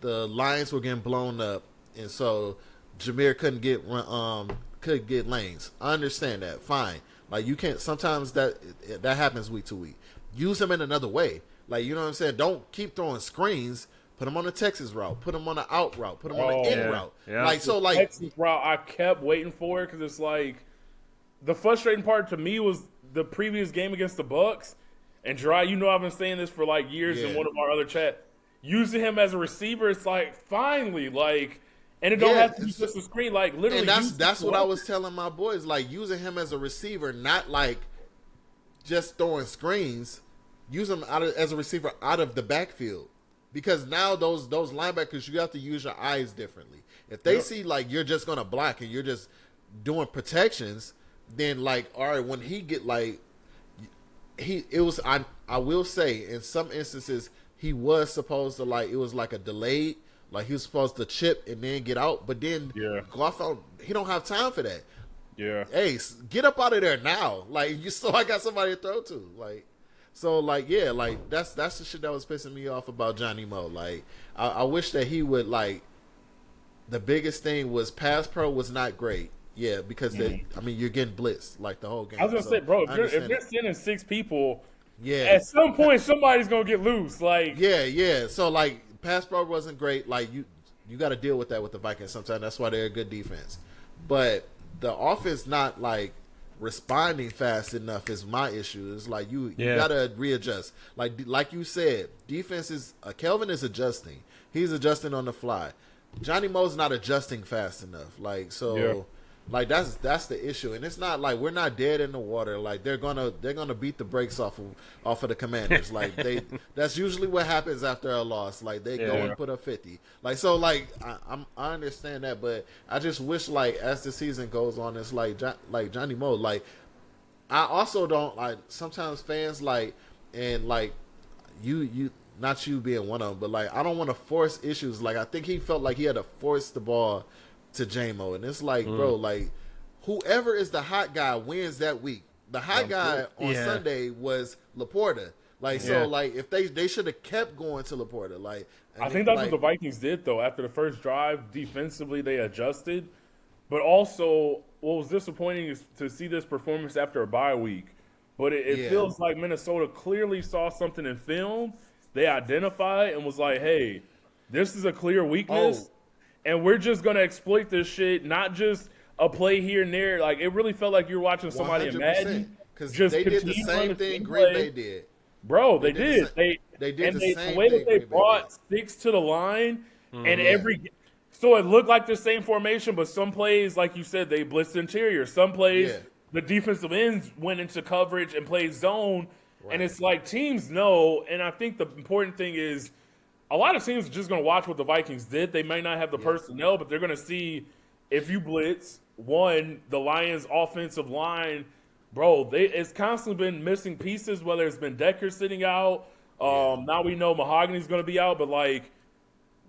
the Lions were getting blown up, and so Jameer couldn't get lanes. I understand that. Fine. Like, you can't. Sometimes that happens week to week. Use them in another way. Like, you know what I'm saying? Don't keep throwing screens. Put them on the Texas route. Put them on the out route. Put them on the in route. Yeah. Like, so, like, Texas route, I kept waiting for it because it's like the frustrating part to me was the previous game against the Bucks. And Gerard, you know I've been saying this for like years in one of our other chat. Using him as a receiver, it's like finally, like, and it don't have to be just a screen. Like, literally, and that's what I was telling my boys. Like, using him as a receiver, not like just throwing screens. Use him as a receiver out of the backfield, because now those linebackers, you have to use your eyes differently. If they see like you're just gonna block and you're just doing protections, then like, all right, when he get like I will say in some instances he was supposed to, like, it was like a delayed, like he was supposed to chip and then get out, but then Goff out, he don't have time for that. Yeah. Hey, get up out of there now. Like, I got somebody to throw to. Like, so, like, yeah, like, that's the shit that was pissing me off about Johnny Mo. Like, I wish that he would, like, the biggest thing was pass pro was not great. Yeah, because you're getting blitzed, like, the whole game. I was going to say, bro, if you're sending 6 people, at some point somebody's going to get loose. Like, yeah. So, like, pass pro wasn't great. Like, you got to deal with that with the Vikings sometimes. That's why they're a good defense. But the offense not, like, responding fast enough is my issue. It's like you gotta readjust. Like you said, defense is Kelvin is adjusting. He's adjusting on the fly. Johnny Mo's not adjusting fast enough. Like, so like that's the issue. And it's not like we're not dead in the water. Like, they're gonna beat the brakes off of the Commanders. Like, that's usually what happens after a loss. Like, they go and put up 50. Like, so, like, I understand that, but I just wish, like, as the season goes on, it's like Johnny Mo. Like, I also don't, like, sometimes fans, like, and like you not you being one of them, but like, I don't want to force issues. Like, I think he felt like he had to force the ball to J-Mo, and it's like, bro, like, whoever is the hot guy wins that week. The hot guy on Sunday was Laporta. Like, so, like, if they should have kept going to Laporta. Like, I think that's what the Vikings did, though. After the first drive, defensively, they adjusted. But also, what was disappointing is to see this performance after a bye week. But it feels like Minnesota clearly saw something in film. They identified and was like, hey, this is a clear weakness. And we're just going to exploit this shit, not just a play here and there. Like, it really felt like you were watching somebody in Madden. Because Just they did the continue same running thing the Green play. Bay did. Bro, they did. They did the same the way thing that they Green Bay brought did. six to the line, and so it looked like the same formation, but some plays, like you said, they blitzed interior. Some plays, the defensive ends went into coverage and played zone, and it's like teams know. And I think the important thing is, a lot of teams are just going to watch what the Vikings did. They may not have the personnel, but they're going to see if you blitz. One, the Lions' offensive line. Bro, it's constantly been missing pieces, whether it's been Decker sitting out. Now we know Mahogany's going to be out, but like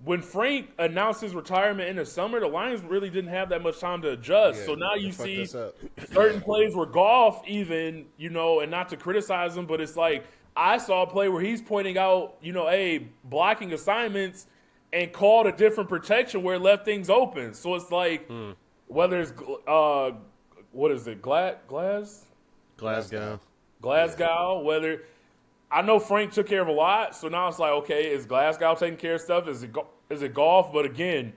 when Frank announced his retirement in the summer, the Lions really didn't have that much time to adjust. Yeah, so now you fucked see us up. certain plays where Goff even, and not to criticize him, but it's like I saw a play where he's pointing out, hey, blocking assignments and called a different protection where it left things open. So it's like whether it's what is it, Glasgow, whether I know Frank took care of a lot, so now it's like, okay, is Glasgow taking care of stuff? Is it Goff? But again,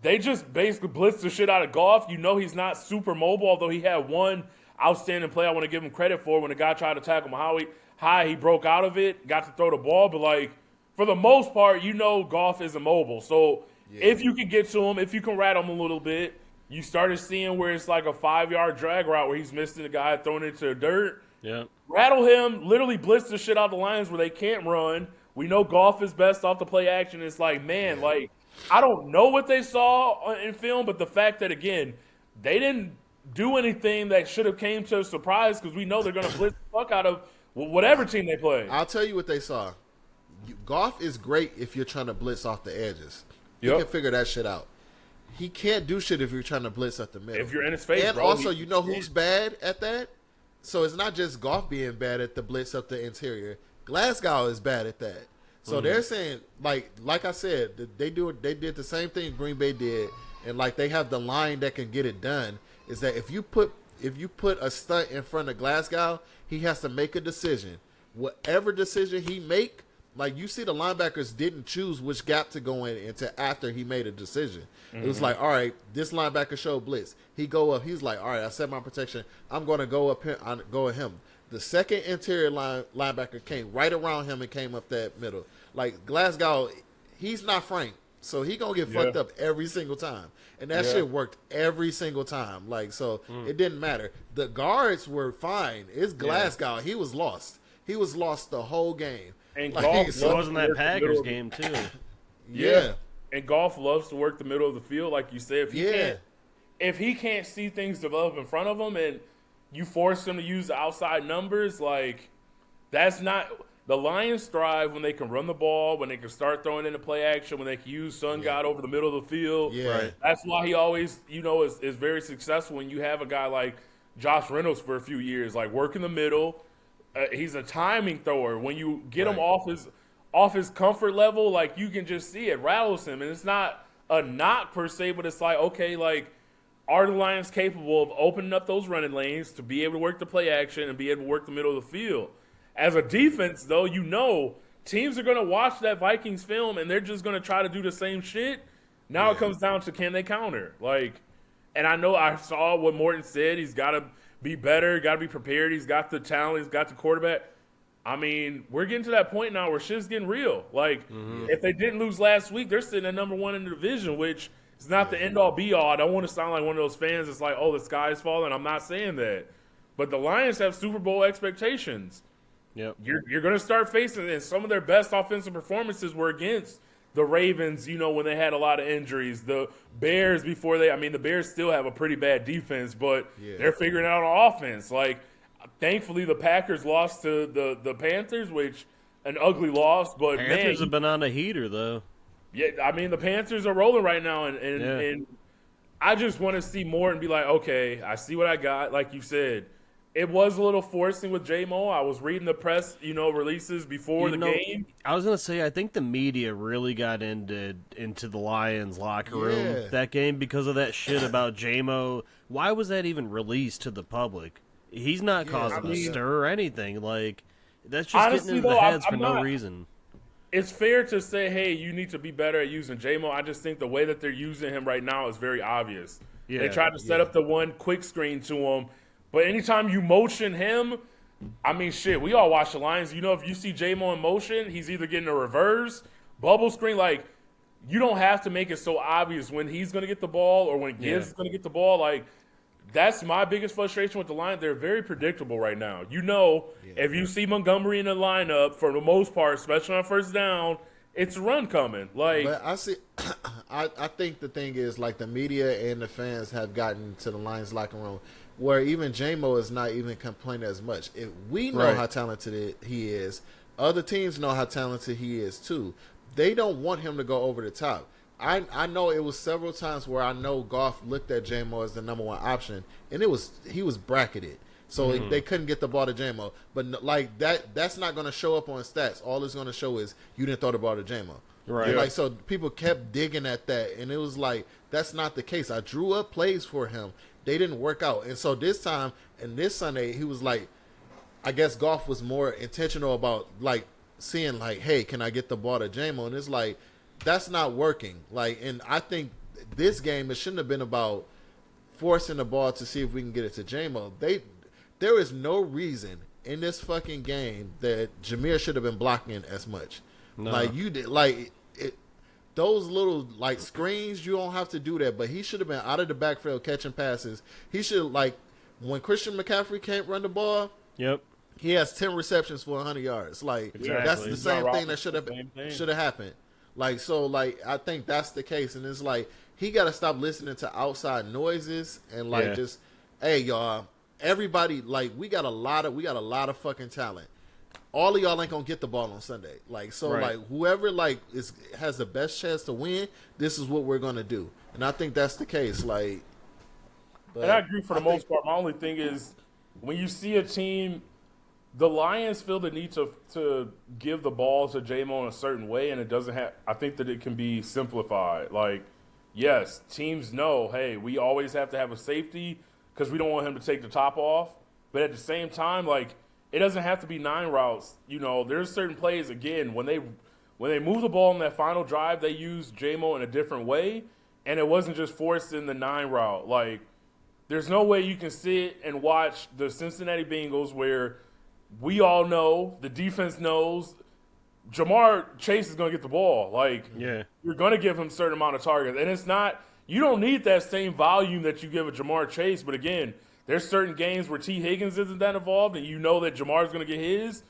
they just basically blitzed the shit out of Goff. He's not super mobile, although he had one outstanding play I want to give him credit for when the guy tried to tackle him high, he broke out of it, got to throw the ball, but like for the most part, Goff isn't mobile. So if you can get to him, if you can rattle him a little bit, you started seeing where it's like a 5-yard drag route where he's missing the guy, throwing it into the dirt. Yeah. Rattle him, literally blitz the shit out of the Lions where they can't run. We know Goff is best off the play action. It's like, man, like, I don't know what they saw in film, but the fact that, again, they didn't do anything that should have came to a surprise because we know they're going to blitz the fuck out of whatever team they play. I'll tell you what they saw. Goff is great if you're trying to blitz off the edges. He can figure that shit out. He can't do shit if you're trying to blitz at the middle. If you're in his face, and bro, also, who's bad at that? So it's not just Goff being bad at the blitz up the interior. Glasgow is bad at that. So they're saying, like I said, they did the same thing Green Bay did, and like they have the line that can get it done. Is that if you put a stunt in front of Glasgow, he has to make a decision. Whatever decision he make, like you see, the linebackers didn't choose which gap to go in until after he made a decision. It was like, all right, this linebacker showed blitz. He go up. He's like, all right, I set my protection. I'm going to go up here. I go at him. The second interior linebacker came right around him and came up that middle. Like Glasgow, he's not Frank, so he gonna get fucked up every single time. And that shit worked every single time. Like so, it didn't matter. The guards were fine. It's Glasgow. He was lost. He was lost the whole game. And like, Goff wasn't that Packers game too? Yeah. And Goff loves to work the middle of the field, like you said. If he can't see things develop in front of him, and you force him to use the outside numbers, like that's not. The Lions thrive when they can run the ball, when they can start throwing into play action, when they can use Sun God over the middle of the field. Yeah. Right. That's why he always, is very successful when you have a guy like Josh Reynolds for a few years, like work in the middle. He's a timing thrower. When you get him off his comfort level, like you can just see it rattles him. And it's not a knock per se, but it's like, okay, like are the Lions capable of opening up those running lanes to be able to work the play action and be able to work the middle of the field? As a defense, though, teams are going to watch that Vikings film and they're just going to try to do the same shit. Now it comes down to can they counter? And I know I saw what Morton said. He's got to be better, got to be prepared. He's got the talent. He's got the quarterback. I mean, we're getting to that point now where shit's getting real. If they didn't lose last week, they're sitting at number 1 in the division, which is not the end-all, be-all. I don't want to sound like one of those fans that's like, oh, the sky is falling. I'm not saying that. But the Lions have Super Bowl expectations. Yep. You're going to start facing it, and some of their best offensive performances were against the Ravens, when they had a lot of injuries. The Bears the Bears still have a pretty bad defense, but they're figuring out on offense. Thankfully, the Packers lost to the Panthers, which an ugly loss, but Panthers have been on a heater, though. Yeah, the Panthers are rolling right now, and I just want to see more and be like, okay, I see what I got. Like you said, it was a little forcing with J-Mo. I was reading the press, releases before the game. I was gonna say, I think the media really got into the Lions locker room that game because of that shit about J-Mo. Why was that even released to the public? He's not causing a stir or anything. That's just honestly, getting into the heads for no reason. It's fair to say, hey, you need to be better at using J-Mo. I just think the way that they're using him right now is very obvious. Yeah, They tried to set up the one quick screen to him. But anytime you motion him, I mean, shit, we all watch the Lions. You know, if you see J-Mo in motion, he's either getting a reverse, bubble screen. Like, you don't have to make it so obvious when he's going to get the ball or when Gibbs is going to get the ball. Like, that's my biggest frustration with the Lions. They're very predictable right now. You know, if you see Montgomery in the lineup, for the most part, especially on first down, it's a run coming. Like, But I see. I think the thing is, like, the media and the fans have gotten to the Lions locker room where even J-Mo is not even complaining as much. If we know how talented he is, other teams know how talented he is too. They don't want him to go over the top. I know it was several times where I know Goff looked at J-Mo as the number one option, and he was bracketed. So they couldn't get the ball to J-Mo. But like that's not going to show up on stats. All it's going to show is you didn't throw the ball to J-Mo. Right. And like, so people kept digging at that, and it was like, that's not the case. I drew up plays for him. They didn't work out. And so this time, and this Sunday, he was like, I guess Goff was more intentional about, like, seeing, like, hey, can I get the ball to J-Mo? And it's like, that's not working. Like, and I think this game, it shouldn't have been about forcing the ball to see if we can get it to J-Mo. There is no reason in this fucking game that Jameer should have been blocking as much. No. Like, you did, like, those little, like, screens, you don't have to do that. But he should have been out of the backfield catching passes. He should, like, when Christian McCaffrey can't run the ball, he has 10 receptions for 100 yards. Like, that's the same thing that should have happened. Like, so, like, I think that's the case. And it's like, he got to stop listening to outside noises and, like, just, hey, y'all, everybody, like, we got a lot of fucking talent. All of y'all ain't gonna get the ball on Sunday. Like, so, like, whoever, like, has the best chance to win, this is what we're gonna do. And I think that's the case. Like, and I agree for the most part. My only thing is, when you see a team, the Lions feel the need to give the ball to J-Mo in a certain way, and it doesn't have. I think that it can be simplified. Like, yes, teams know, hey, we always have to have a safety because we don't want him to take the top off. But at the same time, like, it doesn't have to be 9 routes. You know, there's certain plays, again, when they move the ball in that final drive, they use J-Mo in a different way, and it wasn't just forced in the 9 route. Like, there's no way you can sit and watch the Cincinnati Bengals where we all know, the defense knows, Jamar Chase is going to get the ball. Like, you're going to give him a certain amount of targets. And it's not – you don't need that same volume that you give a Jamar Chase. But, again, there's certain games where T. Higgins isn't that involved and you know that Jamar's going to get his.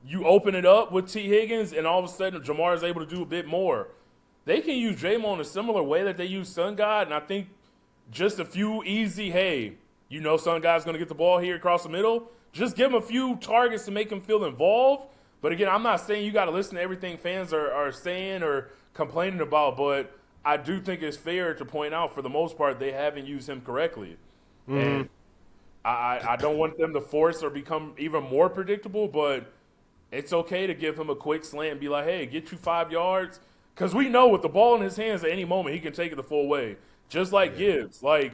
You open it up with T. Higgins and all of a sudden Jamar is able to do a bit more. They can use J-Mo in a similar way that they use Sun God. And I think just a few easy, hey, you know Sun God's going to get the ball here across the middle. Just give him a few targets to make him feel involved. But, again, I'm not saying you got to listen to everything fans are saying or complaining about, but I do think it's fair to point out, for the most part, they haven't used him correctly. And I don't want them to force or become even more predictable, but it's okay to give him a quick slant and be like, hey, get you 5 yards. Because we know with the ball in his hands at any moment, he can take it the full way. Just like Gibbs. Like,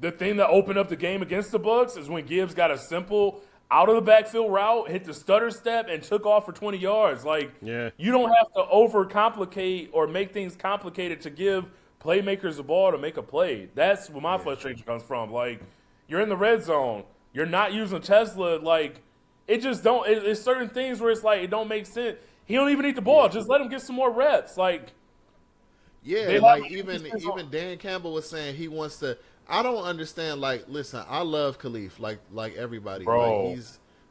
the thing that opened up the game against the Bucs is when Gibbs got a simple out-of-the-backfield route, hit the stutter step, and took off for 20 yards. Like, you don't have to overcomplicate or make things complicated to give playmakers the ball to make a play. That's where my frustration comes from. Like, you're in the red zone. You're not using Tesla. Like, it just don't – it's certain things where it's like it don't make sense. He don't even need the ball. Just let him get some more reps. Like, like even Dan Campbell was saying he wants to – I don't understand. Like, listen, I love Khalif, like everybody. Bro. Like,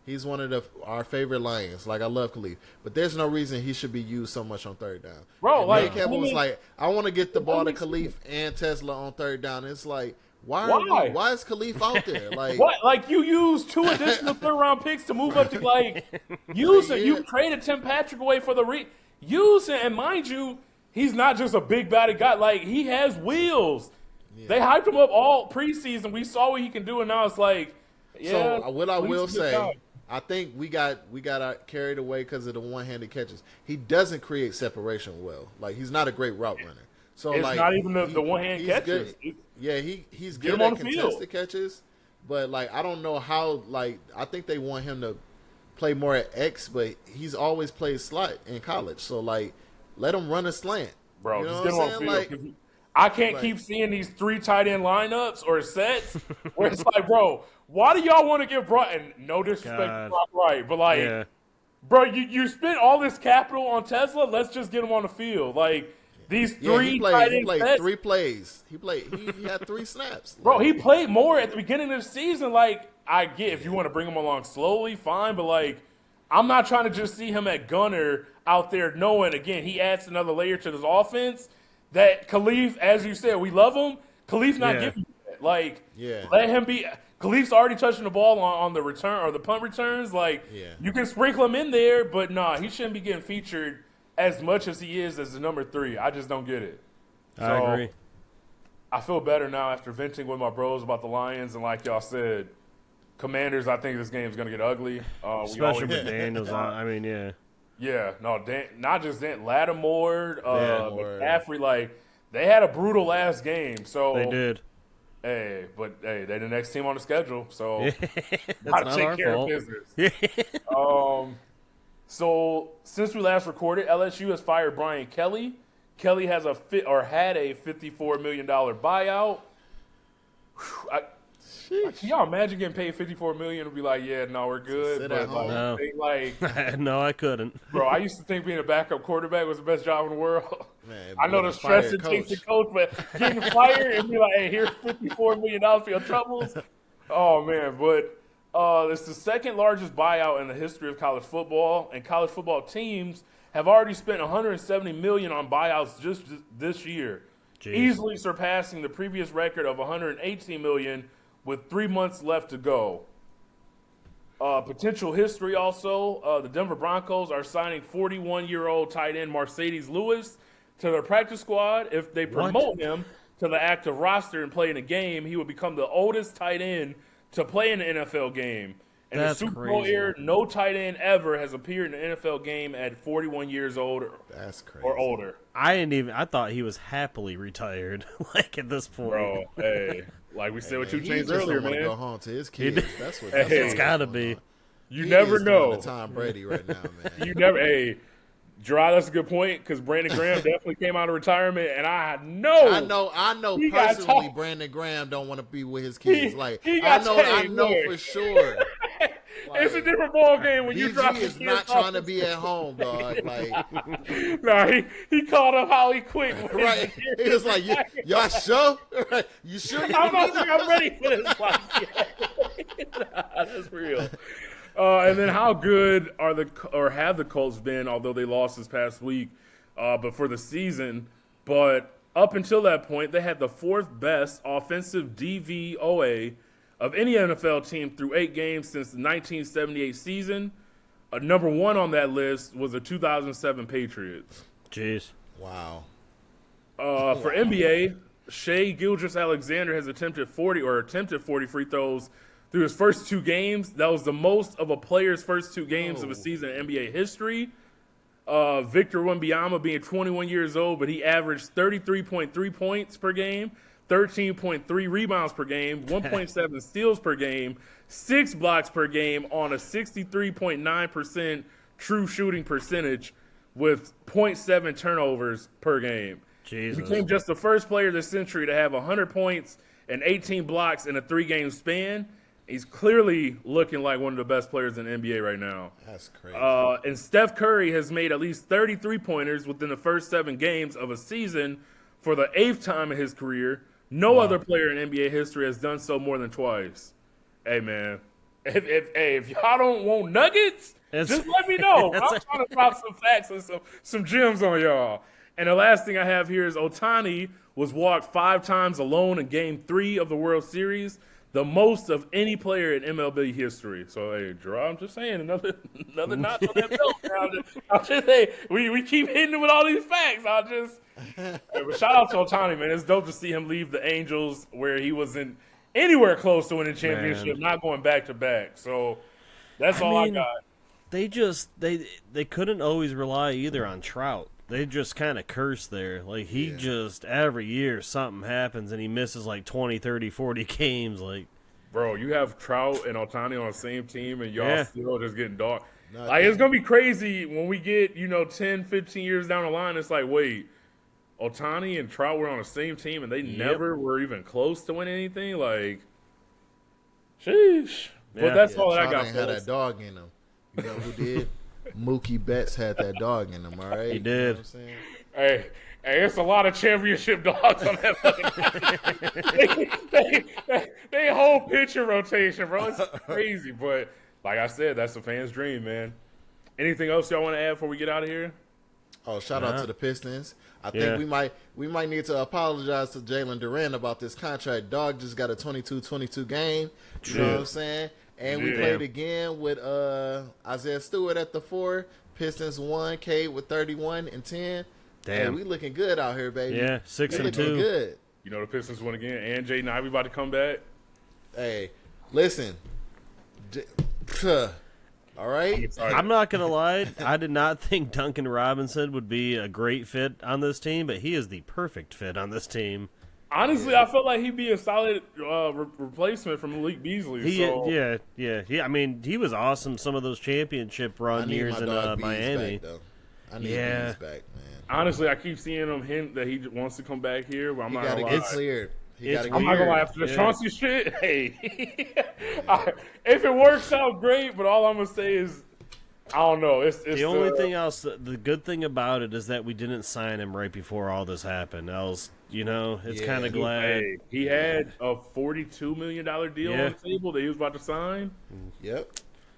he's one of our favorite Lions. Like, I love Khalif, but there's no reason he should be used so much on third down. Bro, and like, Dan Campbell was like, I want to get the ball to Khalif and Tesla on third down. It's like, why is Khalif out there? Like, what? Like, you used 2 additional third-round picks to move up to, like, use it. You traded Tim Patrick away for the use it, and mind you, he's not just a big-bodied guy. Like, he has wheels. They hyped him up all preseason. We saw what he can do, and now it's like, So what I will say, I think we got carried away because of the one-handed catches. He doesn't create separation well. Like, he's not a great route runner. So it's like, not even the one-hand catches. He's good at contested catches, but like, I don't know how. Like, I think they want him to play more at X, but he's always played slot in college. So like, let him run a slant. Bro, you know just get him on the field. Like, I can't keep seeing these 3 tight end lineups or sets where it's like, bro, why do y'all want to give Bryant? No disrespect to Brock Wright, but like, bro, you spent all this capital on Tesla. Let's just get him on the field. Like these 3 tight end played sets. 3 plays. He had 3 snaps. Bro, he played more at the beginning of the season. Like, I get if you want to bring him along slowly, fine, but like, I'm not trying to just see him at gunner out there knowing, again, he adds another layer to this offense that Khalif, as you said, we love him. Khalif's not giving you that. Like, let him be. Khalif's already touching the ball on the return or the punt returns. Like, you can sprinkle him in there, but nah, he shouldn't be getting featured as much as he is as the number 3. I just don't get it. I agree. I feel better now after venting with my bros about the Lions, and like y'all said, Commanders, I think this game is going to get ugly. Especially with Daniels on. I mean, Yeah, no, not just Dan, Lattimore, McCaffrey, like, they had a brutal last game. So they did. Hey, but hey, they're the next team on the schedule, so that's not take care of business. So since we last recorded, LSU has fired Brian Kelly. Kelly has had a $54 million buyout. Can y'all imagine getting paid $54 million and be like, yeah, no, we're good? But no, I couldn't. Bro, I used to think being a backup quarterback was the best job in the world. Man, I know the stress it takes to coach, but getting fired and be like, hey, here's $54 million for your troubles. Oh, man. But it's the second largest buyout in the history of college football, and college football teams have already spent $170 million on buyouts just this year, easily surpassing the previous record of $118 million with 3 months left to go. Potential history also, the Denver Broncos are signing 41-year-old tight end Mercedes Lewis to their practice squad. If they promote him to the active roster and play in a game, he will become the oldest tight end to play in an NFL game. In the Super Bowl era, no tight end ever has appeared in an NFL game at 41 years old or older. I thought he was happily retired, like at this point. Bro, hey, like we said with 2 Chainz earlier, man. Go home to his kids. That's what it's got to be. You never know. Tom Brady right now, man. You never. Hey, Gerard, that's a good point because Brandon Graham definitely came out of retirement, and I know personally, Brandon Graham don't want to be with his kids. I know for sure. It's a different ball game when you drop. He is not trying to be at home, dog. Nah, he called up how he quit. Right, he was like, "Y'all sure? You sure? I'm not sure I'm ready for this." Nah, that's real. And then how good have the Colts been, although they lost this past week, but for the season. But up until that point, they had the 4th best offensive DVOA of any NFL team through 8 games since the 1978 season. Number 1 on that list was the 2007 Patriots. Jeez. Wow. For NBA, Shai Gilgeous-Alexander has attempted 40 free throws through his first 2 games. That was the most of a player's first 2 games of a season in NBA history. Victor Wembanyama being 21 years old, but he averaged 33.3 points per game, 13.3 rebounds per game, 1.7 steals per game, 6 blocks per game on a 63.9% true shooting percentage with 0.7 turnovers per game. Jesus. He became just the first player this century to have 100 points and 18 blocks in a 3-game span. He's clearly looking like one of the best players in the NBA right now. That's crazy. And Steph Curry has made at least 33-pointers within the first 7 games of a season for the 8th time in his career. No other player in NBA history has done so more than twice. Hey, man. If y'all don't want nuggets, just let me know. I'm trying to drop some facts and some gems on y'all. And the last thing I have here is Ohtani was walked 5 times alone in Game 3 of the World Series, the most of any player in MLB history. So, hey, Gerard, I'm just saying, another notch on that belt. I'll just say, we keep hitting it with all these facts. But shout out to Ohtani, man. It's dope to see him leave the Angels where he wasn't anywhere close to winning a championship, not going back-to-back. So, that's all I got. They couldn't always rely either on Trout. They just kind of curse there. Like, he just, every year something happens and he misses like 20, 30, 40 games. Like, bro, you have Trout and Ohtani on the same team and y'all still just getting dog. Like, it's going to be crazy when we get, 10, 15 years down the line. It's like, wait, Otani and Trout were on the same team and they never were even close to winning anything. Like, sheesh. But that's all that I got. Trout ain't had that dog in him. You know who did? Mookie Betts had that dog in him. All right, He did. You know what I'm saying? Hey, it's a lot of championship dogs on that fucking they whole pitcher rotation, bro. It's crazy. But like I said, that's a fan's dream, man. Anything else y'all want to add before we get out of here? Oh, shout out to the Pistons. I think we might need to apologize to Jalen Duran about this contract. Dog just got a 22-22 game. You know what I'm saying? And we played again with Isaiah Stewart at the 4. Pistons won. Cade with 31 and 10. Damn, hey, we looking good out here, baby. Yeah, 6 and 2. Looking good. You know the Pistons won again, and Jaden Ivey about to come back. Hey, listen. All right. I'm not gonna lie. I did not think Duncan Robinson would be a great fit on this team, but he is the perfect fit on this team. Honestly, I felt like he'd be a solid replacement from Malik Beasley. Yeah. I mean, he was awesome some of those championship run years in Miami. I need Bees back, man. Honestly, I keep seeing him hint that he wants to come back here, but I'm not gonna lie. Get cleared. I'm not gonna lie. After the Chauncey shit, hey, if it works out, great. But all I'm gonna say is, I don't know. It's the only thing else. The good thing about it is that we didn't sign him right before all this happened. Else, it's kind of glad he had a $42 million deal on the table that he was about to sign. Yep.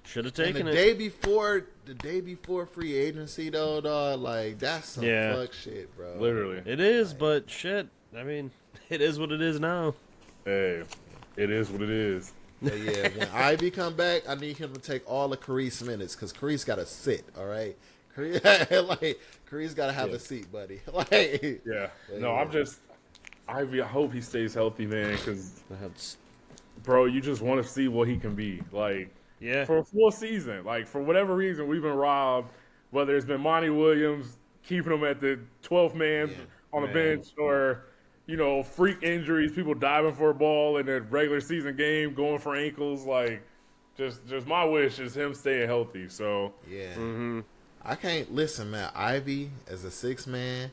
Should have taken it. The day before free agency, though, dog, like that's some fuck shit, bro. Literally, it is. But shit, I mean, it is what it is now. Hey, it is what it is. But yeah, when Ivy come back, I need him to take all the Carice minutes because Carice got to sit. All right, Carice got to have a seat, buddy. I'm just Ivy. I hope he stays healthy, man. Because bro, you just want to see what he can be like. Yeah. For a full season. Like, for whatever reason, we've been robbed, whether it's been Monty Williams keeping him at the 12th man on the bench or, freak injuries, people diving for a ball in a regular season game, going for ankles. Like, just my wish is him staying healthy. So, I can't listen, man. Ivy as a 6-man,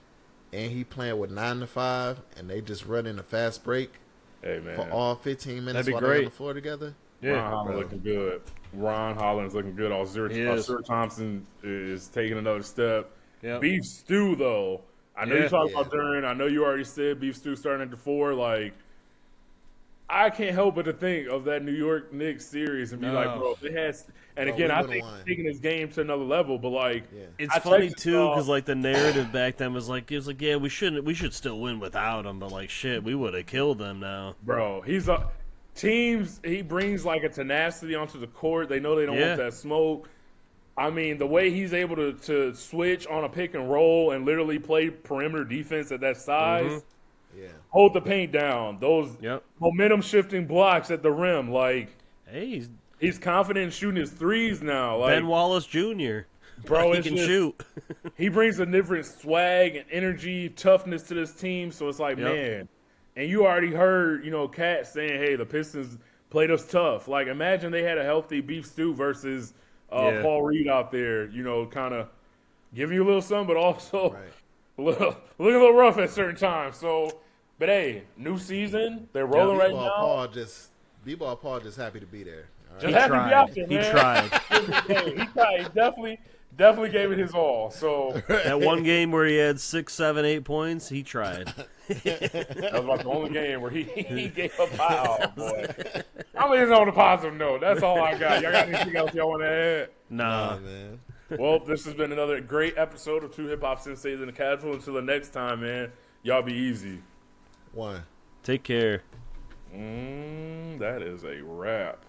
and he playing with 9 to 5, and they just running a fast break for all 15 minutes while they're on the floor together. Yeah, Ron Holland looking good. Ron Holland's looking good. Sir Thompson is taking another step. Yep. Beef Stew, though. I know you talked about Duran. I know you already said Beef Stew starting at the 4. Like, I can't help but to think of that New York Knicks series and be like, bro, it has. And again, I think he's taking his game to another level. But like, it's funny too because like the narrative back then was like, we should still win without him. But like, shit, we would have killed them now, bro. Teams, he brings like a tenacity onto the court. They know they don't want that smoke. I mean, the way he's able to switch on a pick and roll and literally play perimeter defense at that size, hold the paint down. Those momentum shifting blocks at the rim, like he's confident in shooting his threes now. Like Ben Wallace Jr. Bro, he can shoot. He brings a different swag and energy, toughness to this team. So it's like, man. And you already heard, Kat saying, hey, the Pistons played us tough. Like, imagine they had a healthy Beef Stew versus Paul Reed out there, kind of giving you a little something, but also looking a little rough at certain times. So, but hey, new season, they're rolling right now. B-Ball Paul just happy to be there. Right? Just happy to be out there, man. He tried. He definitely gave it his all. So that one game where he had 6, 7, 8 points, he tried. That was about the only game where he gave up. Oh boy! I'm leaving on a positive note. That's all I got. Y'all got anything else y'all want to add? Nah, man. Well, this has been another great episode of Two Hip Hop Senseis and the Casual. Until the next time, man. Y'all be easy. One. Take care. That is a wrap.